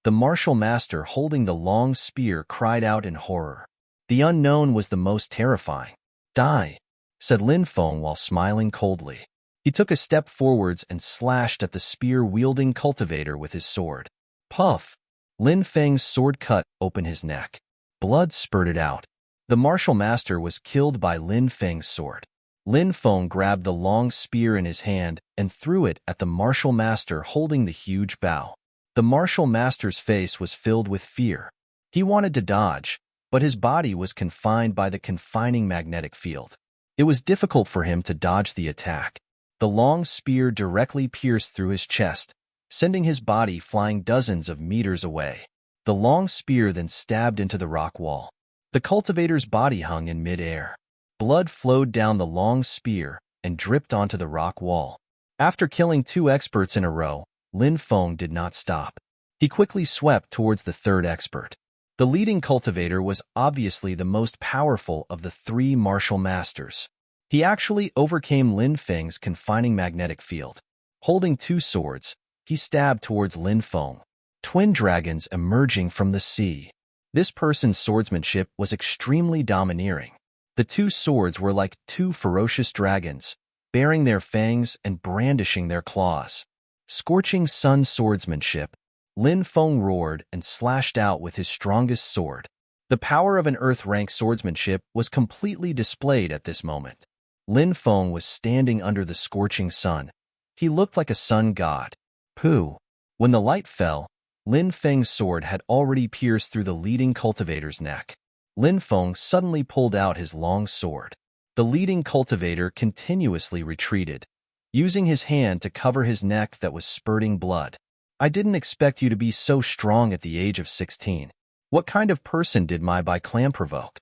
The martial master holding the long spear cried out in horror. The unknown was the most terrifying. Die, said Lin Feng while smiling coldly. He took a step forwards and slashed at the spear-wielding cultivator with his sword. Puff! Lin Feng's sword cut open his neck. Blood spurted out. The martial master was killed by Lin Feng's sword. Lin Feng grabbed the long spear in his hand and threw it at the martial master holding the huge bow. The martial master's face was filled with fear. He wanted to dodge, but his body was confined by the confining magnetic field. It was difficult for him to dodge the attack. The long spear directly pierced through his chest, sending his body flying dozens of meters away. The long spear then stabbed into the rock wall. The cultivator's body hung in mid-air. Blood flowed down the long spear and dripped onto the rock wall. After killing 2 experts in a row, Lin Feng did not stop. He quickly swept towards the 3rd expert. The leading cultivator was obviously the most powerful of the 3 martial masters. He actually overcame Lin Feng's confining magnetic field. Holding 2 swords, he stabbed towards Lin Feng. Twin dragons emerging from the sea. This person's swordsmanship was extremely domineering. The 2 swords were like 2 ferocious dragons, baring their fangs and brandishing their claws. Scorching sun swordsmanship, Lin Feng roared and slashed out with his strongest sword. The power of an earth-rank swordsmanship was completely displayed at this moment. Lin Feng was standing under the scorching sun. He looked like a sun god. Pooh! When the light fell, Lin Feng's sword had already pierced through the leading cultivator's neck. Lin Feng suddenly pulled out his long sword. The leading cultivator continuously retreated, using his hand to cover his neck that was spurting blood. I didn't expect you to be so strong at the age of 16. What kind of person did my clam provoke?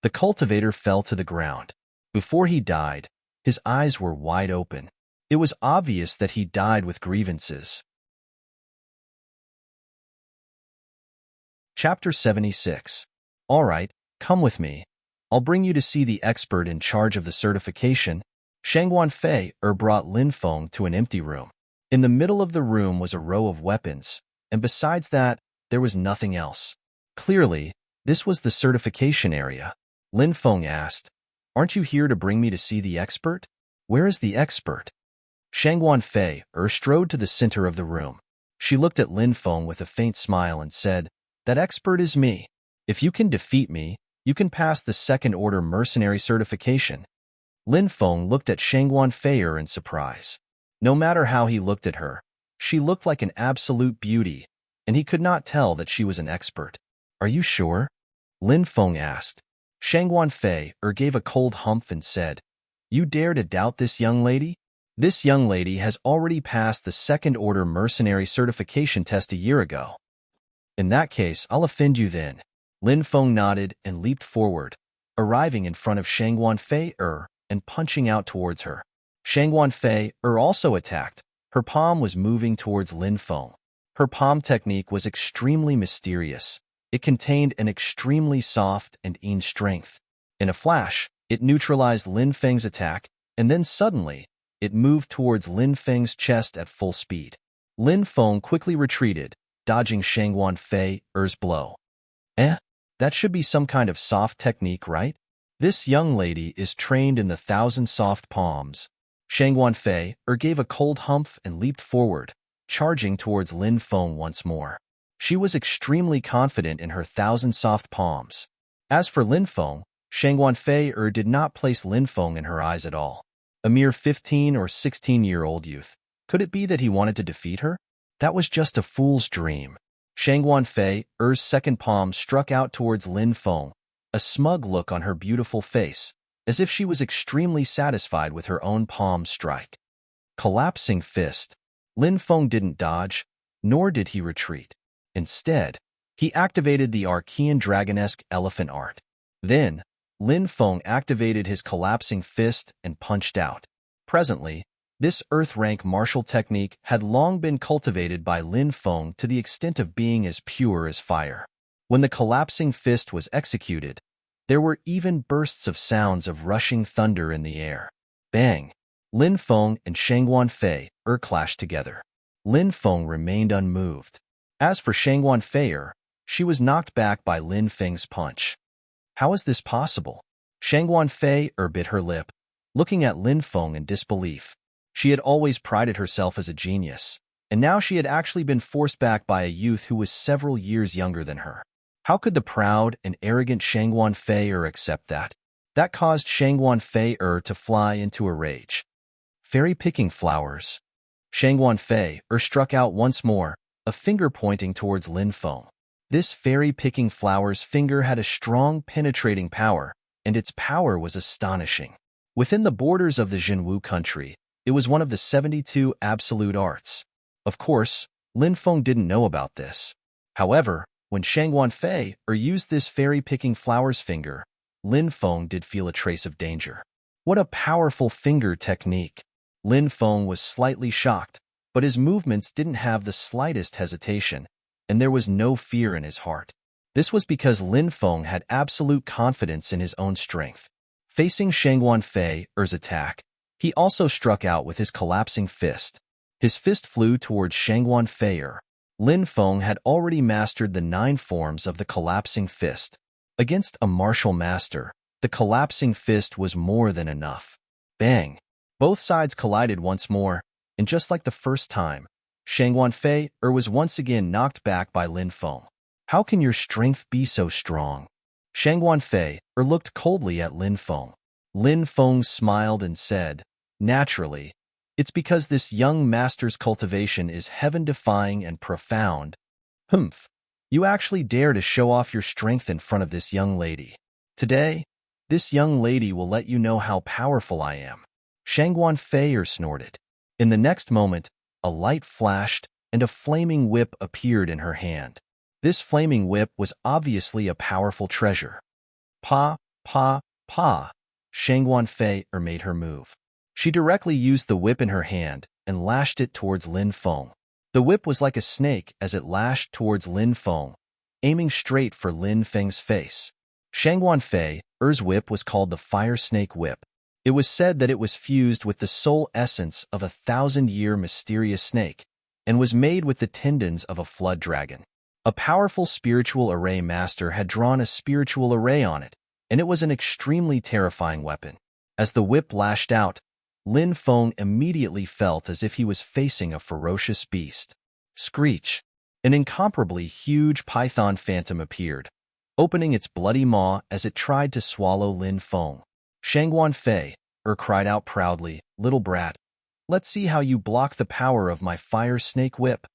The cultivator fell to the ground. Before he died, his eyes were wide open. It was obvious that he died with grievances. Chapter 76. All right, come with me. I'll bring you to see the expert in charge of the certification. Shangguan Fei brought Lin Feng to an empty room. In the middle of the room was a row of weapons, and besides that, there was nothing else. Clearly, this was the certification area. Lin Feng asked, "Aren't you here to bring me to see the expert? Where is the expert?" Shangguan Fei strode to the center of the room. She looked at Lin Feng with a faint smile and said, "That expert is me. If you can defeat me, you can pass the 2nd Order Mercenary certification." Lin Feng looked at Shangguan Fei in surprise. No matter how he looked at her, she looked like an absolute beauty, and he could not tell that she was an expert. "Are you sure?" Lin Feng asked. Shangguan Fei gave a cold humph and said, "You dare to doubt this young lady? This young lady has already passed the 2nd Order Mercenary certification test a year ago." "In that case, I'll offend you then." Lin Feng nodded and leaped forward, arriving in front of Shangguan Fei and punching out towards her. Shangguan Fei also attacked. Her palm was moving towards Lin Feng. Her palm technique was extremely mysterious. It contained an extremely soft and keen strength. In a flash, it neutralized Lin Feng's attack, and then suddenly, it moved towards Lin Feng's chest at full speed. Lin Feng quickly retreated, dodging Shangguan Fei's blow. That should be some kind of soft technique, right? This young lady is trained in the 1,000 soft palms. Shangguan Fei gave a cold humph and leaped forward, charging towards Lin Feng once more. She was extremely confident in her 1,000 soft palms. As for Lin Feng, Shangguan Fei did not place Lin Feng in her eyes at all. A mere 15 or 16-year-old youth. Could it be that he wanted to defeat her? That was just a fool's dream. Shangguan Fei's 2nd palm struck out towards Lin Feng, a smug look on her beautiful face, as if she was extremely satisfied with her own palm strike. Collapsing fist. Lin Feng didn't dodge, nor did he retreat. Instead, he activated the Archean Dragonesque Elephant Art. Then, Lin Feng activated his collapsing fist and punched out. Presently, this earth-rank martial technique had long been cultivated by Lin Feng to the extent of being as pure as fire. When the collapsing fist was executed, there were even bursts of sounds of rushing thunder in the air. Bang! Lin Feng and Shangguan Fei clashed together. Lin Feng remained unmoved. As for Shangguan Fei, she was knocked back by Lin Feng's punch. How is this possible? Shangguan Fei bit her lip, looking at Lin Feng in disbelief. She had always prided herself as a genius, and now she had actually been forced back by a youth who was several years younger than her. How could the proud and arrogant Shangguan Fei accept that? That caused Shangguan Fei to fly into a rage. Fairy picking flowers. Shangguan Fei struck out once more, a finger pointing towards Lin Feng. This fairy picking flowers finger had a strong penetrating power, and its power was astonishing. Within the borders of the Jinwu country, it was one of the 72 absolute arts. Of course, Lin Feng didn't know about this. However, when Shangguan Fei used this fairy picking flowers finger, Lin Feng did feel a trace of danger. What a powerful finger technique! Lin Feng was slightly shocked, but his movements didn't have the slightest hesitation, and there was no fear in his heart. This was because Lin Feng had absolute confidence in his own strength. Facing Shangguan Fei's attack, he also struck out with his collapsing fist. His fist flew towards Shangguan Fei. Lin Feng had already mastered the 9 forms of the collapsing fist. Against a martial master, the collapsing fist was more than enough. Bang! Both sides collided once more, and just like the first time, Shangguan Fei was once again knocked back by Lin Feng. How can your strength be so strong? Shangguan Fei looked coldly at Lin Feng. Lin Feng smiled and said, "Naturally, it's because this young master's cultivation is heaven-defying and profound. Humph, you actually dare to show off your strength in front of this young lady. Today, this young lady will let you know how powerful I am." Shangguan Fei snorted. In the next moment, a light flashed and a flaming whip appeared in her hand. This flaming whip was obviously a powerful treasure. Pa, pa, pa, Shangguan Fei made her move. She directly used the whip in her hand and lashed it towards Lin Feng. The whip was like a snake as it lashed towards Lin Feng, aiming straight for Lin Feng's face. Shangguan Fei's whip was called the Fire Snake Whip. It was said that it was fused with the soul essence of a 1,000-year mysterious snake and was made with the tendons of a flood dragon. A powerful spiritual array master had drawn a spiritual array on it, and it was an extremely terrifying weapon. As the whip lashed out, Lin Feng immediately felt as if he was facing a ferocious beast. Screech! An incomparably huge python phantom appeared, opening its bloody maw as it tried to swallow Lin Feng. Shangguan Fei cried out proudly, "Little brat, let's see how you block the power of my fire snake whip."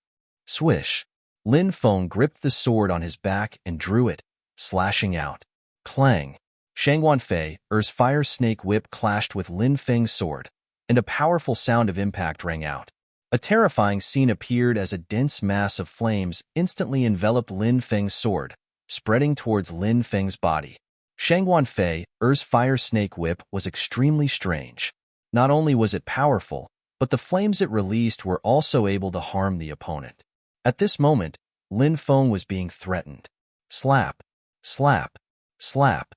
Swish! Lin Feng gripped the sword on his back and drew it, slashing out. Clang! Shangguan Fei's fire snake whip clashed with Lin Feng's sword, and a powerful sound of impact rang out. A terrifying scene appeared as a dense mass of flames instantly enveloped Lin Feng's sword, spreading towards Lin Feng's body. Shangguan Fei's fire snake whip was extremely strange. Not only was it powerful, but the flames it released were also able to harm the opponent. At this moment, Lin Feng was being threatened. Slap! Slap! Slap!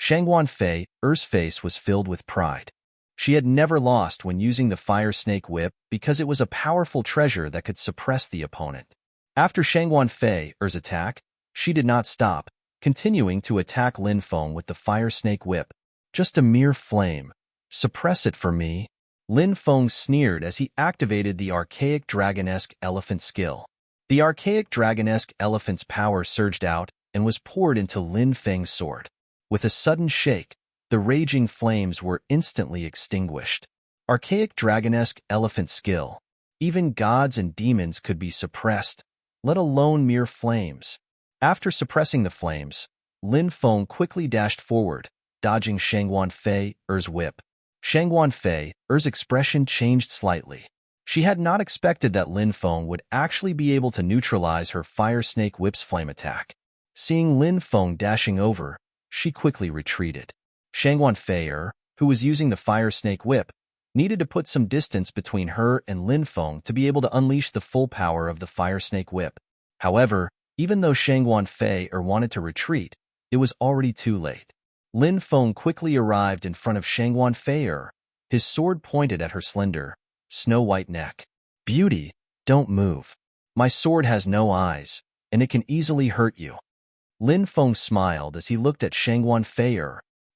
Shangguan Fei's face was filled with pride. She had never lost when using the fire snake whip because it was a powerful treasure that could suppress the opponent. After Shangguan Fei's attack, she did not stop, continuing to attack Lin Feng with the fire snake whip. "Just a mere flame. Suppress it for me." Lin Feng sneered as he activated the archaic dragonesque elephant skill. The archaic dragonesque elephant's power surged out and was poured into Lin Feng's sword. With a sudden shake, the raging flames were instantly extinguished. Archaic dragonesque elephant skill. Even gods and demons could be suppressed, let alone mere flames. After suppressing the flames, Lin Feng quickly dashed forward, dodging Shangguan Fei's whip. Shangguan Fei's expression changed slightly. She had not expected that Lin Feng would actually be able to neutralize her fire snake whip's flame attack. Seeing Lin Feng dashing over, she quickly retreated. Shangguan Fei, who was using the fire snake whip, needed to put some distance between her and Lin Feng to be able to unleash the full power of the fire snake whip. However, even though Shangguan Fei wanted to retreat, it was already too late. Lin Feng quickly arrived in front of Shangguan Fei, his sword pointed at her slender, snow-white neck. "Beauty, don't move. My sword has no eyes, and it can easily hurt you." Lin Feng smiled as he looked at Shangguan Fei.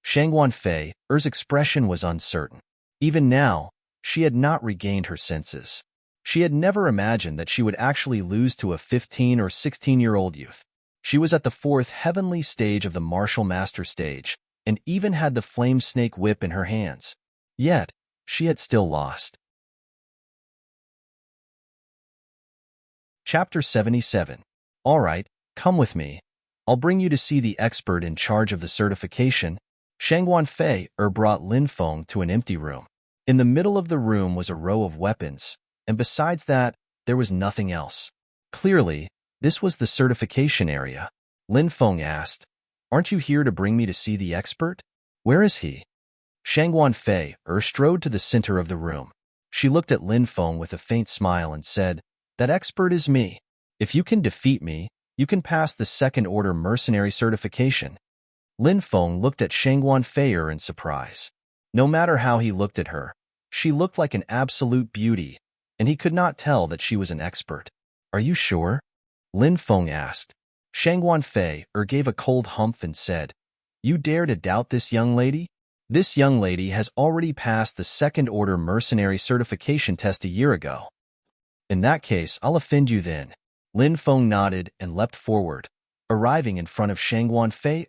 Shangguan Fei's expression was uncertain. Even now, she had not regained her senses. She had never imagined that she would actually lose to a 15 or 16-year-old youth. She was at the fourth heavenly stage of the martial master stage, and even had the flame snake whip in her hands. Yet, she had still lost. Chapter 77. All right, come with me. I'll bring you to see the expert in charge of the certification. Shangguan Fei brought Lin Feng to an empty room. In the middle of the room was a row of weapons, and besides that, there was nothing else. Clearly, this was the certification area. Lin Feng asked, "Aren't you here to bring me to see the expert? Where is he?" Shangguan Fei strode to the center of the room. She looked at Lin Feng with a faint smile and said, "That expert is me. If you can defeat me, you can pass the second-order mercenary certification." Lin Feng looked at Shangguan Fei in surprise. No matter how he looked at her, she looked like an absolute beauty, and he could not tell that she was an expert. "Are you sure?" Lin Feng asked. Shangguan Fei gave a cold humph and said, "You dare to doubt this young lady? This young lady has already passed the second-order mercenary certification test a year ago." "In that case, I'll offend you then." Lin Feng nodded and leapt forward, arriving in front of Shangguan Fei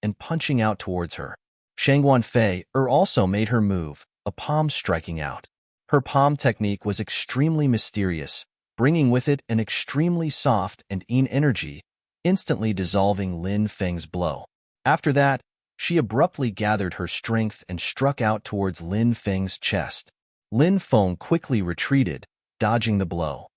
and punching out towards her. Shangguan Fei also made her move, a palm striking out. Her palm technique was extremely mysterious, bringing with it an extremely soft and energy, instantly dissolving Lin Feng's blow. After that, she abruptly gathered her strength and struck out towards Lin Feng's chest. Lin Feng quickly retreated, dodging the blow.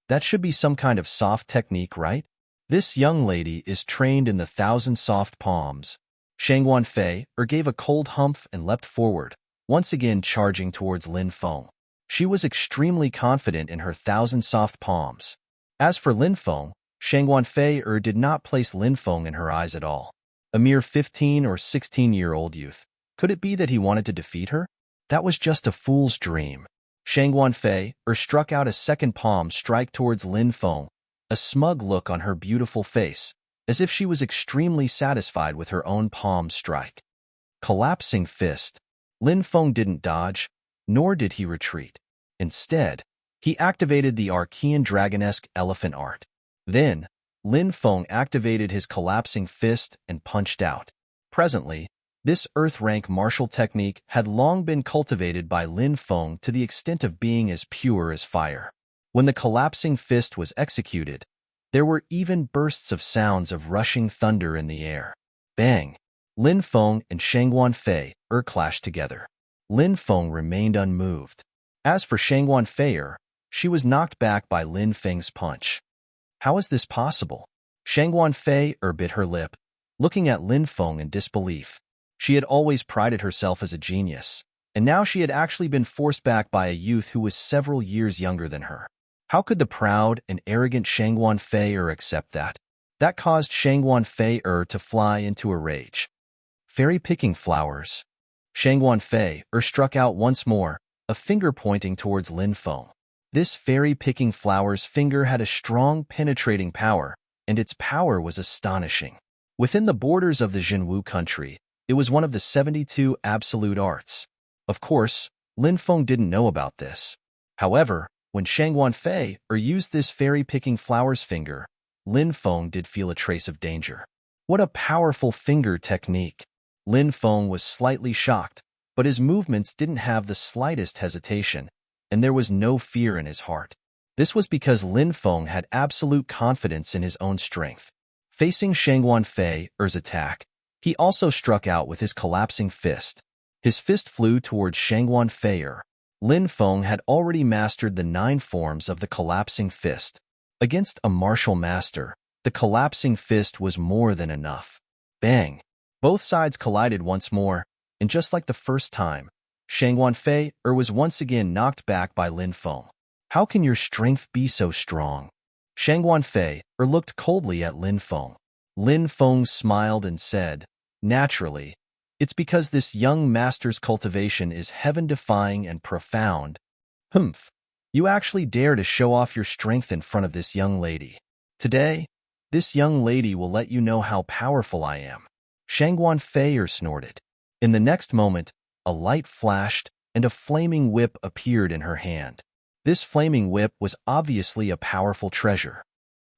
That should be some kind of soft technique, right? This young lady is trained in the 1,000 soft palms. Shangguan Fei gave a cold humph and leapt forward, once again charging towards Lin Feng. She was extremely confident in her 1,000 soft palms. As for Lin Feng, Shangguan Fei did not place Lin Feng in her eyes at all. A mere 15 or 16-year-old youth. Could it be that he wanted to defeat her? That was just a fool's dream. Shangguan Fei struck out a second palm strike towards Lin Feng, a smug look on her beautiful face, as if she was extremely satisfied with her own palm strike. Collapsing fist. Lin Feng didn't dodge, nor did he retreat. Instead, he activated the Archean Dragonesque Elephant Art. Then, Lin Feng activated his collapsing fist and punched out. Presently, this earth-rank martial technique had long been cultivated by Lin Feng to the extent of being as pure as fire. When the collapsing fist was executed, there were even bursts of sounds of rushing thunder in the air. Bang! Lin Feng and Shangguan Fei clashed together. Lin Feng remained unmoved. As for Shangguan Fei, she was knocked back by Lin Feng's punch. How is this possible? Shangguan Fei bit her lip, looking at Lin Feng in disbelief. She had always prided herself as a genius, and now she had actually been forced back by a youth who was several years younger than her. How could the proud and arrogant Shangguan Fei accept that? That caused Shangguan Fei to fly into a rage. Fairy-picking flowers. Shangguan Fei struck out once more, a finger pointing towards Lin Feng. This fairy-picking flowers finger had a strong penetrating power, and its power was astonishing. Within the borders of the Jinwu country, it was one of the 72 absolute arts. Of course, Lin Feng didn't know about this. However, when Shangguan Fei used this fairy-picking flowers finger, Lin Feng did feel a trace of danger. What a powerful finger technique! Lin Feng was slightly shocked, but his movements didn't have the slightest hesitation, and there was no fear in his heart. This was because Lin Feng had absolute confidence in his own strength. Facing Shangguan Fei's attack, he also struck out with his collapsing fist. His fist flew towards Shangguan Fei. Lin Feng had already mastered the 9 forms of the collapsing fist. Against a martial master, the collapsing fist was more than enough. Bang! Both sides collided once more, and just like the first time, Shangguan Fei was once again knocked back by Lin Feng. How can your strength be so strong? Shangguan Fei looked coldly at Lin Feng. Lin Feng smiled and said, "Naturally, it's because this young master's cultivation is heaven-defying and profound. Humph, you actually dare to show off your strength in front of this young lady. Today, this young lady will let you know how powerful I am." Shangguan Fei snorted. In the next moment, a light flashed, and a flaming whip appeared in her hand. This flaming whip was obviously a powerful treasure.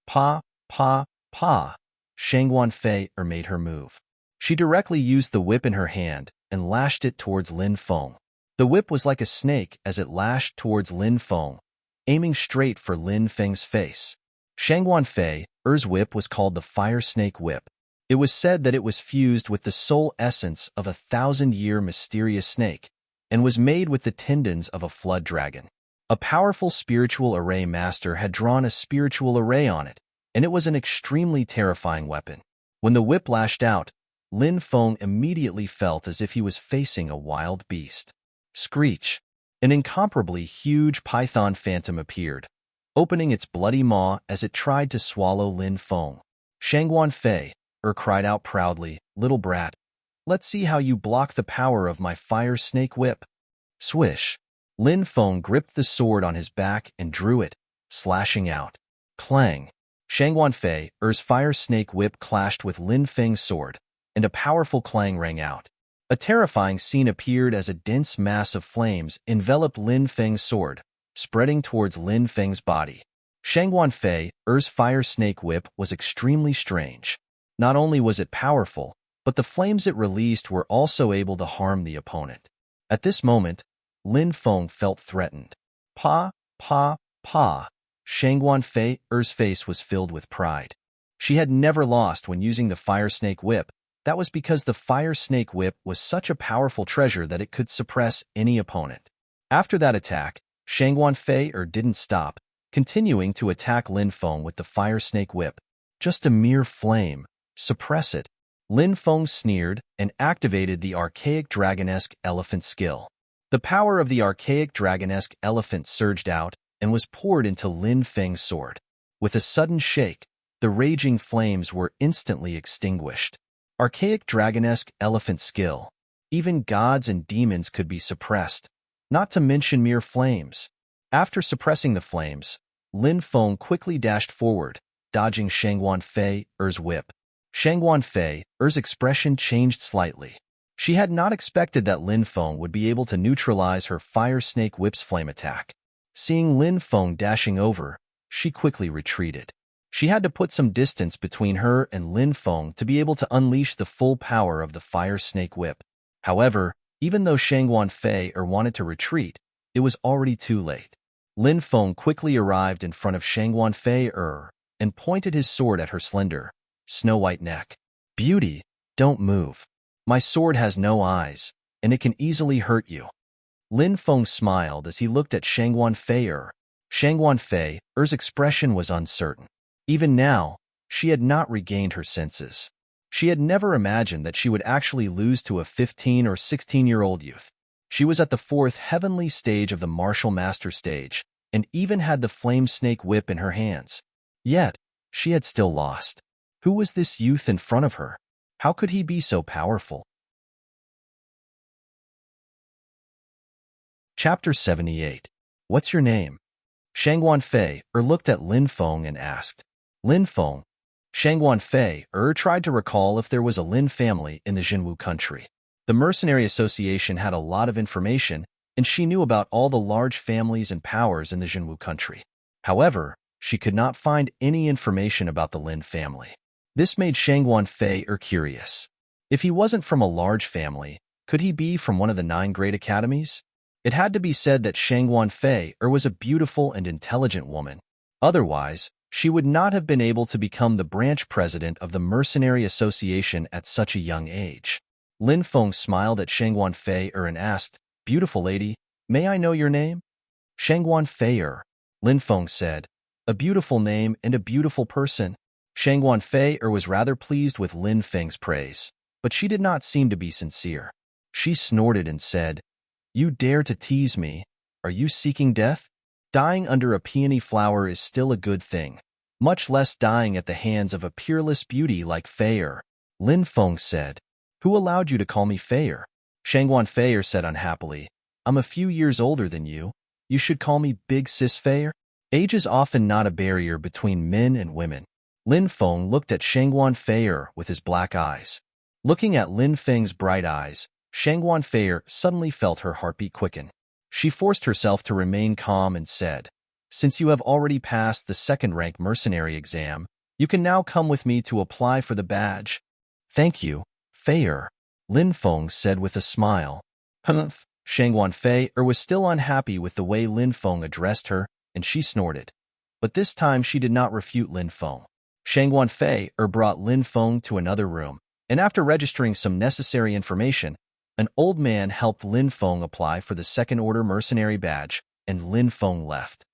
Pa, pa, pa, Shangguan Fei made her move. She directly used the whip in her hand and lashed it towards Lin Feng. The whip was like a snake as it lashed towards Lin Feng, aiming straight for Lin Feng's face. Shangguan Fei's whip was called the Fire Snake Whip. It was said that it was fused with the soul essence of a 1,000-year mysterious snake and was made with the tendons of a flood dragon. A powerful spiritual array master had drawn a spiritual array on it, and it was an extremely terrifying weapon. When the whip lashed out, Lin Feng immediately felt as if he was facing a wild beast. Screech! An incomparably huge python phantom appeared, opening its bloody maw as it tried to swallow Lin Feng. Shangguan Fei cried out proudly, "Little brat, let's see how you block the power of my fire snake whip." Swish! Lin Feng gripped the sword on his back and drew it, slashing out. Clang! Shangguan Fei's fire snake whip clashed with Lin Feng's sword, and a powerful clang rang out. A terrifying scene appeared as a dense mass of flames enveloped Lin Feng's sword, spreading towards Lin Feng's body. Shangguan Fei's fire snake whip was extremely strange. Not only was it powerful, but the flames it released were also able to harm the opponent. At this moment, Lin Feng felt threatened. Pa, pa, pa. Shangguan Fei's face was filled with pride. She had never lost when using the fire snake whip. That was because the fire snake whip was such a powerful treasure that it could suppress any opponent. After that attack, Shangguan Fei didn't stop, continuing to attack Lin Feng with the fire snake whip. Just a mere flame. Suppress it. Lin Feng sneered and activated the archaic dragonesque elephant skill. The power of the archaic dragonesque elephant surged out and was poured into Lin Feng's sword. With a sudden shake, the raging flames were instantly extinguished. Archaic dragonesque elephant skill. Even gods and demons could be suppressed, not to mention mere flames. After suppressing the flames, Lin Feng quickly dashed forward, dodging Shangguan Fei's whip. Shangguan Fei's expression changed slightly. She had not expected that Lin Feng would be able to neutralize her fire snake whip's flame attack. Seeing Lin Feng dashing over, she quickly retreated. She had to put some distance between her and Lin Feng to be able to unleash the full power of the fire snake whip. However, even though Shangguan Fei wanted to retreat, it was already too late. Lin Feng quickly arrived in front of Shangguan Fei and pointed his sword at her slender, snow-white neck. "Beauty, don't move. My sword has no eyes, and it can easily hurt you." Lin Feng smiled as he looked at Shangguan Fei. Shangguan Fei's expression was uncertain. Even now, she had not regained her senses. She had never imagined that she would actually lose to a 15 or 16-year-old youth. She was at the 4th heavenly stage of the martial master stage, and even had the flame snake whip in her hands. Yet, she had still lost. Who was this youth in front of her? How could he be so powerful? Chapter 78. What's your name? Shangguan Fei looked at Lin Feng and asked. Lin Feng. Shangguan Fei tried to recall if there was a Lin family in the Jinwu country. The Mercenary Association had a lot of information, and she knew about all the large families and powers in the Jinwu country. However, she could not find any information about the Lin family. This made Shangguan Fei curious. If he wasn't from a large family, could he be from one of the 9 great academies? It had to be said that Shangguan Fei was a beautiful and intelligent woman. Otherwise, she would not have been able to become the branch president of the Mercenary Association at such a young age. Lin Feng smiled at Shangguan Fei and asked, "Beautiful lady, may I know your name?" Shangguan Fei. Lin Feng said, "A beautiful name and a beautiful person." Shangguan Fei was rather pleased with Lin Feng's praise, but she did not seem to be sincere. She snorted and said, "You dare to tease me? Are you seeking death? Dying under a peony flower is still a good thing, much less dying at the hands of a peerless beauty like Fei." Lin Feng said, "Who allowed you to call me Fei?" Shangguan Fei said unhappily, "I'm a few years older than you. You should call me Big Sis Fei." Age is often not a barrier between men and women. Lin Feng looked at Shangguan Fei with his black eyes. Looking at Lin Feng's bright eyes, Shangguan Fei suddenly felt her heartbeat quicken. She forced herself to remain calm and said, "Since you have already passed the second-rank mercenary exam, you can now come with me to apply for the badge." "Thank you, Fei." Lin Feng said with a smile. Humph. Shangguan Fei was still unhappy with the way Lin Feng addressed her, and she snorted. But this time she did not refute Lin Feng. Shangguan Fei brought Lin Feng to another room, and after registering some necessary information, an old man helped Lin Feng apply for the second-order mercenary badge, and Lin Feng left.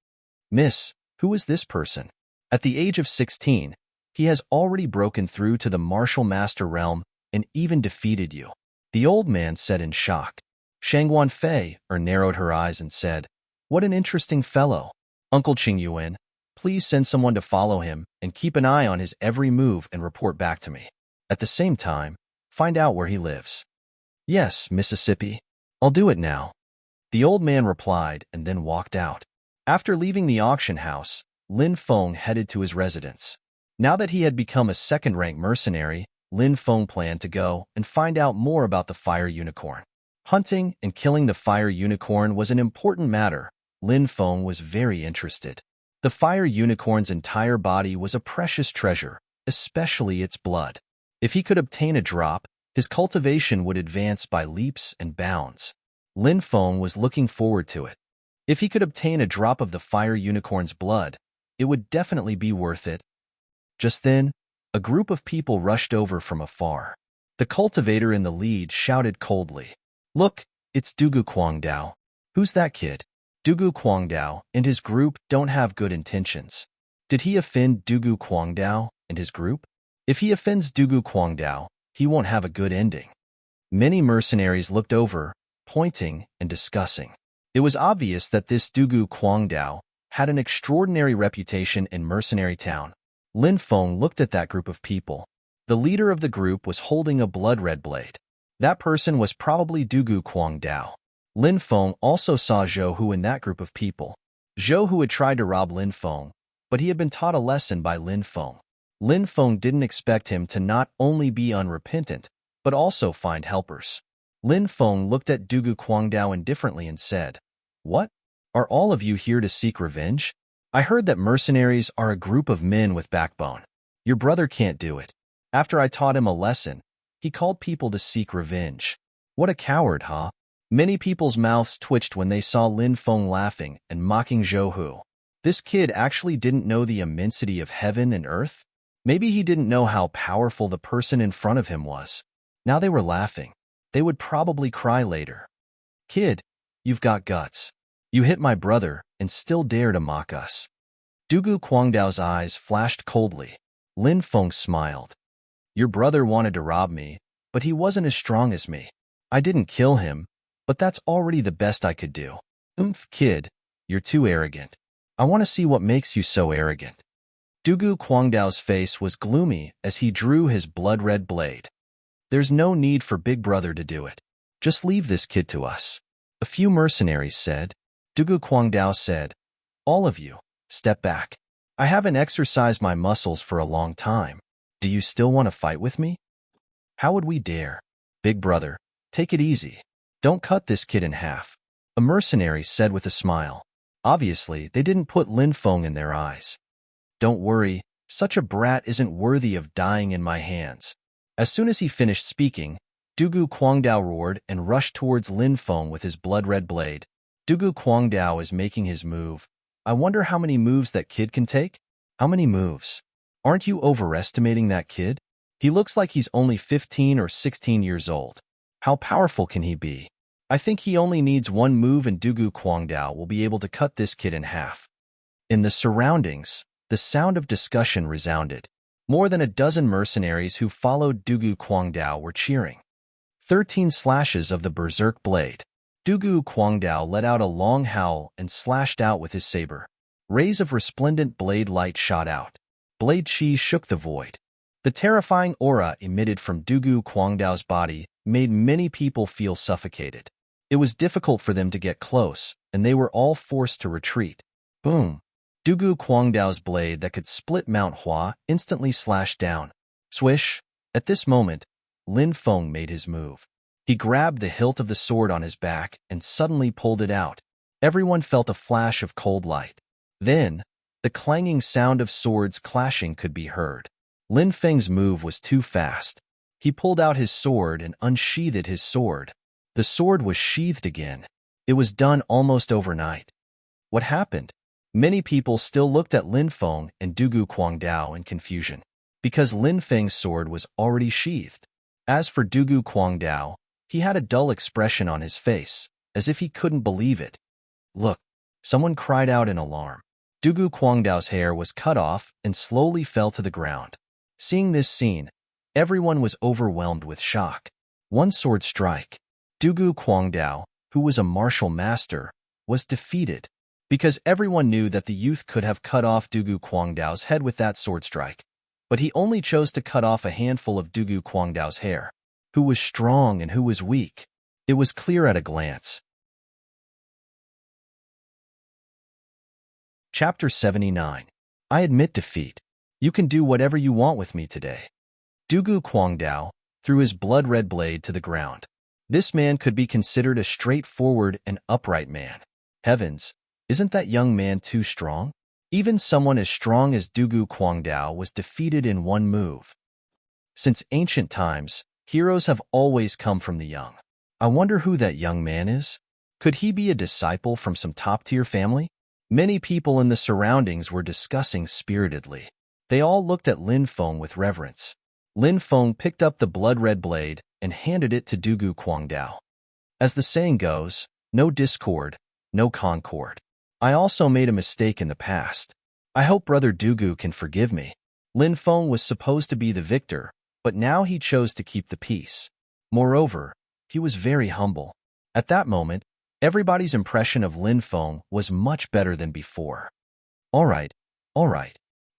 "Miss, who is this person? At the age of 16, he has already broken through to the martial master realm and even defeated you," the old man said in shock. Shangguan Fei narrowed her eyes and said, "What an interesting fellow. Uncle Qingyuan, please send someone to follow him and keep an eye on his every move and report back to me. At the same time, find out where he lives." "Yes, Mississippi. I'll do it now," the old man replied and then walked out. After leaving the auction house, Lin Feng headed to his residence. Now that he had become a second-rank mercenary, Lin Feng planned to go and find out more about the fire unicorn. Hunting and killing the fire unicorn was an important matter. Lin Feng was very interested. The fire unicorn's entire body was a precious treasure, especially its blood. If he could obtain a drop, his cultivation would advance by leaps and bounds. Lin Feng was looking forward to it. If he could obtain a drop of the fire unicorn's blood, it would definitely be worth it. Just then, a group of people rushed over from afar. The cultivator in the lead shouted coldly, "Look, it's Dugu Guangdao. Who's that kid?" Dugu Guangdao and his group don't have good intentions. Did he offend Dugu Guangdao and his group? If he offends Dugu Guangdao, he won't have a good ending. Many mercenaries looked over, pointing and discussing. It was obvious that this Dugu Guangdao had an extraordinary reputation in Mercenary Town. Lin Feng looked at that group of people. The leader of the group was holding a blood-red blade. That person was probably Dugu Guangdao. Lin Feng also saw Zhou Hu in that group of people. Zhou Hu had tried to rob Lin Feng, but he had been taught a lesson by Lin Feng. Lin Feng didn't expect him to not only be unrepentant, but also find helpers. Lin Feng looked at Dugu Guangdao indifferently and said, "What? Are all of you here to seek revenge? I heard that mercenaries are a group of men with backbone. Your brother can't do it. After I taught him a lesson, he called people to seek revenge. What a coward, huh?" Many people's mouths twitched when they saw Lin Feng laughing and mocking Zhou Hu. This kid actually didn't know the immensity of heaven and earth? Maybe he didn't know how powerful the person in front of him was. Now they were laughing. They would probably cry later. "Kid, you've got guts. You hit my brother and still dare to mock us." Dugu Guangdao's eyes flashed coldly. Lin Feng smiled. "Your brother wanted to rob me, but he wasn't as strong as me. I didn't kill him, but that's already the best I could do." Kid, you're too arrogant. I want to see what makes you so arrogant." Dugu Guangdao's face was gloomy as he drew his blood-red blade. "There's no need for Big Brother to do it. Just leave this kid to us," a few mercenaries said. Dugu Guangdao said, "All of you, step back. I haven't exercised my muscles for a long time. Do you still want to fight with me?" "How would we dare? Big Brother, take it easy. Don't cut this kid in half," a mercenary said with a smile. Obviously, they didn't put Lin Feng in their eyes. "Don't worry, such a brat isn't worthy of dying in my hands." As soon as he finished speaking, Dugu Guangdao roared and rushed towards Lin Feng with his blood-red blade. Dugu Guangdao is making his move. I wonder how many moves that kid can take? How many moves? Aren't you overestimating that kid? He looks like he's only 15 or 16 years old. How powerful can he be? I think he only needs one move and Dugu Guangdao will be able to cut this kid in half. In the surroundings, the sound of discussion resounded. More than a dozen mercenaries who followed Dugu Guangdao were cheering. 13 slashes of the berserk blade. Dugu Guangdao let out a long howl and slashed out with his saber. Rays of resplendent blade light shot out. Blade chi shook the void. The terrifying aura emitted from Dugu Guangdao's body made many people feel suffocated. It was difficult for them to get close, and they were all forced to retreat. Boom! Dugu Guangdao's blade that could split Mount Hua instantly slashed down. Swish! At this moment, Lin Feng made his move. He grabbed the hilt of the sword on his back and suddenly pulled it out. Everyone felt a flash of cold light. Then, the clanging sound of swords clashing could be heard. Lin Feng's move was too fast. He pulled out his sword and unsheathed his sword. The sword was sheathed again. It was done almost overnight. What happened? Many people still looked at Lin Feng and Dugu Guangdao in confusion, because Lin Feng's sword was already sheathed. As for Dugu Guangdao, he had a dull expression on his face, as if he couldn't believe it. Look! Someone cried out in alarm. Dugu Guangdao's hair was cut off and slowly fell to the ground. Seeing this scene, everyone was overwhelmed with shock. One sword strike. Dugu Guangdao, who was a martial master, was defeated, because everyone knew that the youth could have cut off Dugu Guangdao's head with that sword strike. But he only chose to cut off a handful of Dugu Guangdao's hair. Who was strong and who was weak? It was clear at a glance. Chapter 79. I admit defeat. You can do whatever you want with me today. Dugu Guangdao threw his blood-red blade to the ground. This man could be considered a straightforward and upright man. Heavens, isn't that young man too strong? Even someone as strong as Dugu Guangdao was defeated in one move. Since ancient times, heroes have always come from the young. I wonder who that young man is? Could he be a disciple from some top-tier family? Many people in the surroundings were discussing spiritedly. They all looked at Lin Feng with reverence. Lin Feng picked up the blood-red blade and handed it to Dugu Guangdao. As the saying goes, no discord, no concord. I also made a mistake in the past. I hope Brother Dugu can forgive me. Lin Feng was supposed to be the victor, but now he chose to keep the peace. Moreover, he was very humble. At that moment, everybody's impression of Lin Feng was much better than before. All right.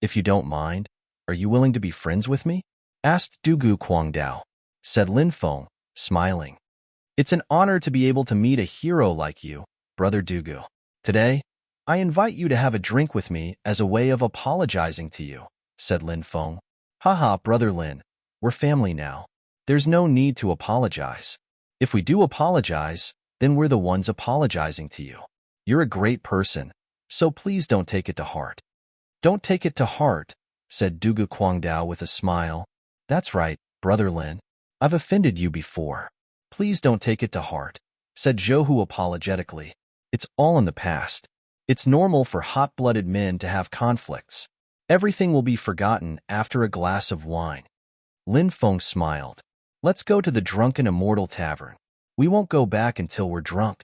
If you don't mind, are you willing to be friends with me? Asked Dugu Guangdao. Said Lin Feng, smiling. It's an honor to be able to meet a hero like you, Brother Dugu. Today, I invite you to have a drink with me as a way of apologizing to you, said Lin Feng. Haha, Brother Lin, we're family now. There's no need to apologize. If we do apologize, then we're the ones apologizing to you. You're a great person, so please don't take it to heart. Don't take it to heart, said Dugu Guangdao with a smile. That's right, Brother Lin. I've offended you before. Please don't take it to heart, said Zhou apologetically. It's all in the past. It's normal for hot-blooded men to have conflicts. Everything will be forgotten after a glass of wine. Lin Feng smiled. Let's go to the Drunken Immortal Tavern. We won't go back until we're drunk.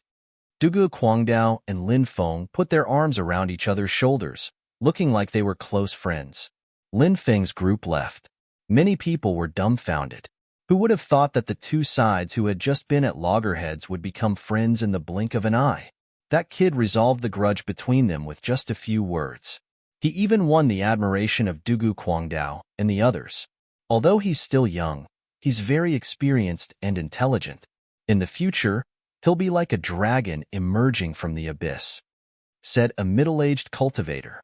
Dugu Guangdao and Lin Feng put their arms around each other's shoulders, looking like they were close friends. Lin Feng's group left. Many people were dumbfounded. Who would have thought that the two sides who had just been at loggerheads would become friends in the blink of an eye? That kid resolved the grudge between them with just a few words. He even won the admiration of Dugu Guangdao and the others. Although he's still young, he's very experienced and intelligent. In the future, he'll be like a dragon emerging from the abyss, said a middle-aged cultivator.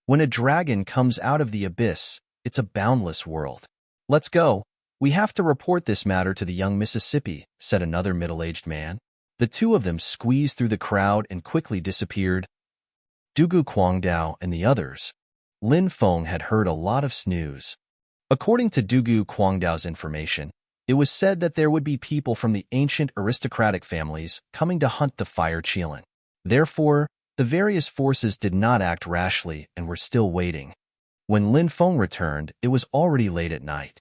When a dragon comes out of the abyss, it's a boundless world. Let's go. We have to report this matter to the young Mississippi, said another middle-aged man. The two of them squeezed through the crowd and quickly disappeared. Dugu Guangdao and the others. Lin Feng had heard a lot of news. According to Dugu Guangdao's information, it was said that there would be people from the ancient aristocratic families coming to hunt the fire Qilin. Therefore, the various forces did not act rashly and were still waiting. When Lin Feng returned, it was already late at night.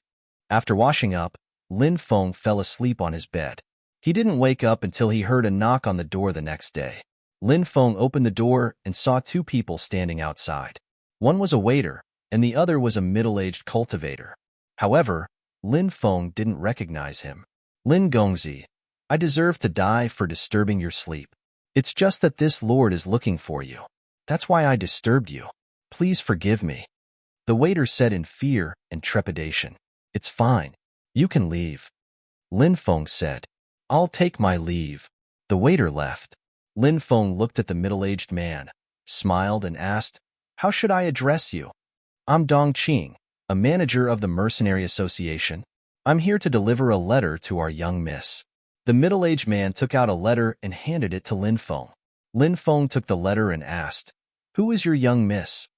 After washing up, Lin Feng fell asleep on his bed. He didn't wake up until he heard a knock on the door the next day. Lin Feng opened the door and saw two people standing outside. One was a waiter, and the other was a middle-aged cultivator. However, Lin Feng didn't recognize him. Lin Gongzi, I deserve to die for disturbing your sleep. It's just that this lord is looking for you. That's why I disturbed you. Please forgive me. The waiter said in fear and trepidation. It's fine. You can leave. Lin Feng said. I'll take my leave. The waiter left. Lin Feng looked at the middle-aged man, smiled and asked, How should I address you? I'm Dong Qing, a manager of the Mercenary Association. I'm here to deliver a letter to our young miss. The middle-aged man took out a letter and handed it to Lin Feng. Lin Feng took the letter and asked, "Who is your young miss?"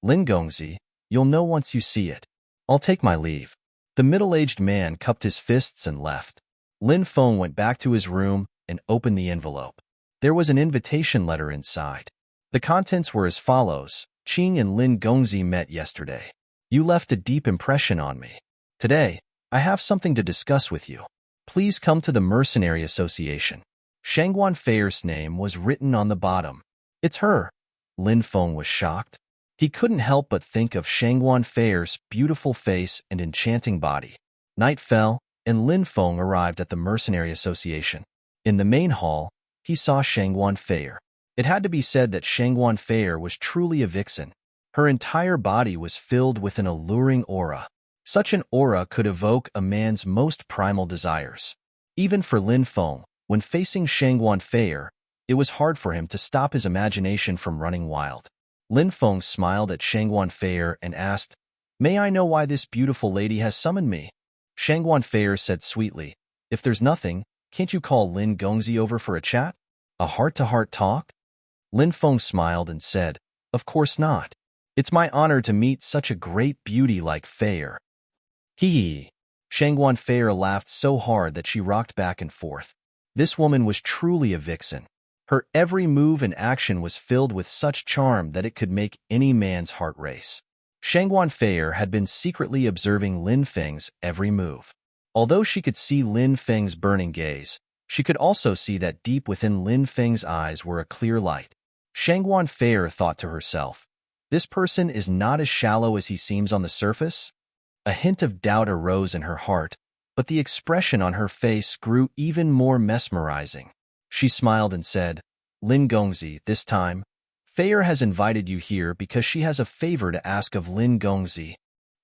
"Lin Gongzi. You'll know once you see it. I'll take my leave." The middle-aged man cupped his fists and left. Lin Feng went back to his room and opened the envelope. There was an invitation letter inside. The contents were as follows: Qing and Lin Gongzi met yesterday. You left a deep impression on me. Today, I have something to discuss with you. Please come to the Mercenary Association. Shangguan Feier's name was written on the bottom. It's her. Lin Feng was shocked. He couldn't help but think of Shangguan Feier's beautiful face and enchanting body. Night fell, and Lin Feng arrived at the Mercenary Association. In the main hall, he saw Shangguan Feier. It had to be said that Shangguan Feier was truly a vixen. Her entire body was filled with an alluring aura. Such an aura could evoke a man's most primal desires. Even for Lin Feng, when facing Shangguan Feier, it was hard for him to stop his imagination from running wild. Lin Feng smiled at Shangguan Feier and asked, "May I know why this beautiful lady has summoned me?" Shangguan Feier said sweetly, "If there's nothing, can't you call Lin Gongzi over for a chat? A heart-to-heart talk?" Lin Feng smiled and said, "Of course not. It's my honor to meet such a great beauty like Feier." Hee. Shangguan Feier laughed so hard that she rocked back and forth. This woman was truly a vixen. Her every move and action was filled with such charm that it could make any man's heart race. Shangguan Feier had been secretly observing Lin Feng's every move. Although she could see Lin Feng's burning gaze, she could also see that deep within Lin Feng's eyes were a clear light. Shangguan Feier thought to herself, "This person is not as shallow as he seems on the surface." A hint of doubt arose in her heart, but the expression on her face grew even more mesmerizing. She smiled and said, "Lin Gongzi, this time, Feier has invited you here because she has a favor to ask of Lin Gongzi."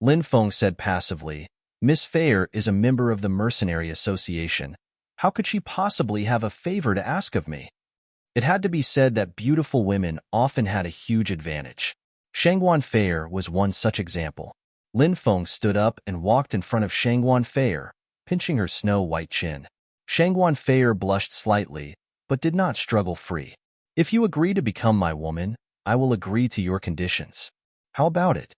Lin Feng said passively, "Miss Feier is a member of the Mercenary Association. How could she possibly have a favor to ask of me?" It had to be said that beautiful women often had a huge advantage. Shangguan Feier was one such example. Lin Feng stood up and walked in front of Shangguan Feier, pinching her snow-white chin. Shangguan Feier blushed slightly, but did not struggle free. "If you agree to become my woman, I will agree to your conditions. How about it?"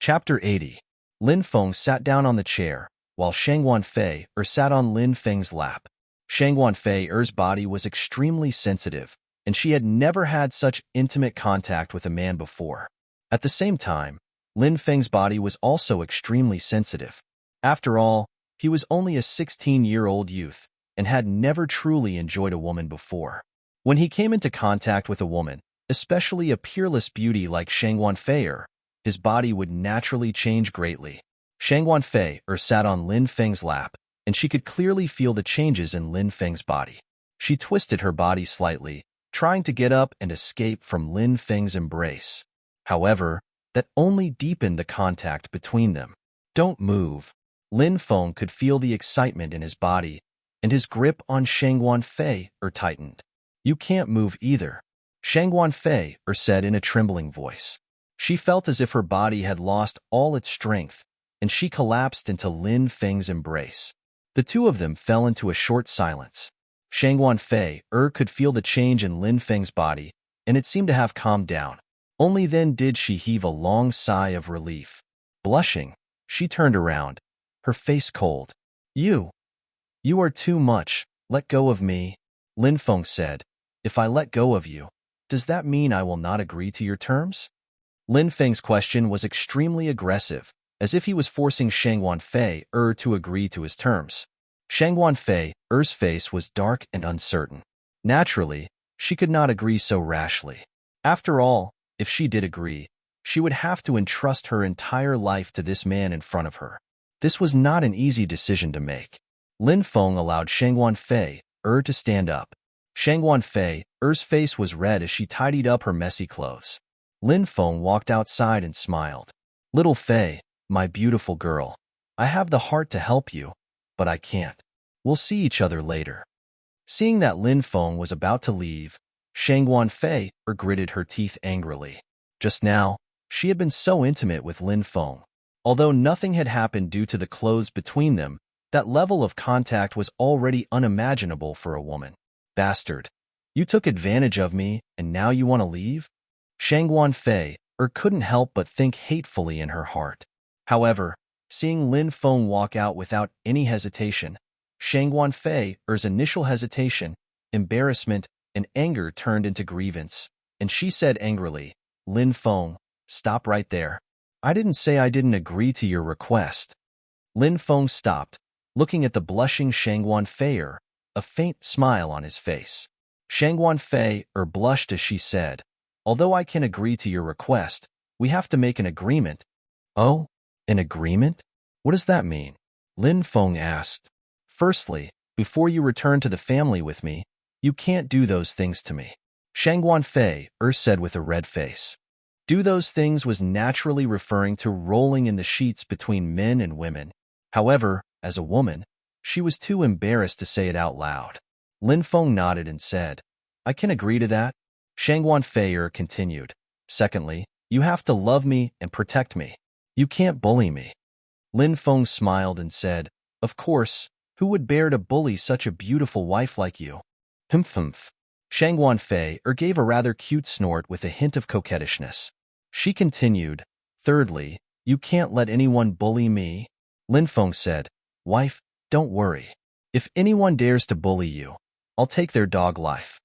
Chapter 80. Lin Feng sat down on the chair, while Shangguan Feier sat on Lin Feng's lap. Shangguan Feier's body was extremely sensitive, and she had never had such intimate contact with a man before. At the same time, Lin Feng's body was also extremely sensitive. After all, he was only a 16-year-old youth and had never truly enjoyed a woman before. When he came into contact with a woman, especially a peerless beauty like Shangguan Feier, his body would naturally change greatly. Shangguan Feier sat on Lin Feng's lap, and she could clearly feel the changes in Lin Feng's body. She twisted her body slightly, trying to get up and escape from Lin Feng's embrace. However, that only deepened the contact between them. "Don't move." Lin Feng could feel the excitement in his body, and his grip on Shangguan Feier tightened. "You can't move either," Shangguan Feier said in a trembling voice. She felt as if her body had lost all its strength, and she collapsed into Lin Feng's embrace. The two of them fell into a short silence. Shangguan Feier could feel the change in Lin Feng's body, and it seemed to have calmed down. Only then did she heave a long sigh of relief. Blushing, she turned around, her face cold. You are too much. Let go of me." Lin Feng said, "If I let go of you, does that mean I will not agree to your terms?" Lin Feng's question was extremely aggressive, as if he was forcing Shangguan Feier to agree to his terms. Shangguan Feier's face was dark and uncertain. Naturally, she could not agree so rashly. After all, if she did agree, she would have to entrust her entire life to this man in front of her. This was not an easy decision to make. Lin Feng allowed Shangguan Feier to stand up. Shangguan Feier's face was red as she tidied up her messy clothes. Lin Feng walked outside and smiled. "Little Fei, my beautiful girl, I have the heart to help you, but I can't. We'll see each other later." Seeing that Lin Feng was about to leave, Shangguan Feier gritted her teeth angrily. Just now, she had been so intimate with Lin Feng. Although nothing had happened due to the clothes between them, that level of contact was already unimaginable for a woman. Bastard. You took advantage of me, and now you want to leave? Shangguan Fei couldn't help but think hatefully in her heart. However, seeing Lin Feng walk out without any hesitation, Shangguan Fei's initial hesitation, embarrassment, and anger turned into grievance, and she said angrily, Lin Feng, stop right there. I didn't say I didn't agree to your request. Lin Feng stopped, looking at the blushing Shangguan Fei, a faint smile on his face. Shangguan Fei blushed as she said, although I can agree to your request, we have to make an agreement. Oh, an agreement? What does that mean? Lin Feng asked. Firstly, before you return to the family with me, you can't do those things to me. Shangguan Fei said with a red face. Do those things was naturally referring to rolling in the sheets between men and women. However, as a woman, she was too embarrassed to say it out loud. Lin Feng nodded and said, I can agree to that. Shangguan Fei continued. Secondly, you have to love me and protect me. You can't bully me. Lin Feng smiled and said, Of course, who would bear to bully such a beautiful wife like you? Humph. Shangguan Fei gave a rather cute snort with a hint of coquettishness. She continued, Thirdly, you can't let anyone bully me. Lin Feng said, Wife, don't worry. If anyone dares to bully you, I'll take their dog life.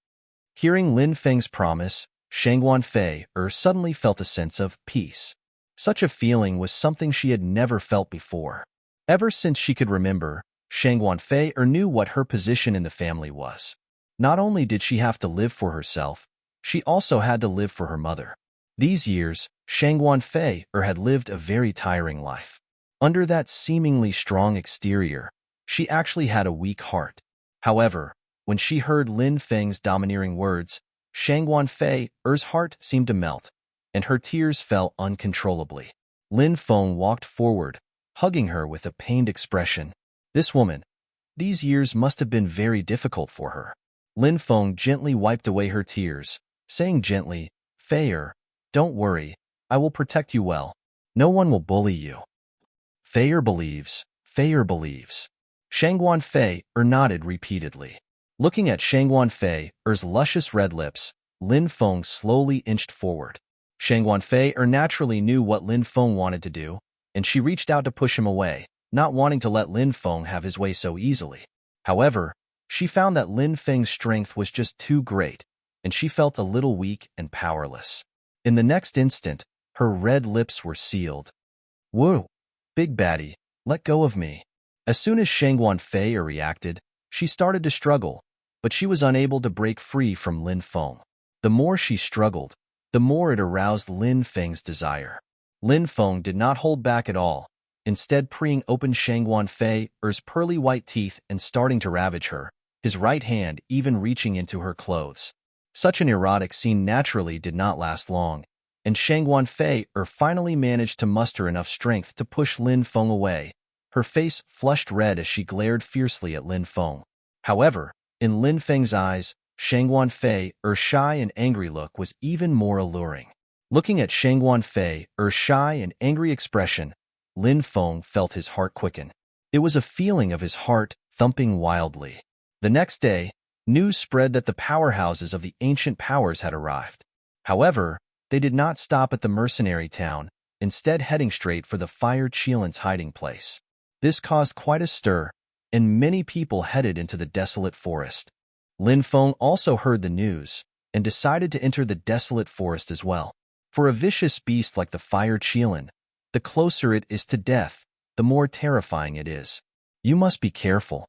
Hearing Lin Feng's promise, Shangguan Fei suddenly felt a sense of peace. Such a feeling was something she had never felt before. Ever since she could remember, Shangguan Fei knew what her position in the family was. Not only did she have to live for herself, she also had to live for her mother. These years, Shangguan Fei had lived a very tiring life. Under that seemingly strong exterior, she actually had a weak heart. However, when she heard Lin Feng's domineering words, Shangguan Fei's heart seemed to melt, and her tears fell uncontrollably. Lin Feng walked forward, hugging her with a pained expression. This woman, these years must have been very difficult for her. Lin Feng gently wiped away her tears, saying gently, Fei, don't worry, I will protect you well. No one will bully you. Fei believes. Shangguan Fei nodded repeatedly. Looking at Shangguan Fei's luscious red lips, Lin Feng slowly inched forward. Shangguan Fei naturally knew what Lin Feng wanted to do, and she reached out to push him away, not wanting to let Lin Feng have his way so easily. However, she found that Lin Feng's strength was just too great, and she felt a little weak and powerless. In the next instant, her red lips were sealed. Whoa, big baddie, let go of me. As soon as Shangguan Fei reacted, she started to struggle, but she was unable to break free from Lin Feng. The more she struggled, the more it aroused Lin Feng's desire. Lin Feng did not hold back at all, instead preying open Shangguan Fei's pearly white teeth and starting to ravage her, his right hand even reaching into her clothes. Such an erotic scene naturally did not last long, and Shangguan Fei finally managed to muster enough strength to push Lin Feng away. Her face flushed red as she glared fiercely at Lin Feng. However, in Lin Feng's eyes, Shangguan Fei's shy and angry look was even more alluring. Looking at Shangguan Fei's shy and angry expression, Lin Feng felt his heart quicken. It was a feeling of his heart thumping wildly. The next day, news spread that the powerhouses of the ancient powers had arrived. However, they did not stop at the mercenary town, instead heading straight for the Fire Qilin's hiding place. This caused quite a stir, and many people headed into the desolate forest. Lin Feng also heard the news, and decided to enter the desolate forest as well. For a vicious beast like the Fire Qilin, the closer it is to death, the more terrifying it is. You must be careful.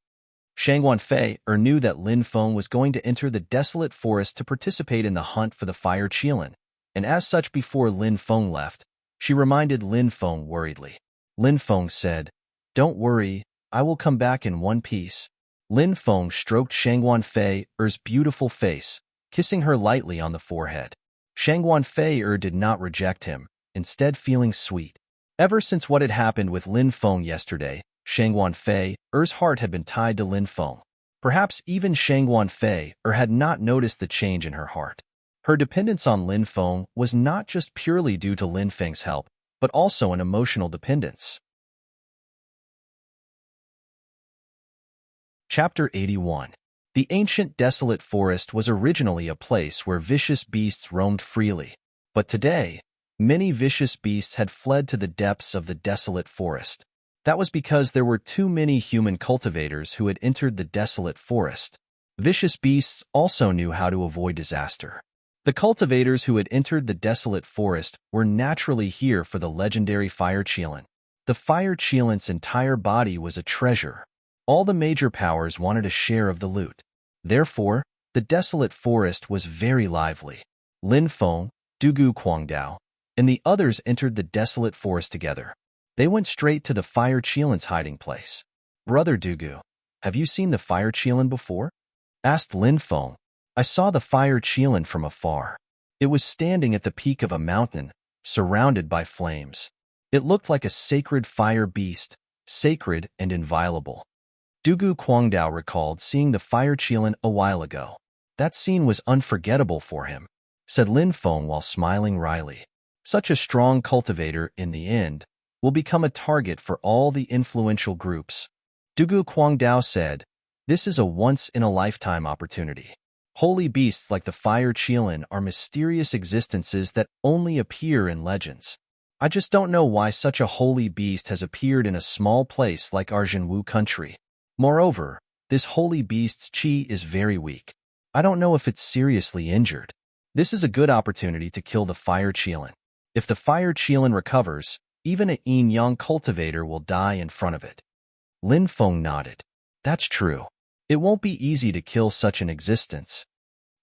Shangguan Fei knew that Lin Feng was going to enter the desolate forest to participate in the hunt for the Fire Qilin, and as such before Lin Feng left, she reminded Lin Feng worriedly. Lin Feng said, Don't worry, I will come back in one piece. Lin Feng stroked Shangguan Fei's beautiful face, kissing her lightly on the forehead. Shangguan Fei did not reject him, instead feeling sweet. Ever since what had happened with Lin Feng yesterday, Shangguan Fei's heart had been tied to Lin Feng. Perhaps even Shangguan Fei had not noticed the change in her heart. Her dependence on Lin Feng was not just purely due to Lin Feng's help, but also an emotional dependence. Chapter 81. The ancient desolate forest was originally a place where vicious beasts roamed freely, but today, many vicious beasts had fled to the depths of the desolate forest. That was because there were too many human cultivators who had entered the desolate forest. Vicious beasts also knew how to avoid disaster. The cultivators who had entered the desolate forest were naturally here for the legendary fire chelan. The fire chelan's entire body was a treasure. All the major powers wanted a share of the loot. Therefore, the desolate forest was very lively. Lin Feng, Dugu Guangdao, and the others entered the desolate forest together. They went straight to the fire chelan's hiding place. "Brother Dugu, have you seen the fire chelan before?" asked Lin Feng. "I saw the fire chelan from afar. It was standing at the peak of a mountain, surrounded by flames. It looked like a sacred fire beast, sacred and inviolable." Dugu Guangdao recalled seeing the fire chelan a while ago. "That scene was unforgettable for him," said Lin Feng while smiling wryly. "Such a strong cultivator, in the end, will become a target for all the influential groups." Dugu Guangdao said, "This is a once-in-a-lifetime opportunity. Holy beasts like the fire chelan are mysterious existences that only appear in legends. I just don't know why such a holy beast has appeared in a small place like Arjanwu country. Moreover, this holy beast's chi is very weak. I don't know if it's seriously injured. This is a good opportunity to kill the fire chelan. If the fire chelan recovers, even a yin-yang cultivator will die in front of it." Lin Feng nodded. "That's true. It won't be easy to kill such an existence."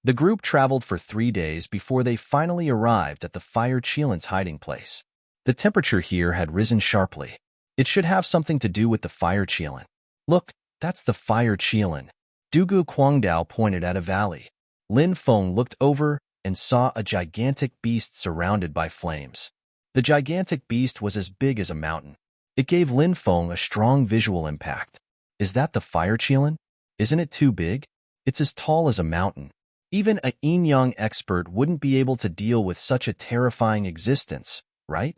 The group traveled for 3 days before they finally arrived at the fire chelan's hiding place. The temperature here had risen sharply. It should have something to do with the fire chelan. "Look, that's the fire chelan." Dugu Guangdao pointed at a valley. Lin Feng looked over and saw a gigantic beast surrounded by flames. The gigantic beast was as big as a mountain. It gave Lin Feng a strong visual impact. "Is that the fire chelan? Isn't it too big? It's as tall as a mountain. Even a yin-yang expert wouldn't be able to deal with such a terrifying existence, right?"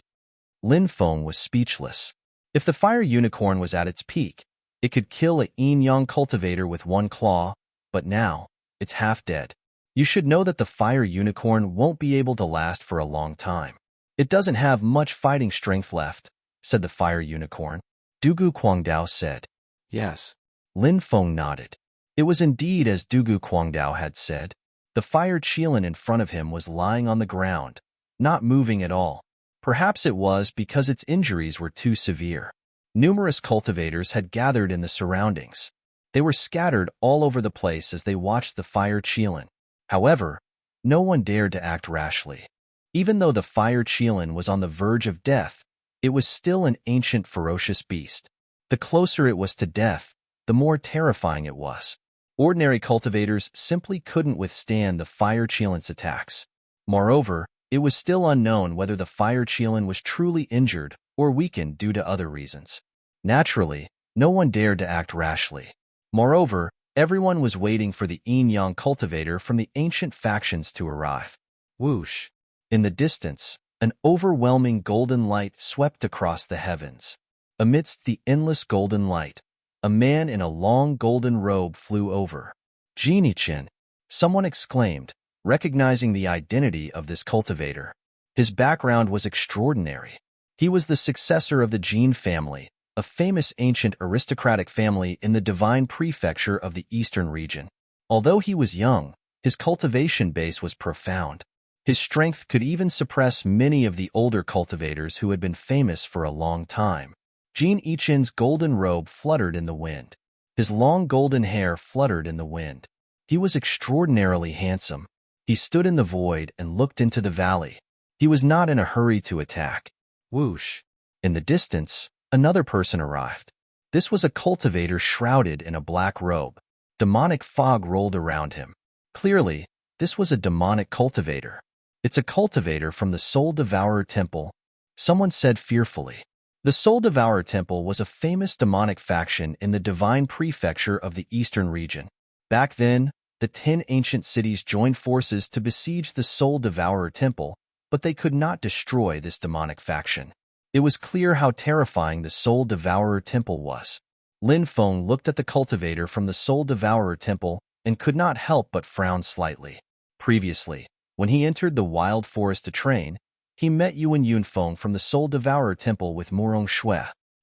Lin Feng was speechless. If the fire unicorn was at its peak, it could kill a yin-yang cultivator with one claw, but now, it's half dead. You should know that the fire unicorn won't be able to last for a long time. "It doesn't have much fighting strength left," said the fire unicorn. Dugu Guangdao said. "Yes." Lin Feng nodded. It was indeed as Dugu Guangdao had said. The fire chelan in front of him was lying on the ground, not moving at all. Perhaps it was because its injuries were too severe. Numerous cultivators had gathered in the surroundings. They were scattered all over the place as they watched the fire chelan. However, no one dared to act rashly. Even though the fire chelan was on the verge of death, it was still an ancient ferocious beast. The closer it was to death, the more terrifying it was. Ordinary cultivators simply couldn't withstand the fire chelan's attacks. Moreover, it was still unknown whether the fire chelan was truly injured or weakened due to other reasons. Naturally, no one dared to act rashly. Moreover, everyone was waiting for the yin-yang cultivator from the ancient factions to arrive. Whoosh! In the distance, an overwhelming golden light swept across the heavens. Amidst the endless golden light, a man in a long golden robe flew over. "Genie-chin," someone exclaimed, recognizing the identity of this cultivator. His background was extraordinary. He was the successor of the Jin family, a famous ancient aristocratic family in the divine prefecture of the eastern region. Although he was young, his cultivation base was profound. His strength could even suppress many of the older cultivators who had been famous for a long time. Jin Ichin's golden robe fluttered in the wind. His long golden hair fluttered in the wind. He was extraordinarily handsome. He stood in the void and looked into the valley. He was not in a hurry to attack. Whoosh! In the distance, another person arrived. This was a cultivator shrouded in a black robe. Demonic fog rolled around him. Clearly, this was a demonic cultivator. "It's a cultivator from the Soul Devourer Temple," someone said fearfully. The Soul Devourer Temple was a famous demonic faction in the divine prefecture of the eastern region. Back then, the 10 ancient cities joined forces to besiege the Soul Devourer Temple, but they could not destroy this demonic faction. It was clear how terrifying the Soul Devourer Temple was. Lin Feng looked at the cultivator from the Soul Devourer Temple and could not help but frown slightly. Previously, when he entered the wild forest to train, he met Yuan Yunfeng from the Soul Devourer Temple with Morong Shui.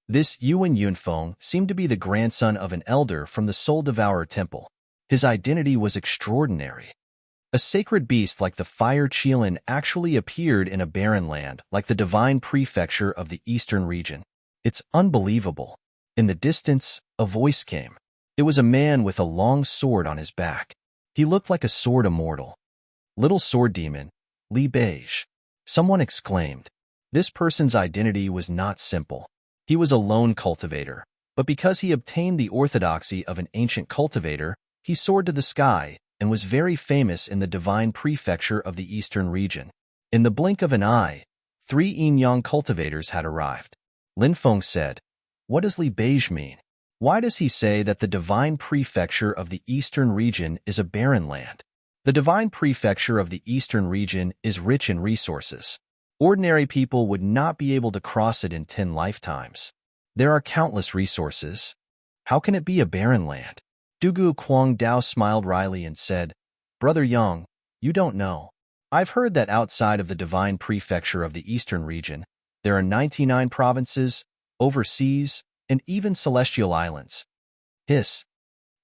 This Yuan Yunfeng seemed to be the grandson of an elder from the Soul Devourer Temple. His identity was extraordinary. A sacred beast like the fire Qilin actually appeared in a barren land like the divine prefecture of the eastern region. It's unbelievable. In the distance, a voice came. It was a man with a long sword on his back. He looked like a sword immortal. Little sword demon, Li Beige. Someone exclaimed. This person's identity was not simple. He was a lone cultivator, but because he obtained the orthodoxy of an ancient cultivator, he soared to the sky and was very famous in the divine prefecture of the eastern region. In the blink of an eye, 3 yin-yang cultivators had arrived. Lin Feng said, "What does Li Beige mean? Why does he say that the divine prefecture of the eastern region is a barren land? The divine prefecture of the eastern region is rich in resources. Ordinary people would not be able to cross it in 10 lifetimes. There are countless resources. How can it be a barren land?" Dugu Quang Dao smiled wryly and said, "Brother Yang, you don't know. I've heard that outside of the divine prefecture of the eastern region, there are 99 provinces, overseas, and even celestial islands." Hiss.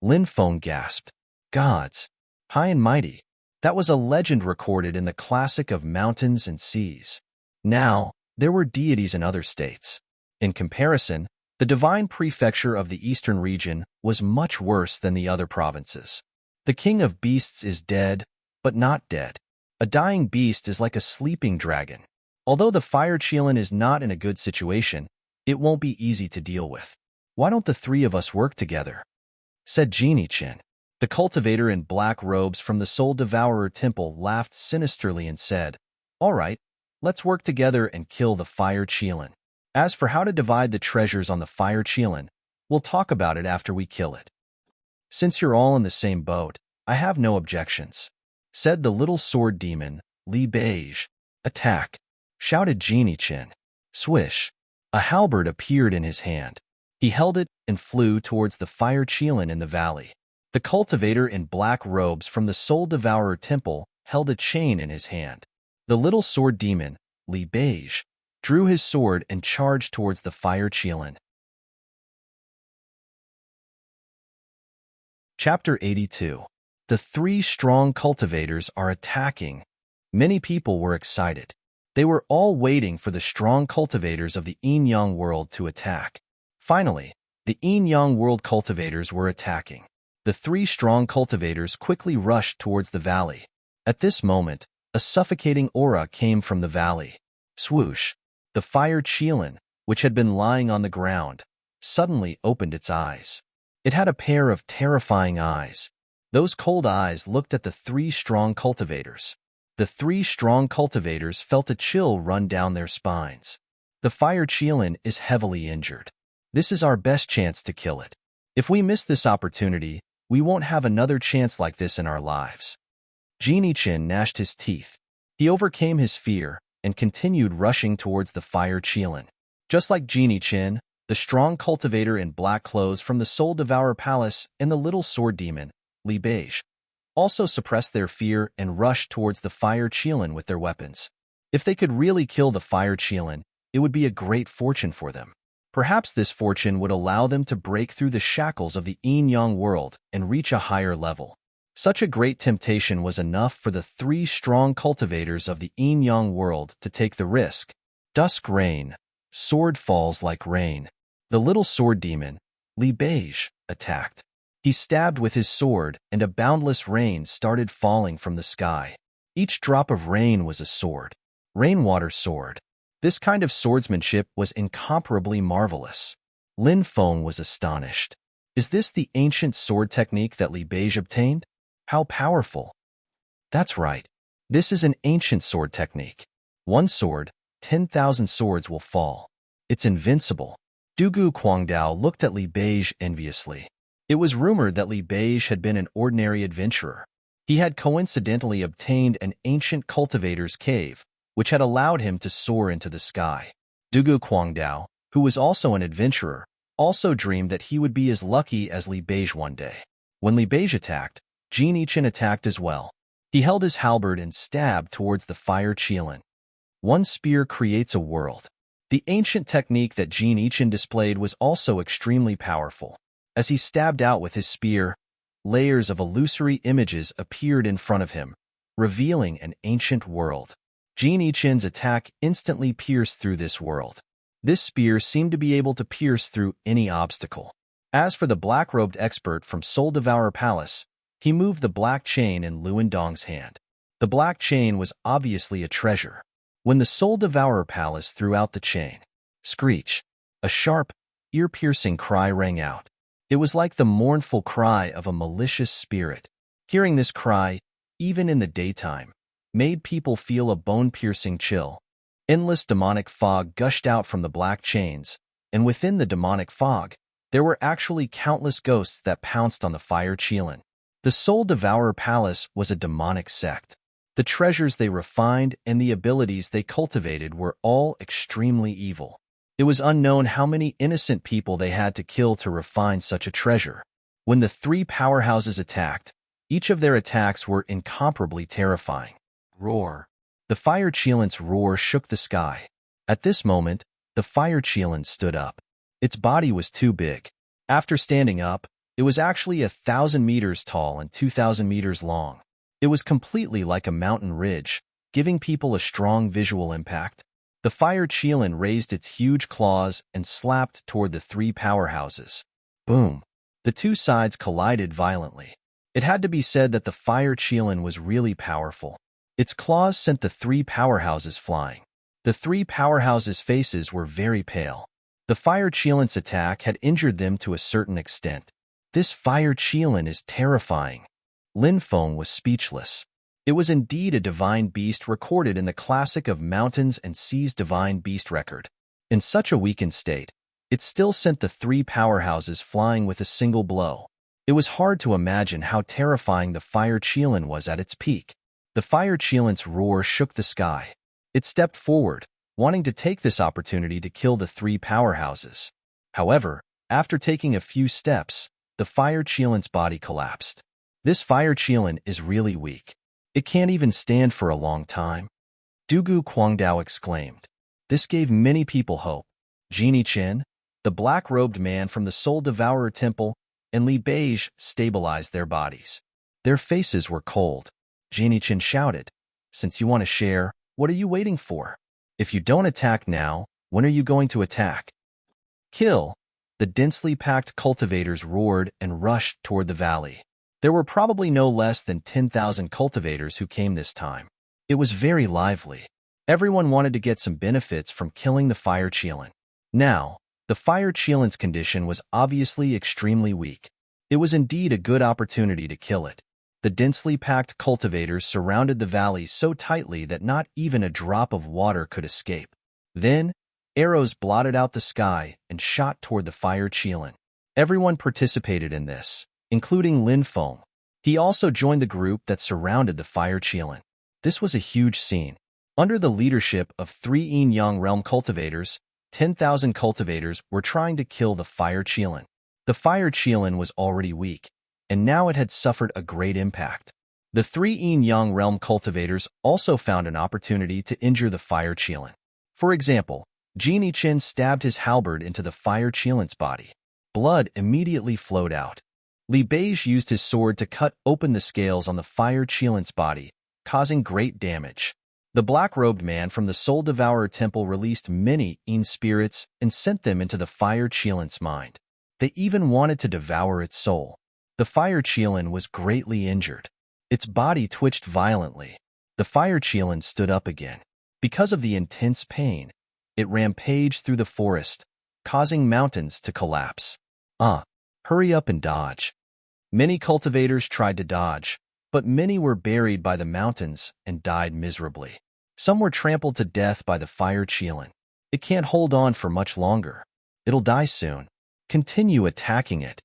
Lin Feng gasped. Gods. High and mighty. That was a legend recorded in the classic of mountains and seas. Now, there were deities in other states. In comparison, the divine prefecture of the eastern region was much worse than the other provinces. The king of beasts is dead, but not dead. A dying beast is like a sleeping dragon. Although the fire Qilin is not in a good situation, it won't be easy to deal with. "Why don't the 3 of us work together?" said Genie Qin. The cultivator in black robes from the Soul Devourer Temple laughed sinisterly and said, "All right, let's work together and kill the fire Qilin. As for how to divide the treasures on the fire Qilin, we'll talk about it after we kill it. Since you're all in the same boat, I have no objections," said the little sword demon, Li Beige. "Attack!" shouted Genie Qin. Swish! A halberd appeared in his hand. He held it and flew towards the fire Qilin in the valley. The cultivator in black robes from the Soul Devourer Temple held a chain in his hand. The little sword demon, Li Beige, drew his sword and charged towards the fire Qilin. Chapter 82. The 3 strong cultivators are attacking. Many people were excited. They were all waiting for the strong cultivators of the yin-yang world to attack. Finally, the yin-yang world cultivators were attacking. The 3 strong cultivators quickly rushed towards the valley. At this moment, a suffocating aura came from the valley. Swoosh! The fire Qilin, which had been lying on the ground, suddenly opened its eyes. It had a pair of terrifying eyes. Those cold eyes looked at the 3 strong cultivators. The 3 strong cultivators felt a chill run down their spines. The fire Qilin is heavily injured. This is our best chance to kill it. If we miss this opportunity, we won't have another chance like this in our lives. Genie Qin gnashed his teeth. He overcame his fear and continued rushing towards the fire Qilin. Just like Genie Qin, the strong cultivator in black clothes from the Soul Devourer Palace and the little sword demon, Li Beige, also suppressed their fear and rushed towards the fire Qilin with their weapons. If they could really kill the fire Qilin, it would be a great fortune for them. Perhaps this fortune would allow them to break through the shackles of the yin-yang world and reach a higher level. Such a great temptation was enough for the 3 strong cultivators of the yin-yang world to take the risk. Dusk rain. Sword falls like rain. The little sword demon, Li Beige, attacked. He stabbed with his sword, and a boundless rain started falling from the sky. Each drop of rain was a sword. Rainwater sword. This kind of swordsmanship was incomparably marvelous. Lin Feng was astonished. Is this the ancient sword technique that Li Beige obtained? How powerful! That's right. This is an ancient sword technique. 1 sword, 10,000 swords will fall. It's invincible. Dugu Quangdao looked at Li Beige enviously. It was rumored that Li Beige had been an ordinary adventurer. He had coincidentally obtained an ancient cultivator's cave, which had allowed him to soar into the sky. Dugu Guangdao, who was also an adventurer, also dreamed that he would be as lucky as Li Beige one day. When Li Beige attacked, Jin Yichen attacked as well. He held his halberd and stabbed towards the fire Qilin. One spear creates a world. The ancient technique that Jin Yichen displayed was also extremely powerful. As he stabbed out with his spear, layers of illusory images appeared in front of him, revealing an ancient world. Jin Yichen's attack instantly pierced through this world. This spear seemed to be able to pierce through any obstacle. As for the black-robed expert from Soul Devourer Palace, he moved the black chain in Luan Dong's hand. The black chain was obviously a treasure. When the Soul Devourer Palace threw out the chain, screech, a sharp, ear-piercing cry rang out. It was like the mournful cry of a malicious spirit. Hearing this cry, even in the daytime, made people feel a bone-piercing chill. Endless demonic fog gushed out from the black chains, and within the demonic fog, there were actually countless ghosts that pounced on the fire Qilin. The Soul Devourer Palace was a demonic sect. The treasures they refined and the abilities they cultivated were all extremely evil. It was unknown how many innocent people they had to kill to refine such a treasure. When the three powerhouses attacked, each of their attacks were incomparably terrifying. Roar. The fire Qilin's roar shook the sky. At this moment, the fire Qilin stood up. Its body was too big. After standing up, it was actually 1,000 meters tall and 2,000 meters long. It was completely like a mountain ridge, giving people a strong visual impact. The fire Qilin raised its huge claws and slapped toward the three powerhouses. Boom! The two sides collided violently. It had to be said that the fire Qilin was really powerful. Its claws sent the three powerhouses flying. The three powerhouses' faces were very pale. The fire Qilin's attack had injured them to a certain extent. This fire Qilin is terrifying. Lin Feng was speechless. It was indeed a divine beast recorded in the classic of mountains and seas divine beast record. In such a weakened state, it still sent the three powerhouses flying with a single blow. It was hard to imagine how terrifying the fire Qilin was at its peak. The fire Qilin's roar shook the sky. It stepped forward, wanting to take this opportunity to kill the three powerhouses. However, after taking a few steps, the fire Qilin's body collapsed. This fire Qilin is really weak. It can't even stand for a long time. Dugu Guangdao exclaimed. This gave many people hope. Jin Yichen, the black-robed man from the Soul Devourer Temple, and Li Beige stabilized their bodies. Their faces were cold. Jin Yichen shouted, "Since you want to share, what are you waiting for? If you don't attack now, when are you going to attack?" Kill! The densely packed cultivators roared and rushed toward the valley. There were probably no less than 10,000 cultivators who came this time. It was very lively. Everyone wanted to get some benefits from killing the fire Qilin. Now, the fire Qilin's condition was obviously extremely weak. It was indeed a good opportunity to kill it. The densely packed cultivators surrounded the valley so tightly that not even a drop of water could escape. Then, arrows blotted out the sky and shot toward the fire Qilin. Everyone participated in this, including Lin Feng. He also joined the group that surrounded the fire Qilin. This was a huge scene. Under the leadership of 3 Yin-Yang realm cultivators, 10,000 cultivators were trying to kill the fire Qilin. The fire Qilin was already weak, and now it had suffered a great impact. The 3 Yin-Yang realm cultivators also found an opportunity to injure the fire Qilin. For example, Jin Yichen stabbed his halberd into the fire Qilin's body. Blood immediately flowed out. Li Beige used his sword to cut open the scales on the fire Qilin's body, causing great damage. The black-robed man from the Soul Devourer Temple released many Yin spirits and sent them into the fire Qilin's mind. They even wanted to devour its soul. The fire Qilin was greatly injured. Its body twitched violently. The fire Qilin stood up again. Because of the intense pain, it rampaged through the forest, causing mountains to collapse. Hurry up and dodge. Many cultivators tried to dodge, but many were buried by the mountains and died miserably. Some were trampled to death by the fire Qilin. It can't hold on for much longer. It'll die soon. Continue attacking it,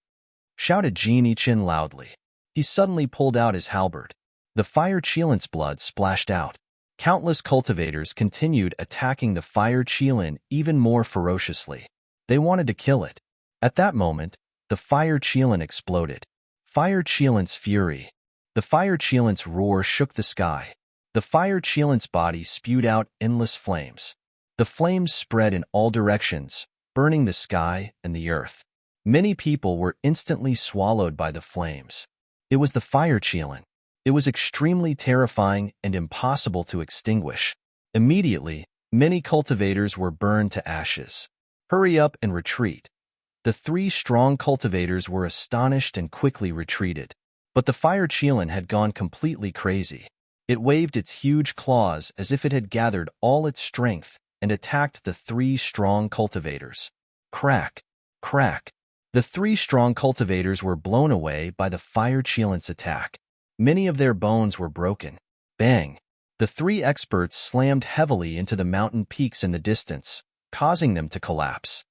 shouted Jin Yichen loudly. He suddenly pulled out his halberd. The fire Qilin's blood splashed out. Countless cultivators continued attacking the fire Qilin even more ferociously. They wanted to kill it. At that moment, the fire Qilin exploded. Fire Qilin's fury. The fire Qilin's roar shook the sky. The fire Qilin's body spewed out endless flames. The flames spread in all directions, burning the sky and the earth. Many people were instantly swallowed by the flames. It was the fire Qilin. It was extremely terrifying and impossible to extinguish. Immediately, many cultivators were burned to ashes. Hurry up and retreat. The 3 strong cultivators were astonished and quickly retreated. But the fire Qilin had gone completely crazy. It waved its huge claws as if it had gathered all its strength and attacked the 3 strong cultivators. Crack! Crack! The 3 strong cultivators were blown away by the fire Qilin's attack. Many of their bones were broken. Bang! The 3 experts slammed heavily into the mountain peaks in the distance, causing them to collapse.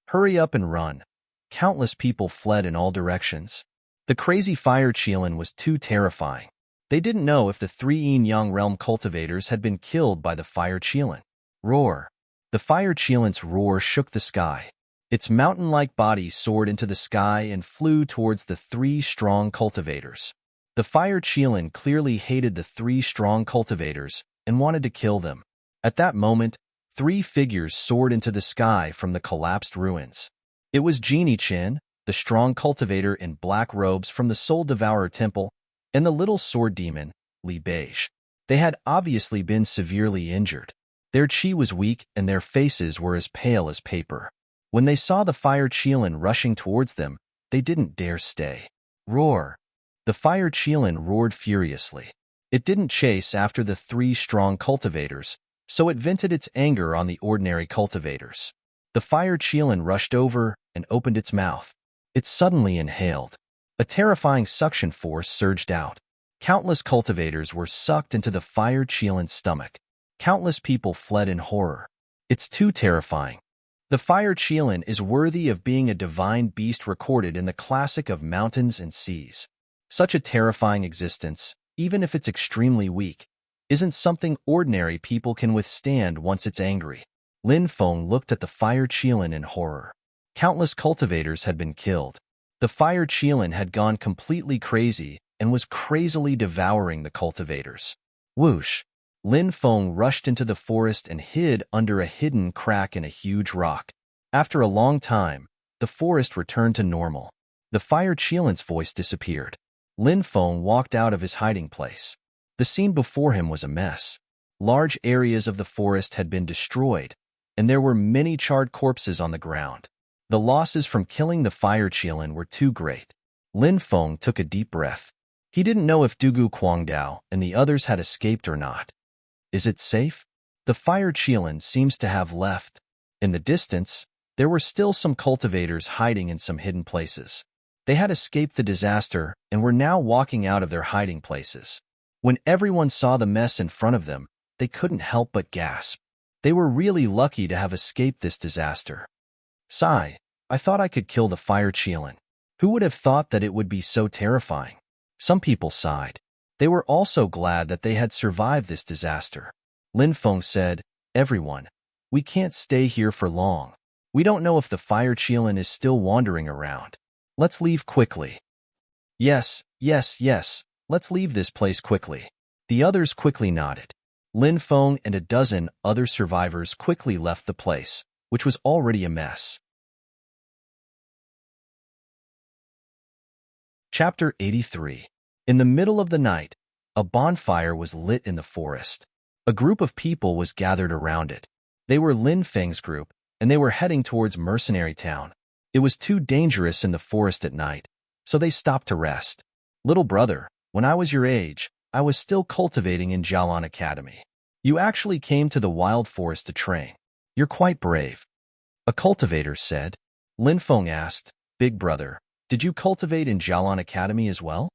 Hurry up and run. Countless people fled in all directions. The crazy fire Qilin was too terrifying. They didn't know if the 3 Yin-Yang realm cultivators had been killed by the fire Qilin. Roar! The fire Qilin's roar shook the sky. Its mountain-like body soared into the sky and flew towards the 3 strong cultivators. The fire Qilin clearly hated the 3 strong cultivators and wanted to kill them. At that moment, 3 figures soared into the sky from the collapsed ruins. It was Genie Qin, the strong cultivator in black robes from the Soul Devourer Temple, and the little sword demon, Li Beige. They had obviously been severely injured. Their chi was weak and their faces were as pale as paper. When they saw the fire Qilin rushing towards them, they didn't dare stay. Roar! The fire Qilin roared furiously. It didn't chase after the 3 strong cultivators, so it vented its anger on the ordinary cultivators. The fire Qilin rushed over and opened its mouth. It suddenly inhaled. A terrifying suction force surged out. Countless cultivators were sucked into the fire Qilin's stomach. Countless people fled in horror. It's too terrifying. The fire Qilin is worthy of being a divine beast recorded in the classic of mountains and seas. Such a terrifying existence, even if it's extremely weak, isn't something ordinary people can withstand once it's angry. Lin Feng looked at the fire Qilin in horror. Countless cultivators had been killed. The fire Qilin had gone completely crazy and was crazily devouring the cultivators. Whoosh! Lin Feng rushed into the forest and hid under a hidden crack in a huge rock. After a long time, the forest returned to normal. The fire Qilin's voice disappeared. Lin Feng walked out of his hiding place. The scene before him was a mess. Large areas of the forest had been destroyed, and there were many charred corpses on the ground. The losses from killing the fire Qilin were too great. Lin Feng took a deep breath. He didn't know if Dugu Quangdao and the others had escaped or not. Is it safe? The fire Qilin seems to have left. In the distance, there were still some cultivators hiding in some hidden places. They had escaped the disaster and were now walking out of their hiding places. When everyone saw the mess in front of them, they couldn't help but gasp. They were really lucky to have escaped this disaster. Sigh, I thought I could kill the fire Qilin. Who would have thought that it would be so terrifying? Some people sighed. They were also glad that they had survived this disaster. Lin Feng said, "Everyone, we can't stay here for long. We don't know if the fire Qilin is still wandering around. Let's leave quickly." Yes, let's leave this place quickly. The others quickly nodded. Lin Feng and a dozen other survivors quickly left the place, which was already a mess. Chapter 83. In the middle of the night, a bonfire was lit in the forest. A group of people was gathered around it. They were Lin Feng's group, and they were heading towards Mercenary Town. It was too dangerous in the forest at night, so they stopped to rest. Little brother, when I was your age, I was still cultivating in Jialan Academy. You actually came to the wild forest to train. You're quite brave. A cultivator said. Lin Feng asked, Big brother, did you cultivate in Jialan Academy as well?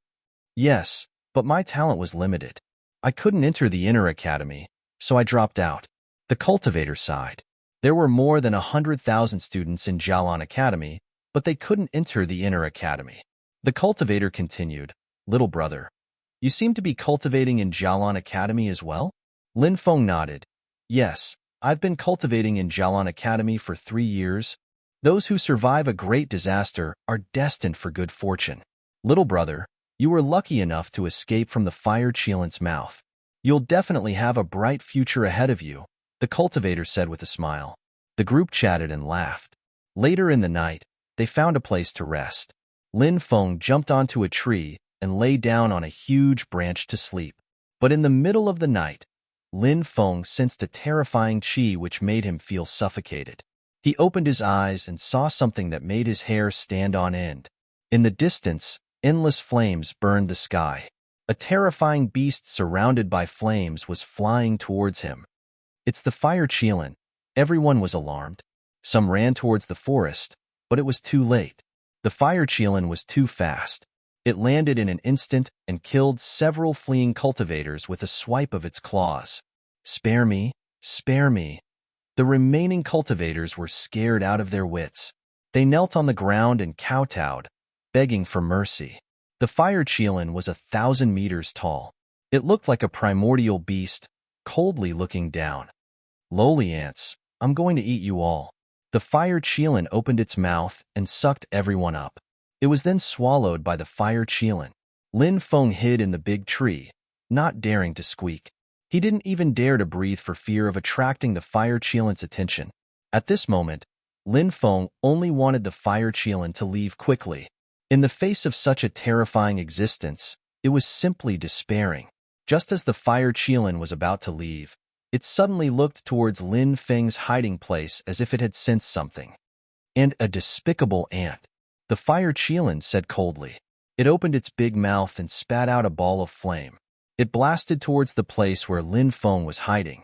Yes, but my talent was limited. I couldn't enter the inner academy, so I dropped out. The cultivator sighed. There were more than 100,000 students in Jialan Academy, but they couldn't enter the inner academy. The cultivator continued, Little brother, you seem to be cultivating in Jialan Academy as well? Lin Feng nodded. Yes, I've been cultivating in Jialan Academy for 3 years. Those who survive a great disaster are destined for good fortune. Little brother, you were lucky enough to escape from the fire Qilin's mouth. You'll definitely have a bright future ahead of you, the cultivator said with a smile. The group chatted and laughed. Later in the night, they found a place to rest. Lin Feng jumped onto a tree and lay down on a huge branch to sleep. But in the middle of the night, Lin Feng sensed a terrifying qi which made him feel suffocated. He opened his eyes and saw something that made his hair stand on end. In the distance, endless flames burned the sky. A terrifying beast surrounded by flames was flying towards him. It's the fire Qilin. Everyone was alarmed. Some ran towards the forest, but it was too late. The fire Qilin was too fast. It landed in an instant and killed several fleeing cultivators with a swipe of its claws. Spare me, spare me. The remaining cultivators were scared out of their wits. They knelt on the ground and kowtowed, begging for mercy. The fire Qilin was 1,000 meters tall. It looked like a primordial beast, coldly looking down. Lowly ants, I'm going to eat you all. The fire Qilin opened its mouth and sucked everyone up. It was then swallowed by the fire Qilin. Lin Feng hid in the big tree, not daring to squeak. He didn't even dare to breathe for fear of attracting the fire Qilin's attention. At this moment, Lin Feng only wanted the fire Qilin to leave quickly. In the face of such a terrifying existence, it was simply despairing. Just as the fire Qilin was about to leave, it suddenly looked towards Lin Feng's hiding place as if it had sensed something. And a despicable ant. The fire Qilin said coldly. It opened its big mouth and spat out a ball of flame. It blasted towards the place where Lin Feng was hiding.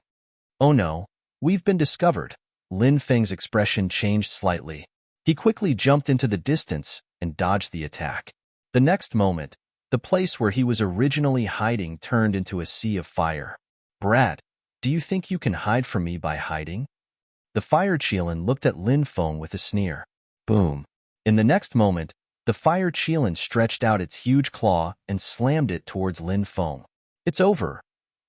Oh no, we've been discovered. Lin Feng's expression changed slightly. He quickly jumped into the distance and dodged the attack. The next moment, the place where he was originally hiding turned into a sea of fire. Brat, do you think you can hide from me by hiding? The fire Qilin looked at Lin Feng with a sneer. Boom. In the next moment, the fire Qilin stretched out its huge claw and slammed it towards Lin Feng. It's over.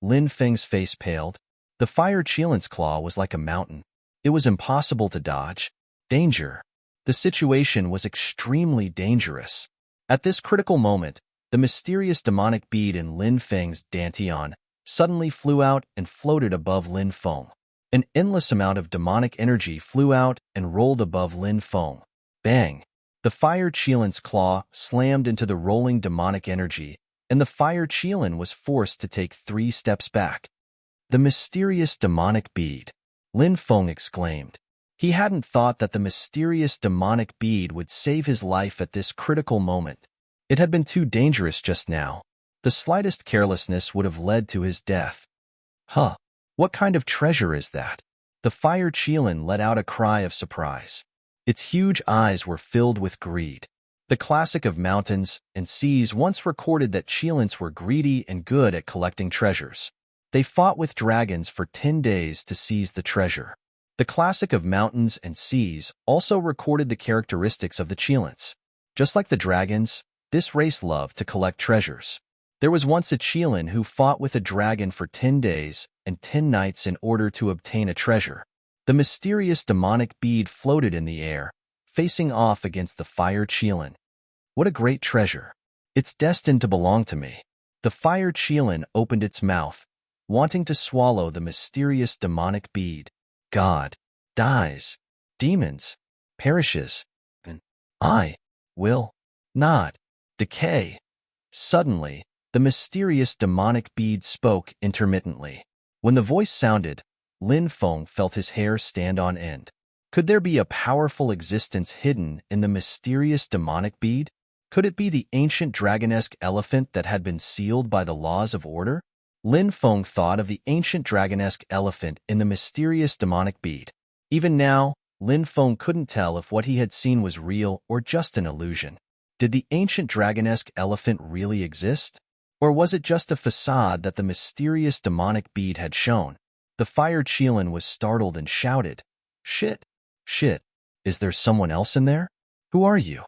Lin Feng's face paled. The fire Qilin's claw was like a mountain. It was impossible to dodge. Danger. The situation was extremely dangerous. At this critical moment, the mysterious demonic bead in Lin Feng's dantian suddenly flew out and floated above Lin Feng. An endless amount of demonic energy flew out and rolled above Lin Feng. Bang! The fire Qilin's claw slammed into the rolling demonic energy, and the fire Qilin was forced to take 3 steps back. The mysterious demonic bead, Lin Feng exclaimed. He hadn't thought that the mysterious demonic bead would save his life at this critical moment. It had been too dangerous just now. The slightest carelessness would have led to his death. Huh, what kind of treasure is that? The fire Qilin let out a cry of surprise. Its huge eyes were filled with greed. The classic of mountains and seas once recorded that Qilins were greedy and good at collecting treasures. They fought with dragons for 10 days to seize the treasure. The classic of mountains and seas also recorded the characteristics of the Qilins. Just like the dragons, this race loved to collect treasures. There was once a Qilin who fought with a dragon for 10 days and 10 nights in order to obtain a treasure. The mysterious demonic bead floated in the air, facing off against the fire Qilin. What a great treasure. It's destined to belong to me. The fire Qilin opened its mouth, wanting to swallow the mysterious demonic bead. God dies, demons perishes, and I will not decay. Suddenly, the mysterious demonic bead spoke intermittently. When the voice sounded, Lin Feng felt his hair stand on end. Could there be a powerful existence hidden in the mysterious demonic bead? Could it be the ancient dragonesque elephant that had been sealed by the laws of order? Lin Feng thought of the ancient dragonesque elephant in the mysterious demonic bead. Even now, Lin Feng couldn't tell if what he had seen was real or just an illusion. Did the ancient dragonesque elephant really exist? Or was it just a facade that the mysterious demonic bead had shown? The fire Qilin was startled and shouted, Shit! Shit! Is there someone else in there? Who are you?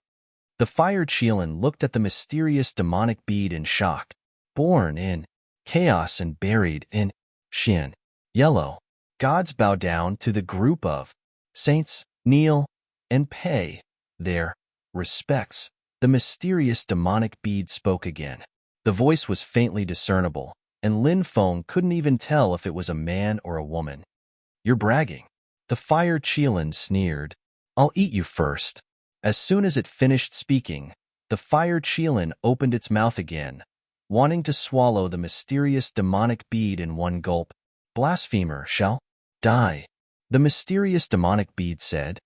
The fire Qilin looked at the mysterious demonic bead in shock. Born in chaos and buried in Shin. Yellow. Gods bow down to the group of saints, kneel, and pay their respects. The mysterious demonic bead spoke again. The voice was faintly discernible, and Lin Feng couldn't even tell if it was a man or a woman. You're bragging. The fire Qilin sneered. I'll eat you first. As soon as it finished speaking, the fire Qilin opened its mouth again, wanting to swallow the mysterious demonic bead in one gulp. Blasphemer shall die, the mysterious demonic bead said.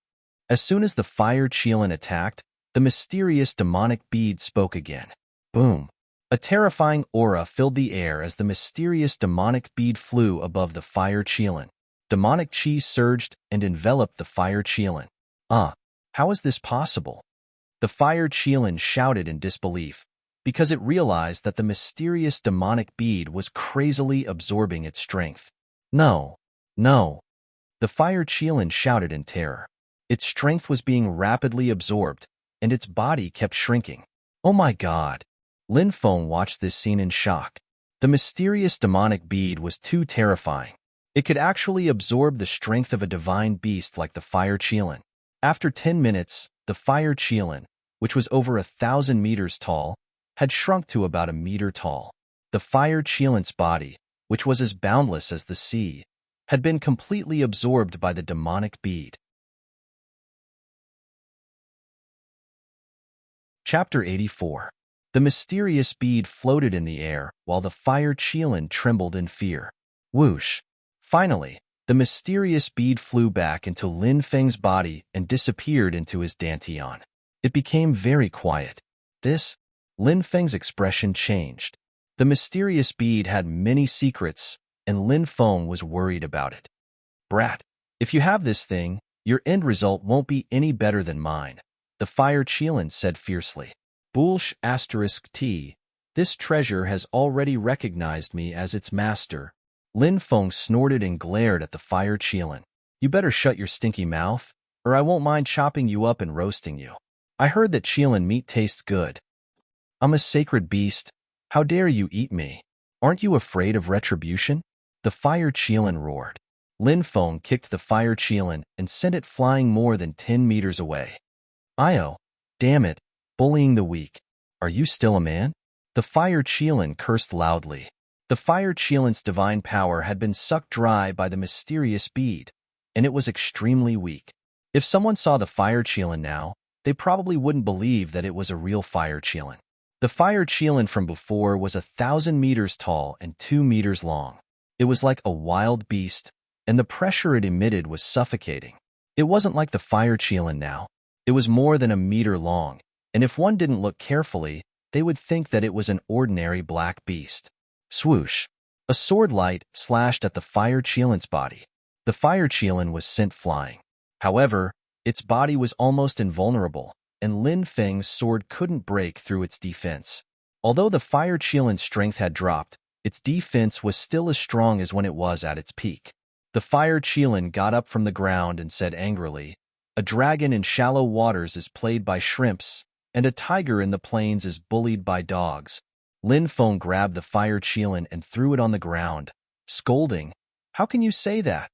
As soon as the fire Qilin attacked, the mysterious demonic bead spoke again. Boom. A terrifying aura filled the air as the mysterious demonic bead flew above the fire Qilin. Demonic chi surged and enveloped the fire Qilin. How is this possible? The fire Qilin shouted in disbelief, because it realized that the mysterious demonic bead was crazily absorbing its strength. No, no. The fire Qilin shouted in terror. Its strength was being rapidly absorbed, and its body kept shrinking. Oh my God! Lin Feng watched this scene in shock. The mysterious demonic bead was too terrifying. It could actually absorb the strength of a divine beast like the fire Qilin. After 10 minutes, the fire Qilin, which was over 1,000 meters tall, had shrunk to about a meter tall. The fire Qilin's body, which was as boundless as the sea, had been completely absorbed by the demonic bead. Chapter 84. The mysterious bead floated in the air while the fire Qilin trembled in fear. Whoosh! Finally, the mysterious bead flew back into Lin Feng's body and disappeared into his dantian. It became very quiet. Lin Feng's expression changed. The mysterious bead had many secrets, and Lin Feng was worried about it. Brat, if you have this thing, your end result won't be any better than mine, the fire Qilin said fiercely. Boolsh *T. This treasure has already recognized me as its master. Lin Feng snorted and glared at the fire Qilin. You better shut your stinky mouth, or I won't mind chopping you up and roasting you. I heard that Qilin meat tastes good. I'm a sacred beast. How dare you eat me? Aren't you afraid of retribution? The fire Qilin roared. Lin Feng kicked the fire Qilin and sent it flying more than 10 meters away. Io, damn it, bullying the weak. Are you still a man? The fire Qilin cursed loudly. The fire Qilin's divine power had been sucked dry by the mysterious bead, and it was extremely weak. If someone saw the fire Qilin now, they probably wouldn't believe that it was a real fire Qilin. The fire Qilin from before was 1,000 meters tall and 2 meters long. It was like a wild beast, and the pressure it emitted was suffocating. It wasn't like the fire Qilin now. It was more than a meter long, and if one didn't look carefully, they would think that it was an ordinary black beast. Swoosh! A sword light slashed at the fire Qilin's body. The fire Qilin was sent flying. However, its body was almost invulnerable, and Lin Feng's sword couldn't break through its defense. Although the fire Qilin's strength had dropped, its defense was still as strong as when it was at its peak. The fire Qilin got up from the ground and said angrily, "A dragon in shallow waters is played by shrimps, and a tiger in the plains is bullied by dogs." Lin Feng grabbed the fire Qilin and threw it on the ground, scolding, "How can you say that?"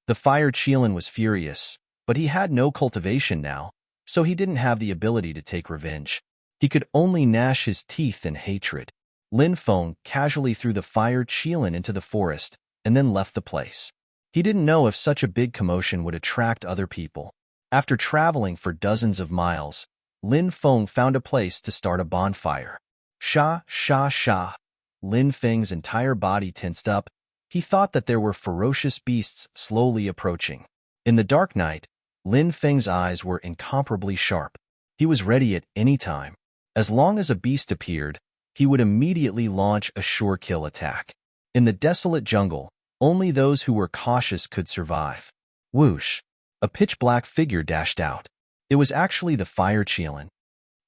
The fire Qilin was furious, but he had no cultivation now, so he didn't have the ability to take revenge. He could only gnash his teeth in hatred. Lin Feng casually threw the fire Qilin into the forest and then left the place. He didn't know if such a big commotion would attract other people. After traveling for dozens of miles, Lin Feng found a place to start a bonfire. Sha, sha, sha. Lin Feng's entire body tensed up. He thought that there were ferocious beasts slowly approaching. In the dark night, Lin Feng's eyes were incomparably sharp. He was ready at any time. As long as a beast appeared, he would immediately launch a sure-kill attack. In the desolate jungle, only those who were cautious could survive. Whoosh! A pitch-black figure dashed out. It was actually the fire Qilin.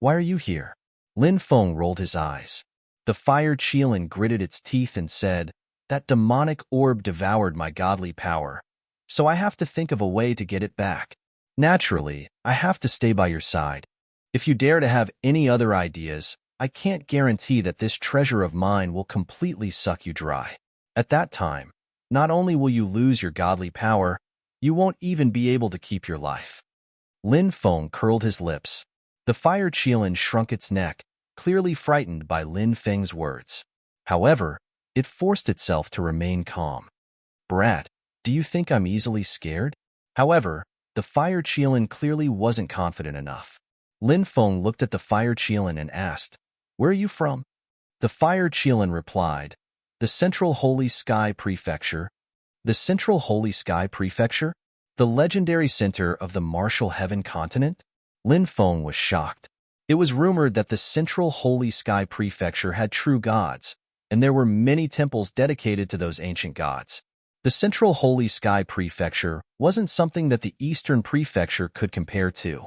"Why are you here?" Lin Feng rolled his eyes. The fire Qilin gritted its teeth and said, "That demonic orb devoured my godly power, so I have to think of a way to get it back. Naturally, I have to stay by your side. If you dare to have any other ideas, I can't guarantee that this treasure of mine will completely suck you dry." At that time, Not only will you lose your godly power, you won't even be able to keep your life. Lin Feng curled his lips. The fire Qilin shrunk its neck, clearly frightened by Lin Feng's words. However, it forced itself to remain calm. Brat, do you think I'm easily scared? However, the fire Qilin clearly wasn't confident enough. Lin Feng looked at the fire Qilin and asked, "Where are you from?" The fire Qilin replied, "The Central Holy Sky Prefecture." The Central Holy Sky Prefecture? The legendary center of the martial heaven continent? Lin Feng was shocked. It was rumored that the Central Holy Sky Prefecture had true gods, and there were many temples dedicated to those ancient gods. The Central Holy Sky Prefecture wasn't something that the Eastern Prefecture could compare to.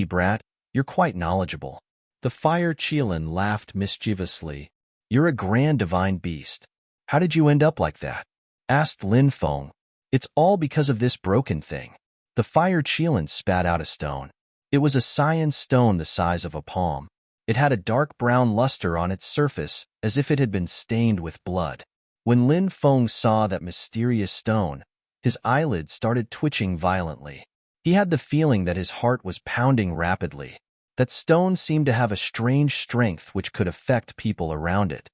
Brat, you're quite knowledgeable. The fire Qilin laughed mischievously. You're a grand divine beast. How did you end up like that? Asked Lin Feng. It's all because of this broken thing. The fire Qilin spat out a stone. It was a cyan stone the size of a palm. It had a dark brown luster on its surface, as if it had been stained with blood. When Lin Feng saw that mysterious stone, his eyelids started twitching violently. He had the feeling that his heart was pounding rapidly. That stone seemed to have a strange strength which could affect people around it.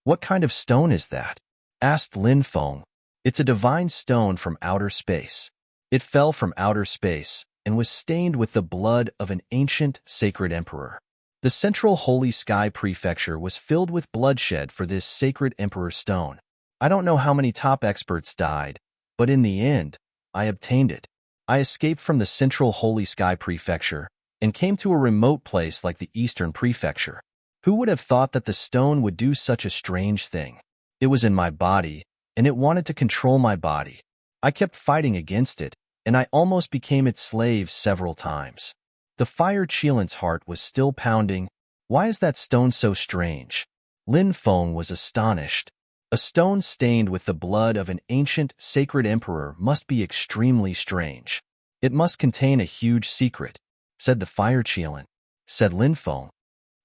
What kind of stone is that? Asked Lin Feng. It's a divine stone from outer space. It fell from outer space and was stained with the blood of an ancient, sacred emperor. The Central Holy Sky Prefecture was filled with bloodshed for this sacred emperor stone. I don't know how many top experts died, but in the end, I obtained it. I escaped from the Central Holy Sky Prefecture and came to a remote place like the Eastern Prefecture. Who would have thought that the stone would do such a strange thing? It was in my body, and it wanted to control my body. I kept fighting against it, and I almost became its slave several times. The fire Qilin's heart was still pounding. Why is that stone so strange? Lin Feng was astonished. A stone stained with the blood of an ancient, sacred emperor must be extremely strange. It must contain a huge secret, said the fire Qilin. Said Lin Feng.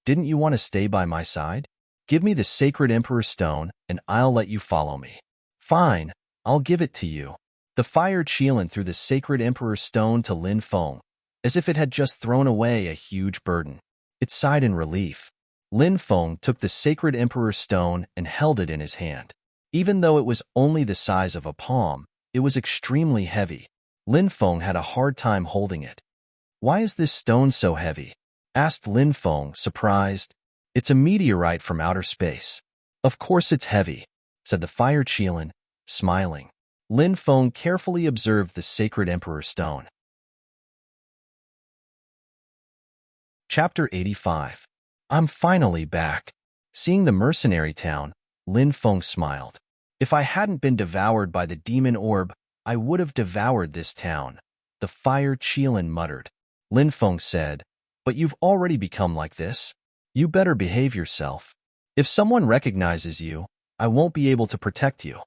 Didn't you want to stay by my side? Give me the sacred emperor stone, and I'll let you follow me. Fine, I'll give it to you. The fire Qilin threw the sacred emperor stone to Lin Feng, as if it had just thrown away a huge burden. It sighed in relief. Lin Feng took the sacred emperor stone and held it in his hand. Even though it was only the size of a palm, it was extremely heavy. Lin Feng had a hard time holding it. Why is this stone so heavy? Asked Lin Feng, surprised. It's a meteorite from outer space. Of course it's heavy, said the fire Qilin, smiling. Lin Feng carefully observed the sacred emperor stone. Chapter 85. I'm finally back. Seeing the mercenary town, Lin Feng smiled. If I hadn't been devoured by the demon orb, I would have devoured this town, the fire Qilin muttered. Lin Feng said, but you've already become like this. You better behave yourself. If someone recognizes you, I won't be able to protect you.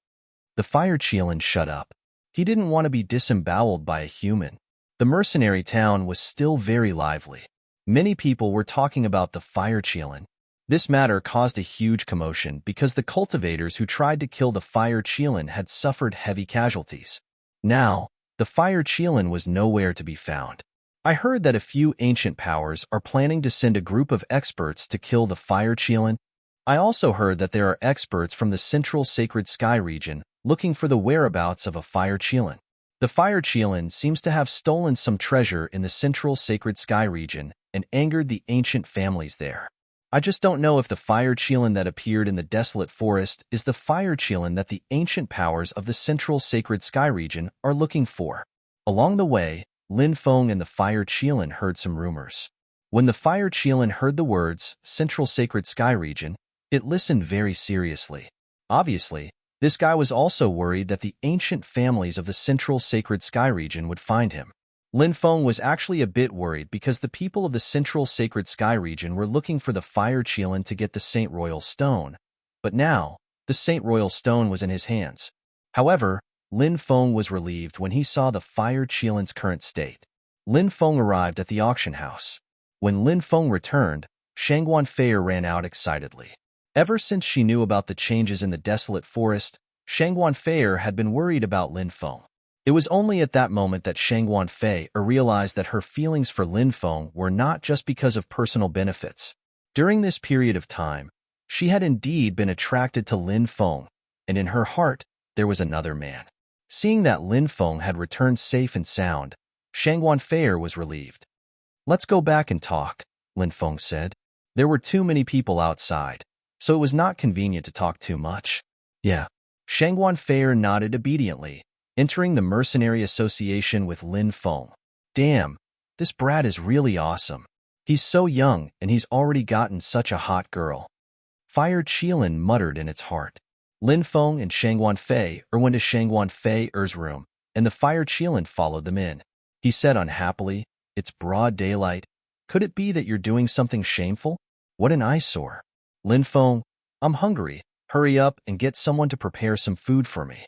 The fire Qilin shut up. He didn't want to be disemboweled by a human. The mercenary town was still very lively. Many people were talking about the fire Qilin. This matter caused a huge commotion because the cultivators who tried to kill the fire Qilin had suffered heavy casualties. Now, the fire Qilin was nowhere to be found. I heard that a few ancient powers are planning to send a group of experts to kill the fire Qilin. I also heard that there are experts from the Central Sacred Sky region looking for the whereabouts of a fire Qilin. The fire Qilin seems to have stolen some treasure in the Central Sacred Sky region and angered the ancient families there. I just don't know if the fire Qilin that appeared in the desolate forest is the fire Qilin that the ancient powers of the Central Sacred Sky region are looking for. Along the way, Lin Feng and the fire Qilin heard some rumors. When the fire Qilin heard the words Central Sacred Sky region, it listened very seriously. Obviously, this guy was also worried that the ancient families of the Central Sacred Sky region would find him. Lin Feng was actually a bit worried because the people of the Central Sacred Sky region were looking for the fire Qilin to get the Saint Royal Stone, but now, the Saint Royal Stone was in his hands. However, Lin Feng was relieved when he saw the fire Qilin's current state. Lin Feng arrived at the auction house. When Lin Feng returned, Shangguan Fei ran out excitedly. Ever since she knew about the changes in the desolate forest, Shang Guanfei had been worried about Lin Feng. It was only at that moment that Shang Guanfei realized that her feelings for Lin Feng were not just because of personal benefits. During this period of time, she had indeed been attracted to Lin Feng, and in her heart, there was another man. Seeing that Lin Feng had returned safe and sound, Shang Guanfei was relieved. "Let's go back and talk," Lin Feng said. There were too many people outside, so it was not convenient to talk too much. "Yeah." Shang Guanfei nodded obediently, entering the mercenary association with Lin Feng. "Damn, this brat is really awesome. He's so young, and he's already gotten such a hot girl." Fire Qilin muttered in its heart. Lin Feng and Shang Guanfei went to Shang Guanfei's room, and the Fire Qilin followed them in. He said unhappily, "It's broad daylight. Could it be that you're doing something shameful? What an eyesore." "Lin Feng, I'm hungry. Hurry up and get someone to prepare some food for me."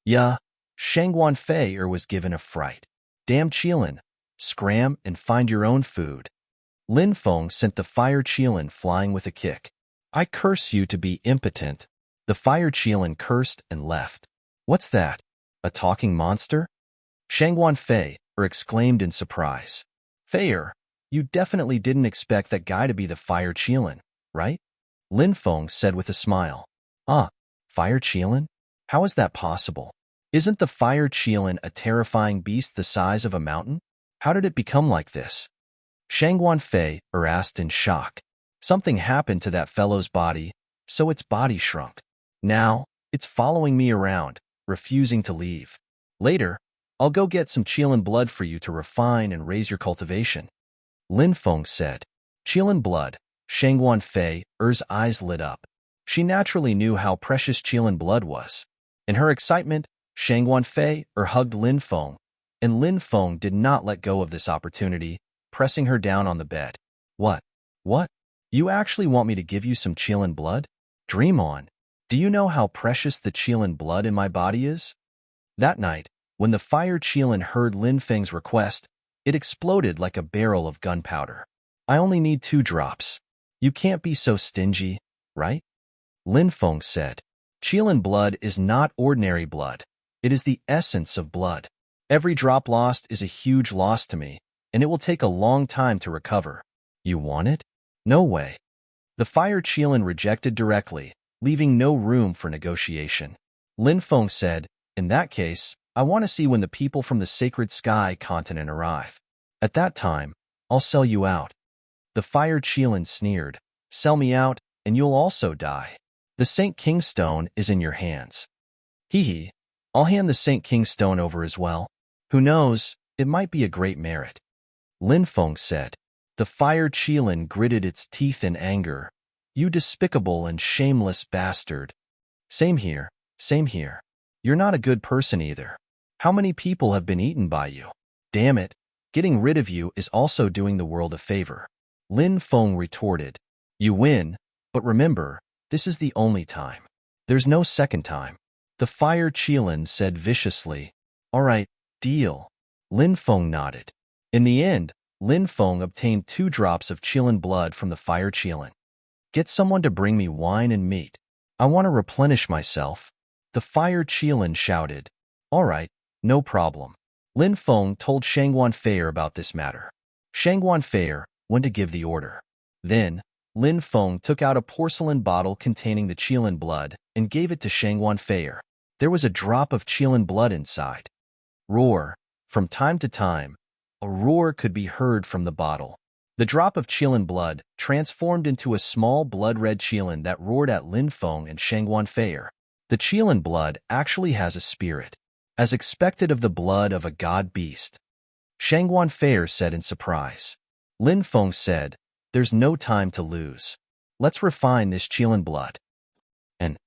"Yeah." Shang Guanfei was given a fright. "Damn Qilin, scram and find your own food." Lin Feng sent the Fire Qilin flying with a kick. "I curse you to be impotent." The Fire Qilin cursed and left. "What's that? A talking monster?" Shang Guanfei exclaimed in surprise. "Fei, you definitely didn't expect that guy to be the Fire Qilin, right?" Lin Feng said with a smile. "Ah, Fire Qilin? How is that possible? Isn't the Fire Qilin a terrifying beast the size of a mountain? How did it become like this?" Shang Guanfei asked in shock. "Something happened to that fellow's body, so its body shrunk. Now, it's following me around, refusing to leave. Later, I'll go get some Qilin blood for you to refine and raise your cultivation." Lin Feng said. "Qilin blood." Shang Guanfei's eyes lit up. She naturally knew how precious Qilin blood was. In her excitement, Shang Guanfei hugged Lin Feng, and Lin Feng did not let go of this opportunity, pressing her down on the bed. "What? What? You actually want me to give you some Qilin blood? Dream on. Do you know how precious the Qilin blood in my body is?" That night, when the Fire Qilin heard Lin Feng's request, it exploded like a barrel of gunpowder. "I only need 2 drops. You can't be so stingy, right?" Lin Feng said. "Qilin blood is not ordinary blood. It is the essence of blood. Every drop lost is a huge loss to me, and it will take a long time to recover. You want it? No way." The Fire Qilin rejected directly, leaving no room for negotiation. Lin Feng said, "In that case, I want to see when the people from the Sacred Sky continent arrive. At that time, I'll sell you out." The Fire Qilin sneered, "Sell me out, and you'll also die. The Saint King Stone is in your hands." "Hee hee, I'll hand the Saint King Stone over as well. Who knows, it might be a great merit." Lin Feng said. The Fire Qilin gritted its teeth in anger. "You despicable and shameless bastard." Same here, same here. You're not a good person either. How many people have been eaten by you? Damn it, getting rid of you is also doing the world a favor." Lin Feng retorted. "You win, but remember, this is the only time. There's no second time." The Fire Qilin said viciously. "All right, deal." Lin Feng nodded. In the end, Lin Feng obtained 2 drops of Qilin blood from the Fire Qilin. "Get someone to bring me wine and meat. I want to replenish myself." The Fire Qilin shouted. "All right, no problem." Lin Feng told Shang Guanfei about this matter. Shang Guanfei went to give the order. Then, Lin Feng took out a porcelain bottle containing the Qilin blood and gave it to Shang Guanfei. There was a drop of Qilin blood inside. Roar. From time to time, a roar could be heard from the bottle. The drop of Qilin blood transformed into a small blood-red Qilin that roared at Lin Feng and Shang Guanfei. The Qilin blood actually has a spirit, as expected of the blood of a god beast. Shang Guanfei said in surprise. Lin Feng said, "There's no time to lose. Let's refine this Qilin blood." And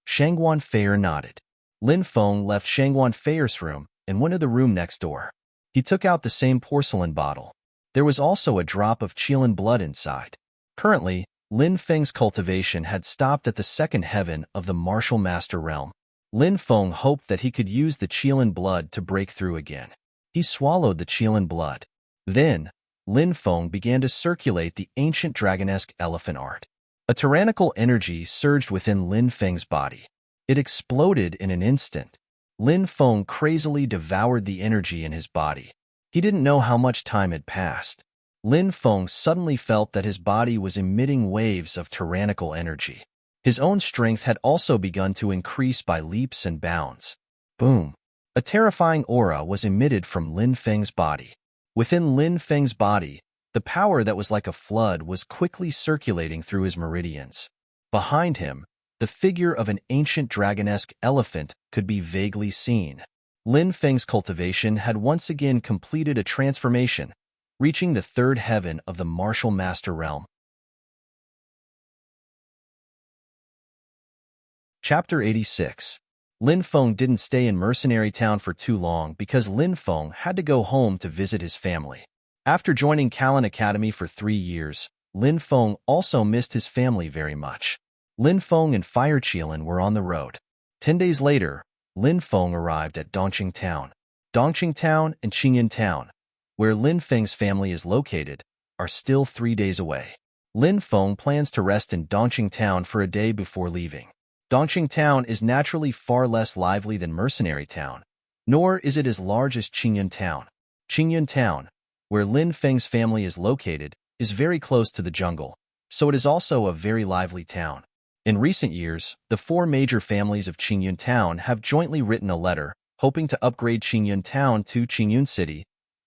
Shang Guanfei nodded. Lin Feng left Shang Guanfei's room and went to the room next door. He took out the same porcelain bottle. There was also a drop of Qilin blood inside. Currently, Lin Feng's cultivation had stopped at the 2nd heaven of the Martial Master Realm. Lin Feng hoped that he could use the Qilin blood to break through again. He swallowed the Qilin blood. Then, Lin Feng began to circulate the ancient dragonesque elephant art. A tyrannical energy surged within Lin Feng's body. It exploded in an instant. Lin Feng crazily devoured the energy in his body. He didn't know how much time had passed. Lin Feng suddenly felt that his body was emitting waves of tyrannical energy. His own strength had also begun to increase by leaps and bounds. Boom! A terrifying aura was emitted from Lin Feng's body. Within Lin Feng's body, the power that was like a flood was quickly circulating through his meridians. Behind him, the figure of an ancient dragonesque elephant could be vaguely seen. Lin Feng's cultivation had once again completed a transformation, reaching the third heaven of the martial master realm. Chapter 86. Lin Feng didn't stay in Mercenary Town for too long because Lin Feng had to go home to visit his family. After joining Callan Academy for 3 years, Lin Feng also missed his family very much. Lin Feng and Fire Qian were on the road. 10 days later, Lin Feng arrived at Dongqing Town. Dongqing Town and Qingyan Town, where Lin Feng's family is located, are still 3 days away. Lin Feng plans to rest in Dongqing Town for a day before leaving. Dongqing Town is naturally far less lively than Mercenary Town, nor is it as large as Qingyan Town. Qingyan Town, where Lin Feng's family is located, is very close to the jungle, so it is also a very lively town. In recent years, the 4 major families of Qingyan Town have jointly written a letter, hoping to upgrade Qingyan Town to Qingyun City,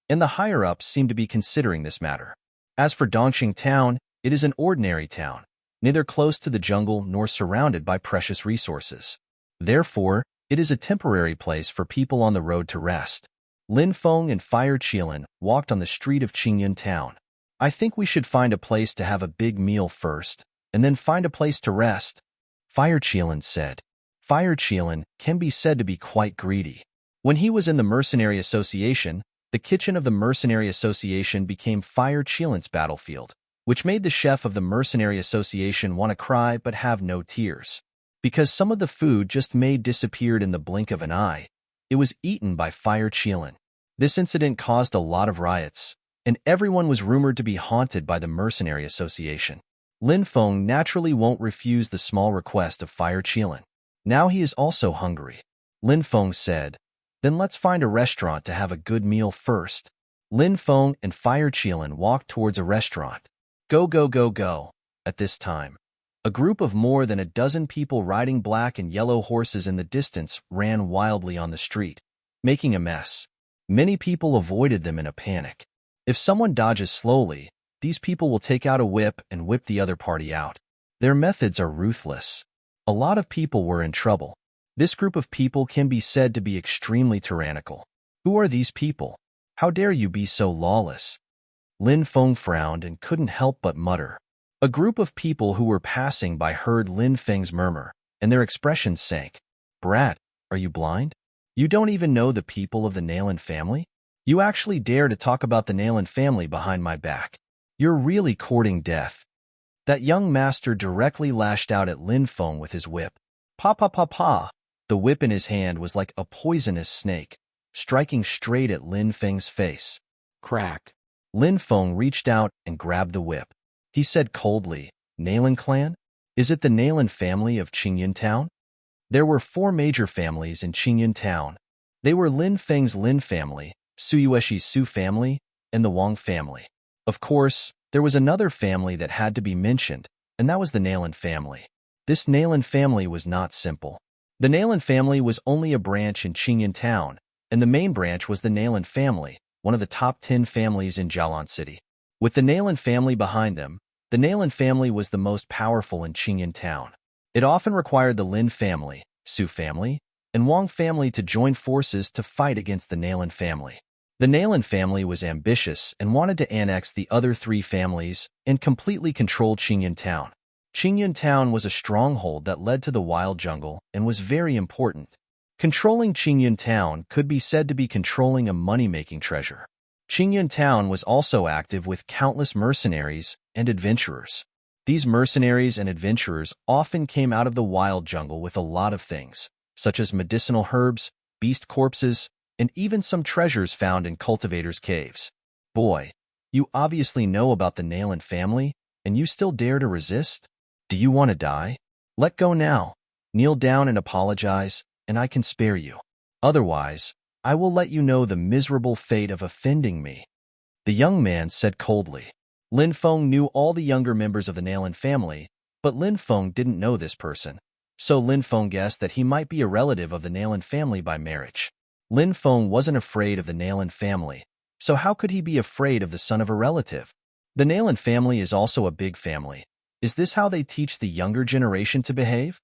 and the higher-ups seem to be considering this matter. As for Dongqing Town, it is an ordinary town, neither close to the jungle nor surrounded by precious resources. Therefore, it is a temporary place for people on the road to rest. Lin Feng and Fire Qian walked on the street of Qingyan Town. I think we should find a place to have a big meal first, and then find a place to rest, Fire Qian said. Fire Qian can be said to be quite greedy. When he was in the Mercenary Association, the kitchen of the Mercenary Association became Fire Qian's battlefield, which made the chef of the Mercenary Association want to cry but have no tears. Because some of the food just made disappeared in the blink of an eye, it was eaten by Fire Qian. This incident caused a lot of riots, and everyone was rumored to be haunted by the Mercenary Association. Lin Feng naturally won't refuse the small request of Fire Qian. Now he is also hungry. Lin Feng said, "Then let's find a restaurant to have a good meal first." Lin Feng and Fire Qian walked towards a restaurant. Go, go, go, go. At this time, a group of more than a dozen people riding black and yellow horses in the distance ran wildly on the street, making a mess. Many people avoided them in a panic. If someone dodges slowly, these people will take out a whip and whip the other party out. Their methods are ruthless. A lot of people were in trouble. This group of people can be said to be extremely tyrannical. Who are these people? How dare you be so lawless? Lin Feng frowned and couldn't help but mutter. A group of people who were passing by heard Lin Feng's murmur, and their expressions sank. Brat, are you blind? You don't even know the people of the Nailan family? You actually dare to talk about the Nailan family behind my back. You're really courting death. That young master directly lashed out at Lin Feng with his whip. Pa pa pa pa. The whip in his hand was like a poisonous snake, striking straight at Lin Feng's face. Crack. Lin Feng reached out and grabbed the whip. He said coldly, Nailan clan? Is it the Nailan family of Qingyan Town? There were 4 major families in Qingyan Town. They were Lin Feng's Lin family, Suyueshi's Su family, and the Wang family. Of course, there was another family that had to be mentioned, and that was the Nailan family. This Nailan family was not simple. The Nailan family was only a branch in Qingyan Town, and the main branch was the Nailan family, one of the top 10 families in Jialan City. With the Nailan family behind them, the Nailan family was the most powerful in Qingyan Town. It often required the Lin family, Su family, and Wang family to join forces to fight against the Nailan family. The Nailan family was ambitious and wanted to annex the other 3 families and completely control Qingyan Town. Qingyan Town was a stronghold that led to the wild jungle and was very important. Controlling Qingyan Town could be said to be controlling a money-making treasure. Qingyan Town was also active with countless mercenaries and adventurers. These mercenaries and adventurers often came out of the wild jungle with a lot of things, such as medicinal herbs, beast corpses, and even some treasures found in cultivators' caves. Boy, you obviously know about the Nailan family, and you still dare to resist? Do you want to die? Let go now. Kneel down and apologize, and I can spare you. Otherwise, I will let you know the miserable fate of offending me." The young man said coldly. Lin Feng knew all the younger members of the Nailin family, but Lin Feng didn't know this person. So Lin Feng guessed that he might be a relative of the Nailin family by marriage. Lin Feng wasn't afraid of the Nailin family, so how could he be afraid of the son of a relative? The Nailin family is also a big family. Is this how they teach the younger generation to behave?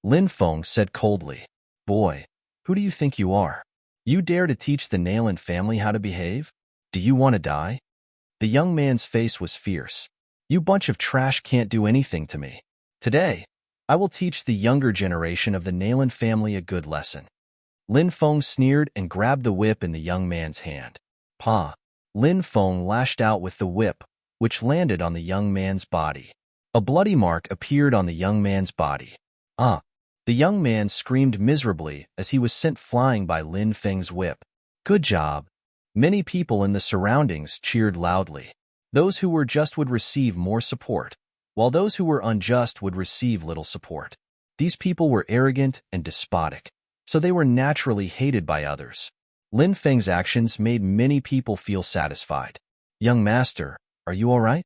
Lin Feng said coldly. Boy, who do you think you are? You dare to teach the Nailin family how to behave? Do you want to die? The young man's face was fierce. You bunch of trash can't do anything to me. Today, I will teach the younger generation of the Nailin family a good lesson. Lin Feng sneered and grabbed the whip in the young man's hand. Pa! Lin Feng lashed out with the whip, which landed on the young man's body. A bloody mark appeared on the young man's body. Ah! The young man screamed miserably as he was sent flying by Lin Feng's whip. Good job! Many people in the surroundings cheered loudly. Those who were just would receive more support, while those who were unjust would receive little support. These people were arrogant and despotic, so they were naturally hated by others. Lin Feng's actions made many people feel satisfied. Young master, are you all right?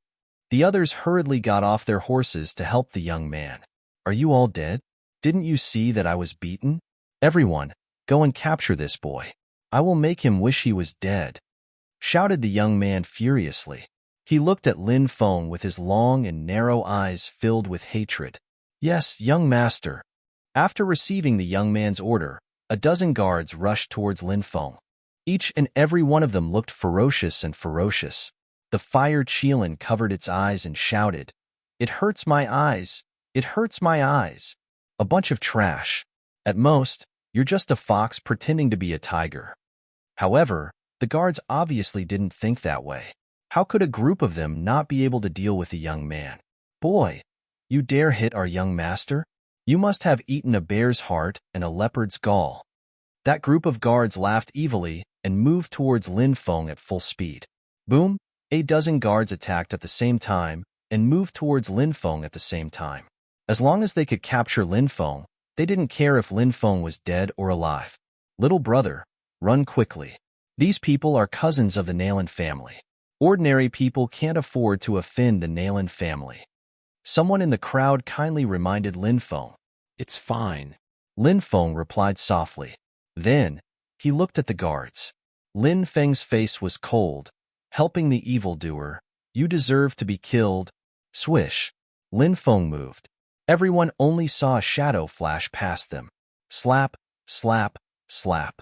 The others hurriedly got off their horses to help the young man. Are you all dead? Didn't you see that I was beaten? Everyone, go and capture this boy. I will make him wish he was dead, shouted the young man furiously. He looked at Lin Feng with his long and narrow eyes filled with hatred. Yes, young master. After receiving the young man's order, a dozen guards rushed towards Lin Feng. Each and every one of them looked ferocious and ferocious. The fire Qilin covered its eyes and shouted, "It hurts my eyes! It hurts my eyes! A bunch of trash. At most, you're just a fox pretending to be a tiger." However, the guards obviously didn't think that way. How could a group of them not be able to deal with the young man? Boy, you dare hit our young master? You must have eaten a bear's heart and a leopard's gall. That group of guards laughed evilly and moved towards Lin Feng at full speed. Boom! A dozen guards attacked at the same time and moved towards Lin Feng at the same time. As long as they could capture Lin Feng, they didn't care if Lin Feng was dead or alive. Little brother, run quickly. These people are cousins of the Nailin family. Ordinary people can't afford to offend the Nailin family. Someone in the crowd kindly reminded Lin Feng. It's fine. Lin Feng replied softly. Then, he looked at the guards. Lin Feng's face was cold. Helping the evildoer, you deserve to be killed. Swish. Lin Feng moved. Everyone only saw a shadow flash past them. Slap, slap, slap.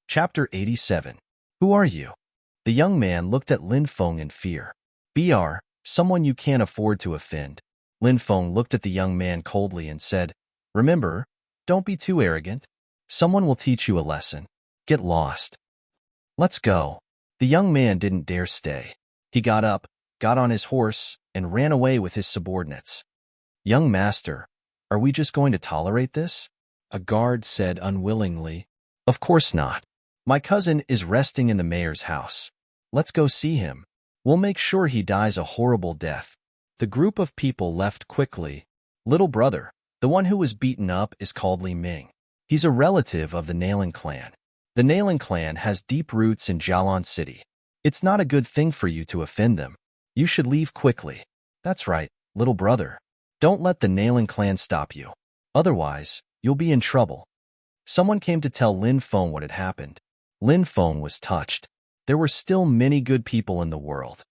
Chapter 87. Who are you? The young man looked at Lin Feng in fear. Br, someone you can't afford to offend. Lin Feng looked at the young man coldly and said, Remember, don't be too arrogant. Someone will teach you a lesson. Get lost. Let's go. The young man didn't dare stay. He got up, got on his horse, and ran away with his subordinates. Young master, are we just going to tolerate this? A guard said unwillingly. Of course not. My cousin is resting in the mayor's house. Let's go see him. We'll make sure he dies a horrible death. The group of people left quickly. Little brother, the one who was beaten up, is called Li Ming. He's a relative of the Nailin clan. The Nailin clan has deep roots in Jialan City. It's not a good thing for you to offend them. You should leave quickly. That's right, little brother. Don't let the Nailin clan stop you. Otherwise, you'll be in trouble. Someone came to tell Lin Feng what had happened. Lin Feng was touched. There were still many good people in the world.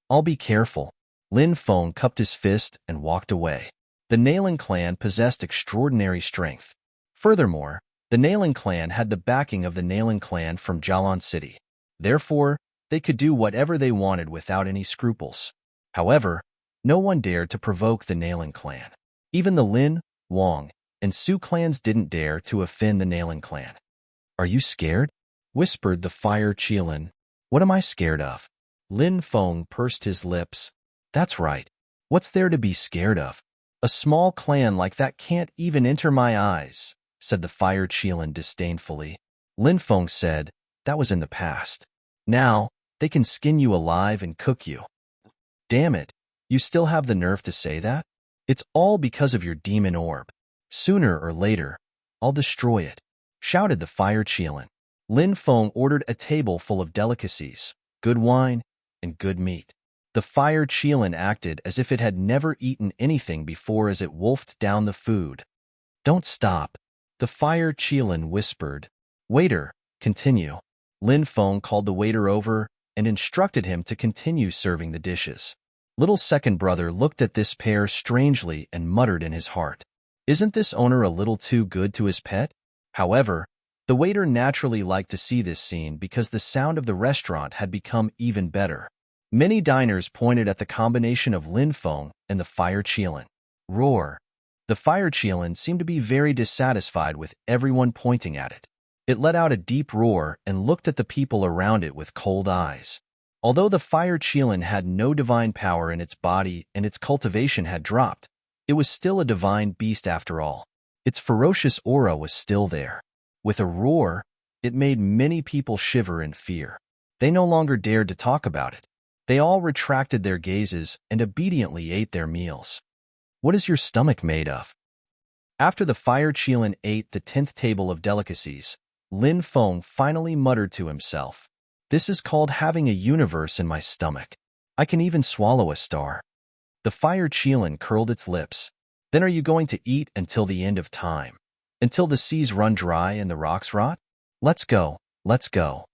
I'll be careful. Lin Feng cupped his fist and walked away. The Nailin clan possessed extraordinary strength. Furthermore, the Nailin clan had the backing of the Nailin clan from Jialan City. Therefore, they could do whatever they wanted without any scruples. However, no one dared to provoke the Nailin clan. Even the Lin, Wang, and Su clans didn't dare to offend the Nailin clan. Are you scared? Whispered the fire Qilin. What am I scared of? Lin Feng pursed his lips. That's right. What's there to be scared of? A small clan like that can't even enter my eyes, said the fire Qilin disdainfully. Lin Feng said, that was in the past. Now, they can skin you alive and cook you. Damn it, You still have the nerve to say that? It's all because of your demon orb. Sooner or later, I'll destroy it, shouted the fire Qilin. Lin Feng ordered a table full of delicacies, good wine, and good meat. The fire Qilin acted as if it had never eaten anything before as it wolfed down the food. Don't stop, the fire Qilin whispered. Waiter, continue. Lin Feng called the waiter over and instructed him to continue serving the dishes. Little second brother looked at this pair strangely and muttered in his heart, "Isn't this owner a little too good to his pet?" However, the waiter naturally liked to see this scene because the sound of the restaurant had become even better. Many diners pointed at the combination of Lin Feng and the fire Qilin. Roar. The fire Qilin seemed to be very dissatisfied with everyone pointing at it. It let out a deep roar and looked at the people around it with cold eyes. Although the fire Qilin had no divine power in its body and its cultivation had dropped, it was still a divine beast after all. Its ferocious aura was still there. With a roar, it made many people shiver in fear. They no longer dared to talk about it. They all retracted their gazes and obediently ate their meals. What is your stomach made of? After the fire Qilin ate the 10th table of delicacies, Lin Feng finally muttered to himself, "This is called having a universe in my stomach. I can even swallow a star." The fire Qilin curled its lips. Then are you going to eat until the end of time? Until the seas run dry and the rocks rot? Let's go, let's go.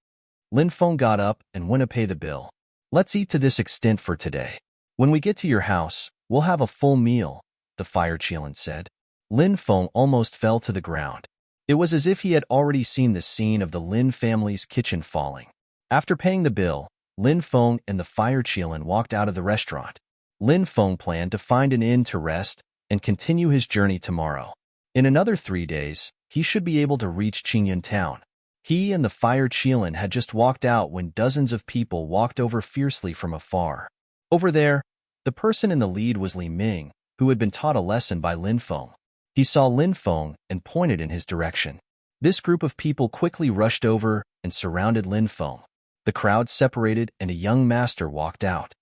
Lin Feng got up and went to pay the bill. Let's eat to this extent for today. When we get to your house, we'll have a full meal, the fire Qilin said. Lin Feng almost fell to the ground. It was as if he had already seen the scene of the Lin family's kitchen falling. After paying the bill, Lin Feng and the fire Qilin walked out of the restaurant. Lin Feng planned to find an inn to rest and continue his journey tomorrow. In another 3 days, he should be able to reach Qingyun town. He and the fire Qilin had just walked out when dozens of people walked over fiercely from afar. Over there, the person in the lead was Li Ming, who had been taught a lesson by Lin Feng. He saw Lin Feng and pointed in his direction. This group of people quickly rushed over and surrounded Lin Feng. The crowd separated and a young master walked out.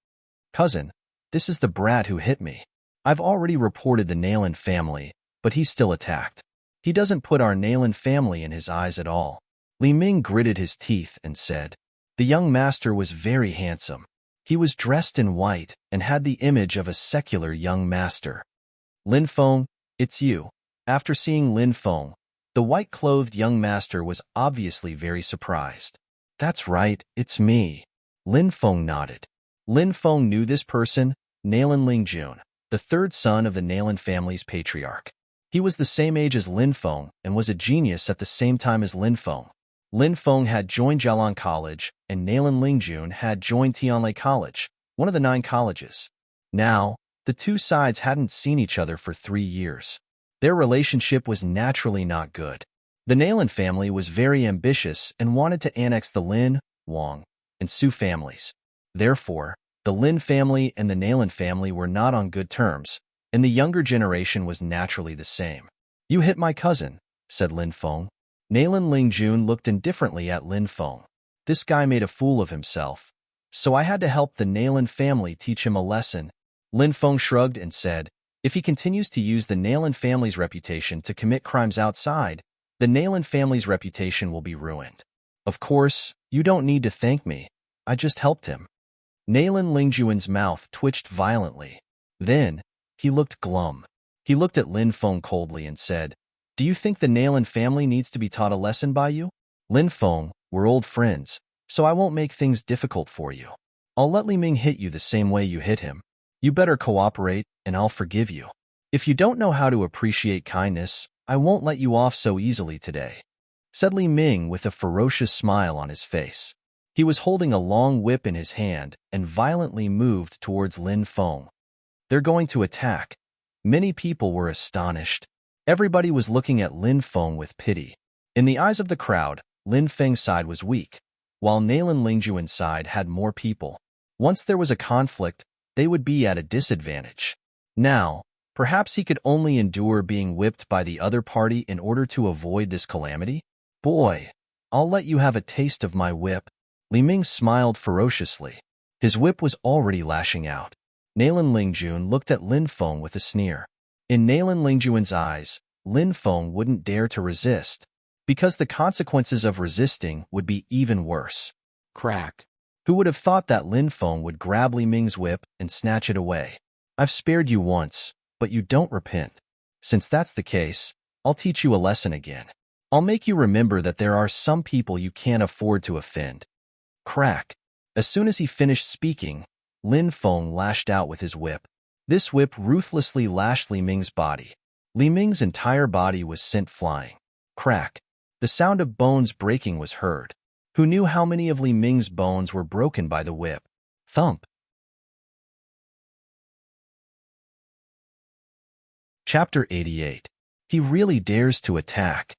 "Cousin, this is the brat who hit me. I've already reported the Nailin family, but he's still attacked. He doesn't put our Nailin family in his eyes at all." Li Ming gritted his teeth and said, "The young master was very handsome. He was dressed in white and had the image of a secular young master." "Lin Feng, it's you." After seeing Lin Feng, the white-clothed young master was obviously very surprised. "That's right, it's me." Lin Feng nodded. Lin Feng knew this person, Nailin Lingjun, the third son of the Nailin family's patriarch. He was the same age as Lin Feng and was a genius at the same time as Lin Feng. Lin Feng had joined Jialan College, and Nailin Lingjun had joined Tianlai College, one of the 9 colleges. Now, the two sides hadn't seen each other for 3 years. Their relationship was naturally not good. The Nailin family was very ambitious and wanted to annex the Lin, Wang, and Su families. Therefore, the Lin family and the Nailin family were not on good terms, and the younger generation was naturally the same. "You hit my cousin," said Lin Feng. Nailin Lingjun looked indifferently at Lin Feng. "This guy made a fool of himself, so I had to help the Nailin family teach him a lesson." Lin Feng shrugged and said, "If he continues to use the Nailin family's reputation to commit crimes outside, the Nailin family's reputation will be ruined. Of course, you don't need to thank me. I just helped him." Nailin Lingjuan's mouth twitched violently. Then, he looked glum. He looked at Lin Feng coldly and said, "Do you think the Nailin family needs to be taught a lesson by you? Lin Feng, we're old friends, so I won't make things difficult for you. I'll let Li Ming hit you the same way you hit him. You better cooperate, and I'll forgive you. If you don't know how to appreciate kindness, I won't let you off so easily today," said Li Ming with a ferocious smile on his face. He was holding a long whip in his hand and violently moved towards Lin Feng. "They're going to attack." Many people were astonished. Everybody was looking at Lin Feng with pity. In the eyes of the crowd, Lin Feng's side was weak, while Nailin Lingjuan's side had more people. Once there was a conflict, they would be at a disadvantage. Now, perhaps he could only endure being whipped by the other party in order to avoid this calamity? "Boy, I'll let you have a taste of my whip." Li Ming smiled ferociously. His whip was already lashing out. Nalan Lingjun looked at Lin Feng with a sneer. In Nalan Lingjun's eyes, Lin Feng wouldn't dare to resist, because the consequences of resisting would be even worse. Crack. Who would have thought that Lin Feng would grab Li Ming's whip and snatch it away? I've spared you once, but you don't repent. Since that's the case, I'll teach you a lesson again. I'll make you remember that there are some people you can't afford to offend. Crack. As soon as he finished speaking, Lin Feng lashed out with his whip. This whip ruthlessly lashed Li Ming's body. Li Ming's entire body was sent flying. Crack. The sound of bones breaking was heard. Who knew how many of Li Ming's bones were broken by the whip? Thump. Chapter 88. He really dares to attack.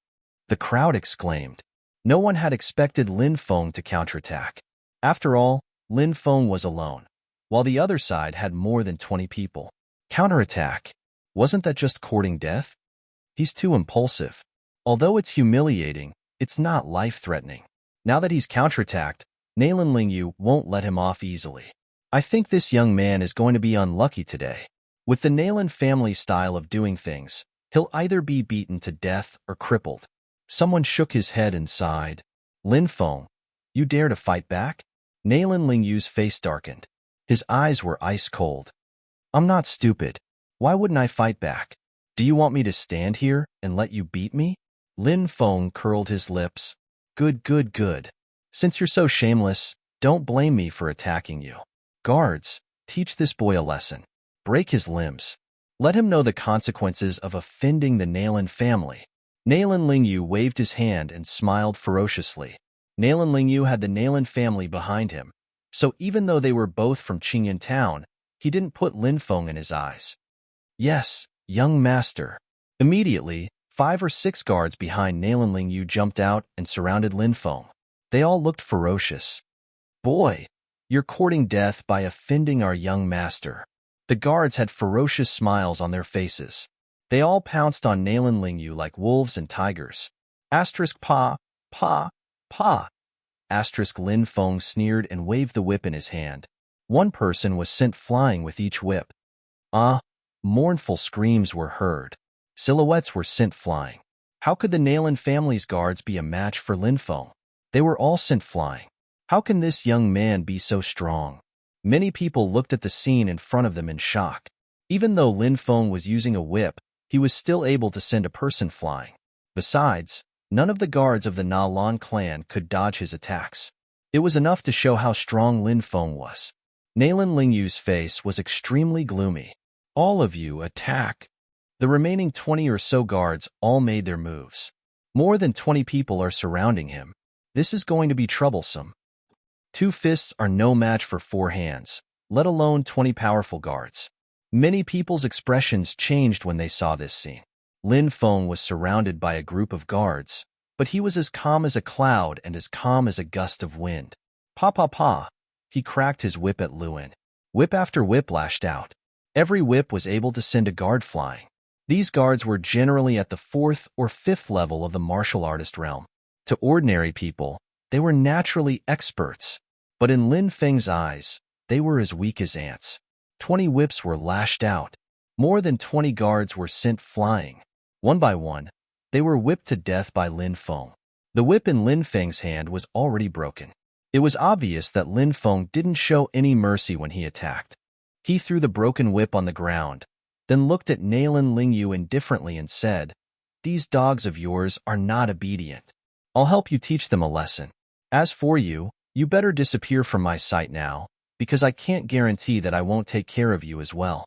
The crowd exclaimed. No one had expected Lin Feng to counterattack. After all, Lin Feng was alone, while the other side had more than 20 people. Counterattack. Wasn't that just courting death? He's too impulsive. Although it's humiliating, it's not life-threatening. Now that he's counterattacked, Nalan Lingyu won't let him off easily. I think this young man is going to be unlucky today. With the Nalan family style of doing things, he'll either be beaten to death or crippled. Someone shook his head and sighed. Lin Feng, you dare to fight back? Nalan Lingyu's face darkened. His eyes were ice cold. I'm not stupid. Why wouldn't I fight back? Do you want me to stand here and let you beat me? Lin Feng curled his lips. Good, good, good. Since you're so shameless, don't blame me for attacking you. Guards, teach this boy a lesson. Break his limbs. Let him know the consequences of offending the Nalan family. Nalan Lingyu waved his hand and smiled ferociously. Nalan Lingyu had the Nalan family behind him, so even though they were both from Qingyan Town, he didn't put Lin Feng in his eyes. Yes, young master. Immediately, 5 or 6 guards behind Nalan Lingyu jumped out and surrounded Lin Feng. They all looked ferocious. Boy, you're courting death by offending our young master. The guards had ferocious smiles on their faces. They all pounced on Nalan Lingyu like wolves and tigers. Asterisk pa, pa, pa. Asterisk Lin Feng sneered and waved the whip in his hand. One person was sent flying with each whip. Mournful screams were heard. Silhouettes were sent flying. How could the Nalan family's guards be a match for Lin Feng? They were all sent flying. How can this young man be so strong? Many people looked at the scene in front of them in shock. Even though Lin Feng was using a whip, he was still able to send a person flying. Besides, none of the guards of the Na Lan clan could dodge his attacks. It was enough to show how strong Lin Feng was. Nalan Lingyu's face was extremely gloomy. All of you, attack! The remaining 20 or so guards all made their moves. More than 20 people are surrounding him. This is going to be troublesome. 2 fists are no match for 4 hands, let alone 20 powerful guards. Many people's expressions changed when they saw this scene. Lin Feng was surrounded by a group of guards, but he was as calm as a cloud and as calm as a gust of wind. Pa pa pa! He cracked his whip at Luin. Whip after whip lashed out. Every whip was able to send a guard flying. These guards were generally at the 4th or 5th level of the martial artist realm. To ordinary people, they were naturally experts, but in Lin Feng's eyes, they were as weak as ants. 20 whips were lashed out. More than 20 guards were sent flying. One by one, they were whipped to death by Lin Feng. The whip in Lin Feng's hand was already broken. It was obvious that Lin Feng didn't show any mercy when he attacked. He threw the broken whip on the ground, then looked at Nalan Lingyu indifferently and said, "These dogs of yours are not obedient. I'll help you teach them a lesson. As for you, you better disappear from my sight now, because I can't guarantee that I won't take care of you as well."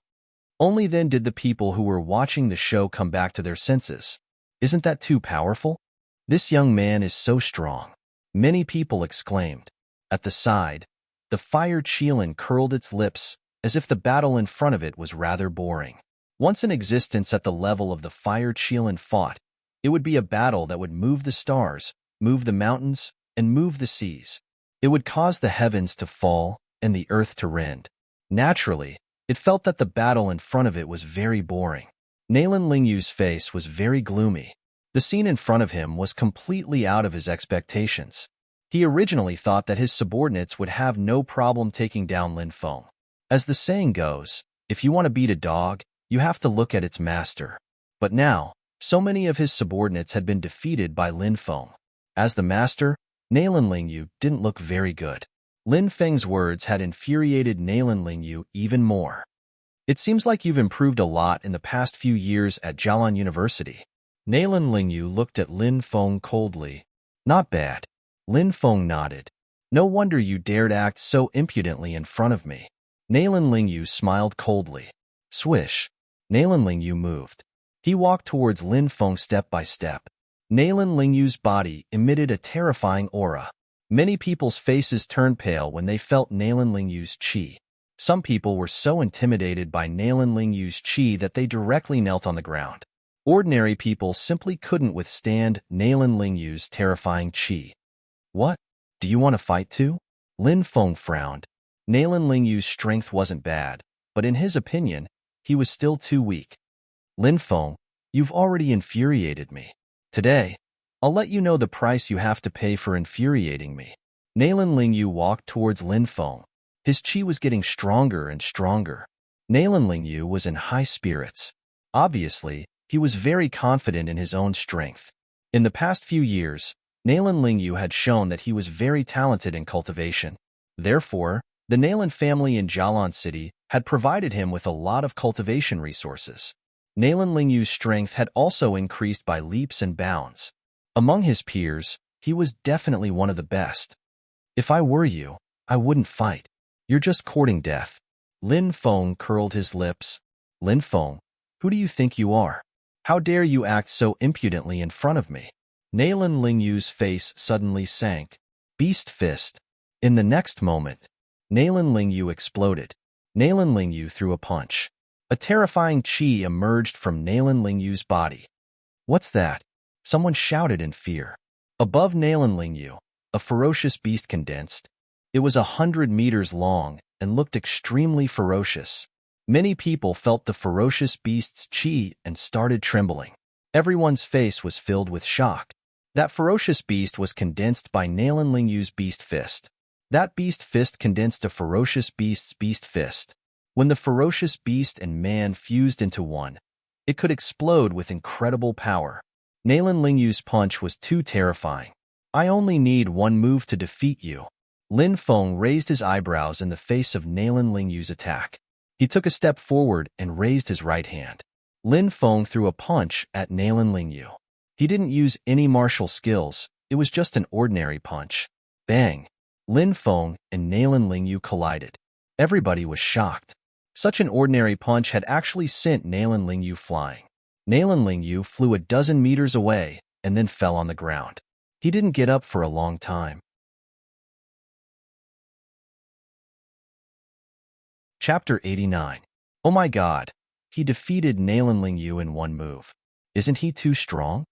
Only then did the people who were watching the show come back to their senses. Isn't that too powerful? This young man is so strong. Many people exclaimed. At the side, the fire Qilin curled its lips as if the battle in front of it was rather boring. Once in existence at the level of the fire Qilin fought, it would be a battle that would move the stars, move the mountains, and move the seas. It would cause the heavens to fall and the earth to rend. Naturally, it felt that the battle in front of it was very boring. Nalan Lingyu's face was very gloomy. The scene in front of him was completely out of his expectations. He originally thought that his subordinates would have no problem taking down Lin Feng. As the saying goes, if you want to beat a dog, you have to look at its master. But now, so many of his subordinates had been defeated by Lin Feng. As the master, Nalan Lingyu didn't look very good. Lin Feng's words had infuriated Nalan Lingyu even more. It seems like you've improved a lot in the past few years at Jialan University. Nalan Lingyu looked at Lin Feng coldly. Not bad. Lin Feng nodded. No wonder you dared act so impudently in front of me. Nalan Lingyu smiled coldly. Swish. Nalan Lingyu moved. He walked towards Lin Feng step by step. Nalan Lingyu's body emitted a terrifying aura. Many people's faces turned pale when they felt Nalan Lingyu's qi. Some people were so intimidated by Nalan Lingyu's qi that they directly knelt on the ground. Ordinary people simply couldn't withstand Nalan Lingyu's terrifying qi. What? Do you want to fight too? Lin Feng frowned. Nalan Lingyu's strength wasn't bad, but in his opinion, he was still too weak. Lin Feng, you've already infuriated me. Today, I'll let you know the price you have to pay for infuriating me. Nalan Lingyu walked towards Lin Feng. His qi was getting stronger and stronger. Nalan Lingyu was in high spirits. Obviously, he was very confident in his own strength. In the past few years, Nalan Lingyu had shown that he was very talented in cultivation. Therefore, the Nalan family in Jialan City had provided him with a lot of cultivation resources. Nalan Lingyu's strength had also increased by leaps and bounds. Among his peers, he was definitely one of the best. If I were you, I wouldn't fight. You're just courting death. Lin Feng curled his lips. Lin Feng, who do you think you are? How dare you act so impudently in front of me? Nalan Lingyu's face suddenly sank. Beast fist. In the next moment, Nalan Lingyu exploded. Nalan Lingyu threw a punch. A terrifying qi emerged from Nalan Lingyu's body. What's that? Someone shouted in fear. Above Nalan Lingyu, a ferocious beast condensed. It was 100 meters long and looked extremely ferocious. Many people felt the ferocious beast's qi and started trembling. Everyone's face was filled with shock. That ferocious beast was condensed by Nalan Lingyu's beast fist. That beast fist condensed a ferocious beast's beast fist. When the ferocious beast and man fused into one, it could explode with incredible power. Nalan Lingyu's punch was too terrifying. I only need one move to defeat you. Lin Feng raised his eyebrows in the face of Nalan Lingyu's attack. He took a step forward and raised his right hand. Lin Feng threw a punch at Nalan Lingyu. He didn't use any martial skills. It was just an ordinary punch. Bang! Lin Feng and Nalan Lingyu collided. Everybody was shocked. Such an ordinary punch had actually sent Nalan Lingyu flying. Nalan Lingyu flew a dozen meters away and then fell on the ground. He didn't get up for a long time. Chapter 89. Oh my God! He defeated Nalan Lingyu in one move. Isn't he too strong?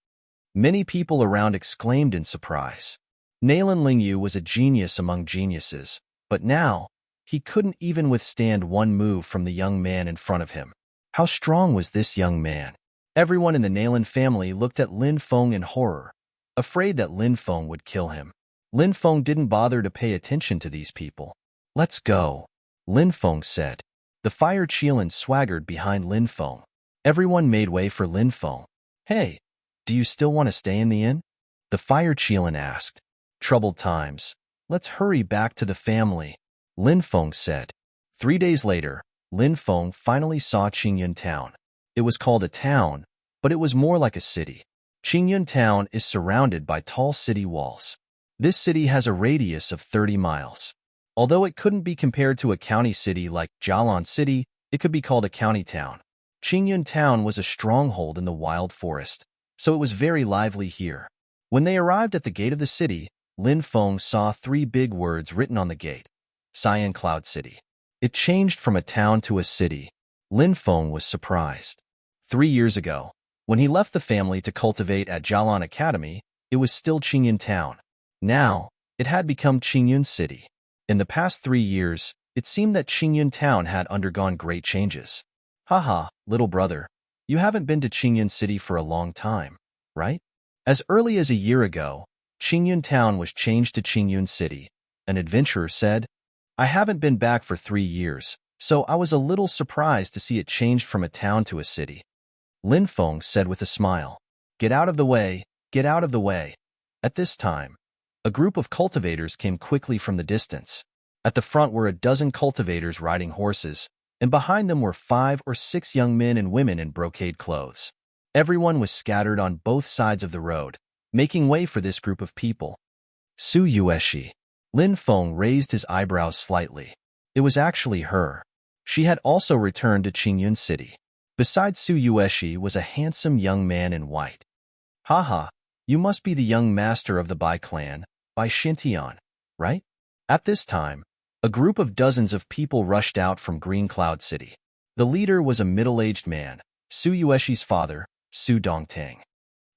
Many people around exclaimed in surprise. Nalan Lingyu was a genius among geniuses, but now, he couldn't even withstand one move from the young man in front of him. How strong was this young man? Everyone in the Nalan family looked at Lin Feng in horror, afraid that Lin Feng would kill him. Lin Feng didn't bother to pay attention to these people. Let's go, Lin Feng said. The fire Qilin swaggered behind Lin Feng. Everyone made way for Lin Feng. Hey, do you still want to stay in the inn? The fire Qilin asked. Troubled times. Let's hurry back to the family, Lin Feng said. 3 days later, Lin Feng finally saw Qingyun Town. It was called a town, but it was more like a city. Qingyun Town is surrounded by tall city walls. This city has a radius of 30 miles. Although it couldn't be compared to a county city like Jialan City, it could be called a county town. Qingyun Town was a stronghold in the wild forest, so it was very lively here. When they arrived at the gate of the city, Lin Feng saw 3 big words written on the gate. Cyan Cloud City. It changed from a town to a city. Lin Feng was surprised. 3 years ago, when he left the family to cultivate at Jialan Academy, it was still Qingyun Town. Now, it had become Qingyun City. In the past 3 years, it seemed that Qingyun Town had undergone great changes. Haha, little brother, you haven't been to Qingyun City for a long time, right? As early as a year ago, Qingyun Town was changed to Qingyun City. An adventurer said, I haven't been back for 3 years, so I was a little surprised to see it changed from a town to a city. Lin Feng said with a smile. Get out of the way, get out of the way. At this time, a group of cultivators came quickly from the distance. At the front were a dozen cultivators riding horses, and behind them were 5 or 6 young men and women in brocade clothes. Everyone was scattered on both sides of the road, making way for this group of people. Su Yueshi. Lin Feng raised his eyebrows slightly. It was actually her. She had also returned to Qingyun City. Beside Su Yueshi was a handsome young man in white. Haha, you must be the young master of the Bai clan, Bai Xintian, right? At this time, a group of dozens of people rushed out from Green Cloud City. The leader was a middle-aged man, Su Yueshi's father, Su Dongtang.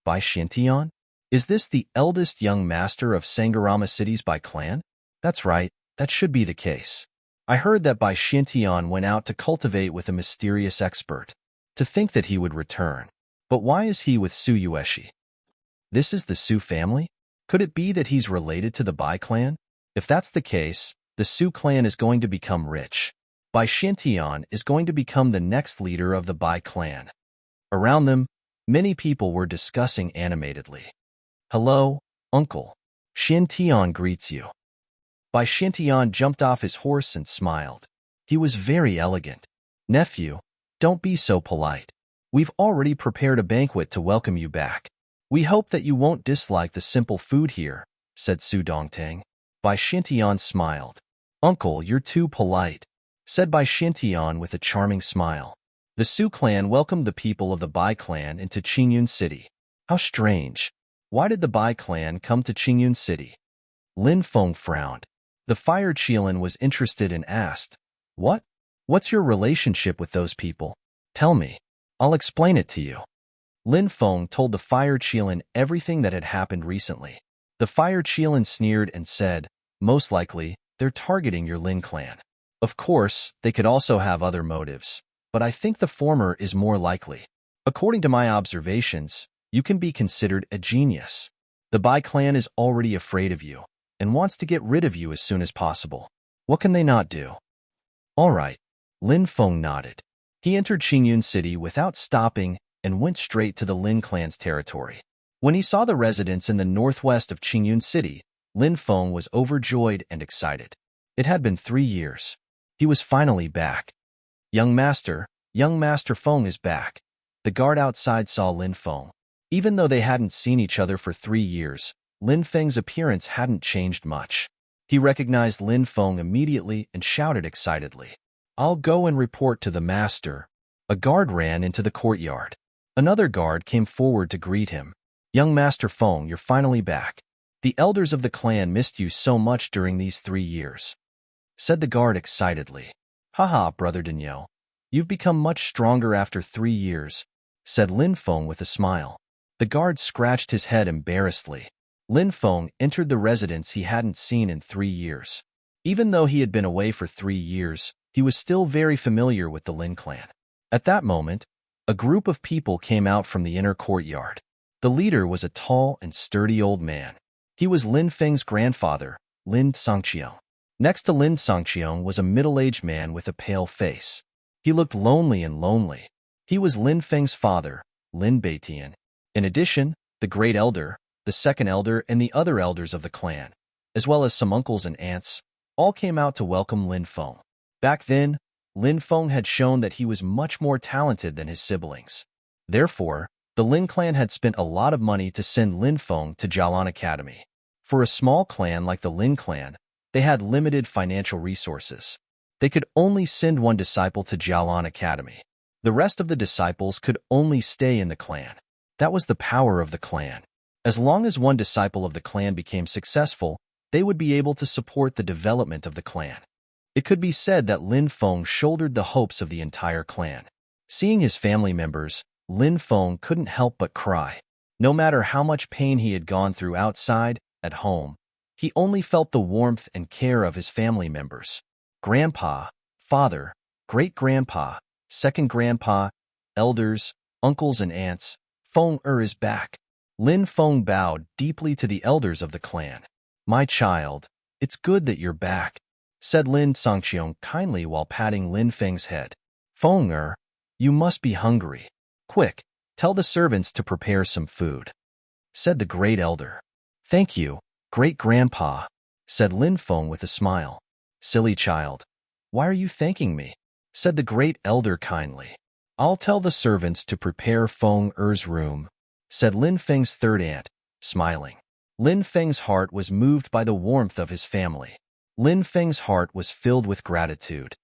Bai Xintian? Is this the eldest young master of Sangarama City's Bai clan? That's right, that should be the case. I heard that Bai Xintian went out to cultivate with a mysterious expert. To think that he would return. But why is he with Su Yueshi? This is the Su family? Could it be that he's related to the Bai clan? If that's the case, the Su clan is going to become rich. Bai Xintian is going to become the next leader of the Bai clan. Around them, many people were discussing animatedly. Hello, uncle. Xintian greets you. Bai Xintian jumped off his horse and smiled. He was very elegant. Nephew, don't be so polite. We've already prepared a banquet to welcome you back. We hope that you won't dislike the simple food here, said Su Dongtang. Bai Xintian smiled. Uncle, you're too polite, said Bai Xintian with a charming smile. The Su clan welcomed the people of the Bai clan into Qingyun City. How strange. Why did the Bai clan come to Qingyun City? Lin Feng frowned. The fire Qilin was interested and asked, What? What's your relationship with those people? Tell me. I'll explain it to you. Lin Feng told the fire Qilin everything that had happened recently. The fire Qilin sneered and said, Most likely, they're targeting your Lin clan. Of course, they could also have other motives, but I think the former is more likely. According to my observations, you can be considered a genius. The Bai clan is already afraid of you and wants to get rid of you as soon as possible. What can they not do? All right. Lin Feng nodded. He entered Qingyun City without stopping and went straight to the Lin clan's territory. When he saw the residents in the northwest of Qingyun City, Lin Feng was overjoyed and excited. It had been 3 years. He was finally back. Young Master Feng is back. The guard outside saw Lin Feng. Even though they hadn't seen each other for 3 years, Lin Feng's appearance hadn't changed much. He recognized Lin Feng immediately and shouted excitedly, I'll go and report to the master. A guard ran into the courtyard. Another guard came forward to greet him. Young Master Feng, you're finally back. The elders of the clan missed you so much during these 3 years, said the guard excitedly. Haha, Brother Daniel. You've become much stronger after 3 years, said Lin Feng with a smile. The guard scratched his head embarrassedly. Lin Feng entered the residence he hadn't seen in 3 years. Even though he had been away for 3 years, he was still very familiar with the Lin clan. At that moment, a group of people came out from the inner courtyard. The leader was a tall and sturdy old man. He was Lin Feng's grandfather, Lin Sangqiang. Next to Lin Sangqiang was a middle-aged man with a pale face. He looked lonely and lonely. He was Lin Feng's father, Lin Beitian. In addition, the great elder, the second elder, and the other elders of the clan, as well as some uncles and aunts, all came out to welcome Lin Feng. Back then, Lin Feng had shown that he was much more talented than his siblings. Therefore, the Lin clan had spent a lot of money to send Lin Feng to Jialan Academy. For a small clan like the Lin clan, they had limited financial resources. They could only send one disciple to Jialan Academy. The rest of the disciples could only stay in the clan. That was the power of the clan. As long as one disciple of the clan became successful, they would be able to support the development of the clan. It could be said that Lin Feng shouldered the hopes of the entire clan. Seeing his family members, Lin Feng couldn't help but cry. No matter how much pain he had gone through outside, at home, he only felt the warmth and care of his family members. Grandpa, father, great-grandpa, second grandpa, elders, uncles and aunts, Feng is back. Lin Feng bowed deeply to the elders of the clan. My child, it's good that you're back, said Lin Songqiong kindly while patting Lin Feng's head. Feng you must be hungry. Quick, tell the servants to prepare some food, said the great elder. Thank you, great-grandpa, said Lin Feng with a smile. Silly child, why are you thanking me? Said the great elder kindly. I'll tell the servants to prepare Feng Er's room, said Lin Feng's third aunt, smiling. Lin Feng's heart was moved by the warmth of his family. Lin Feng's heart was filled with gratitude.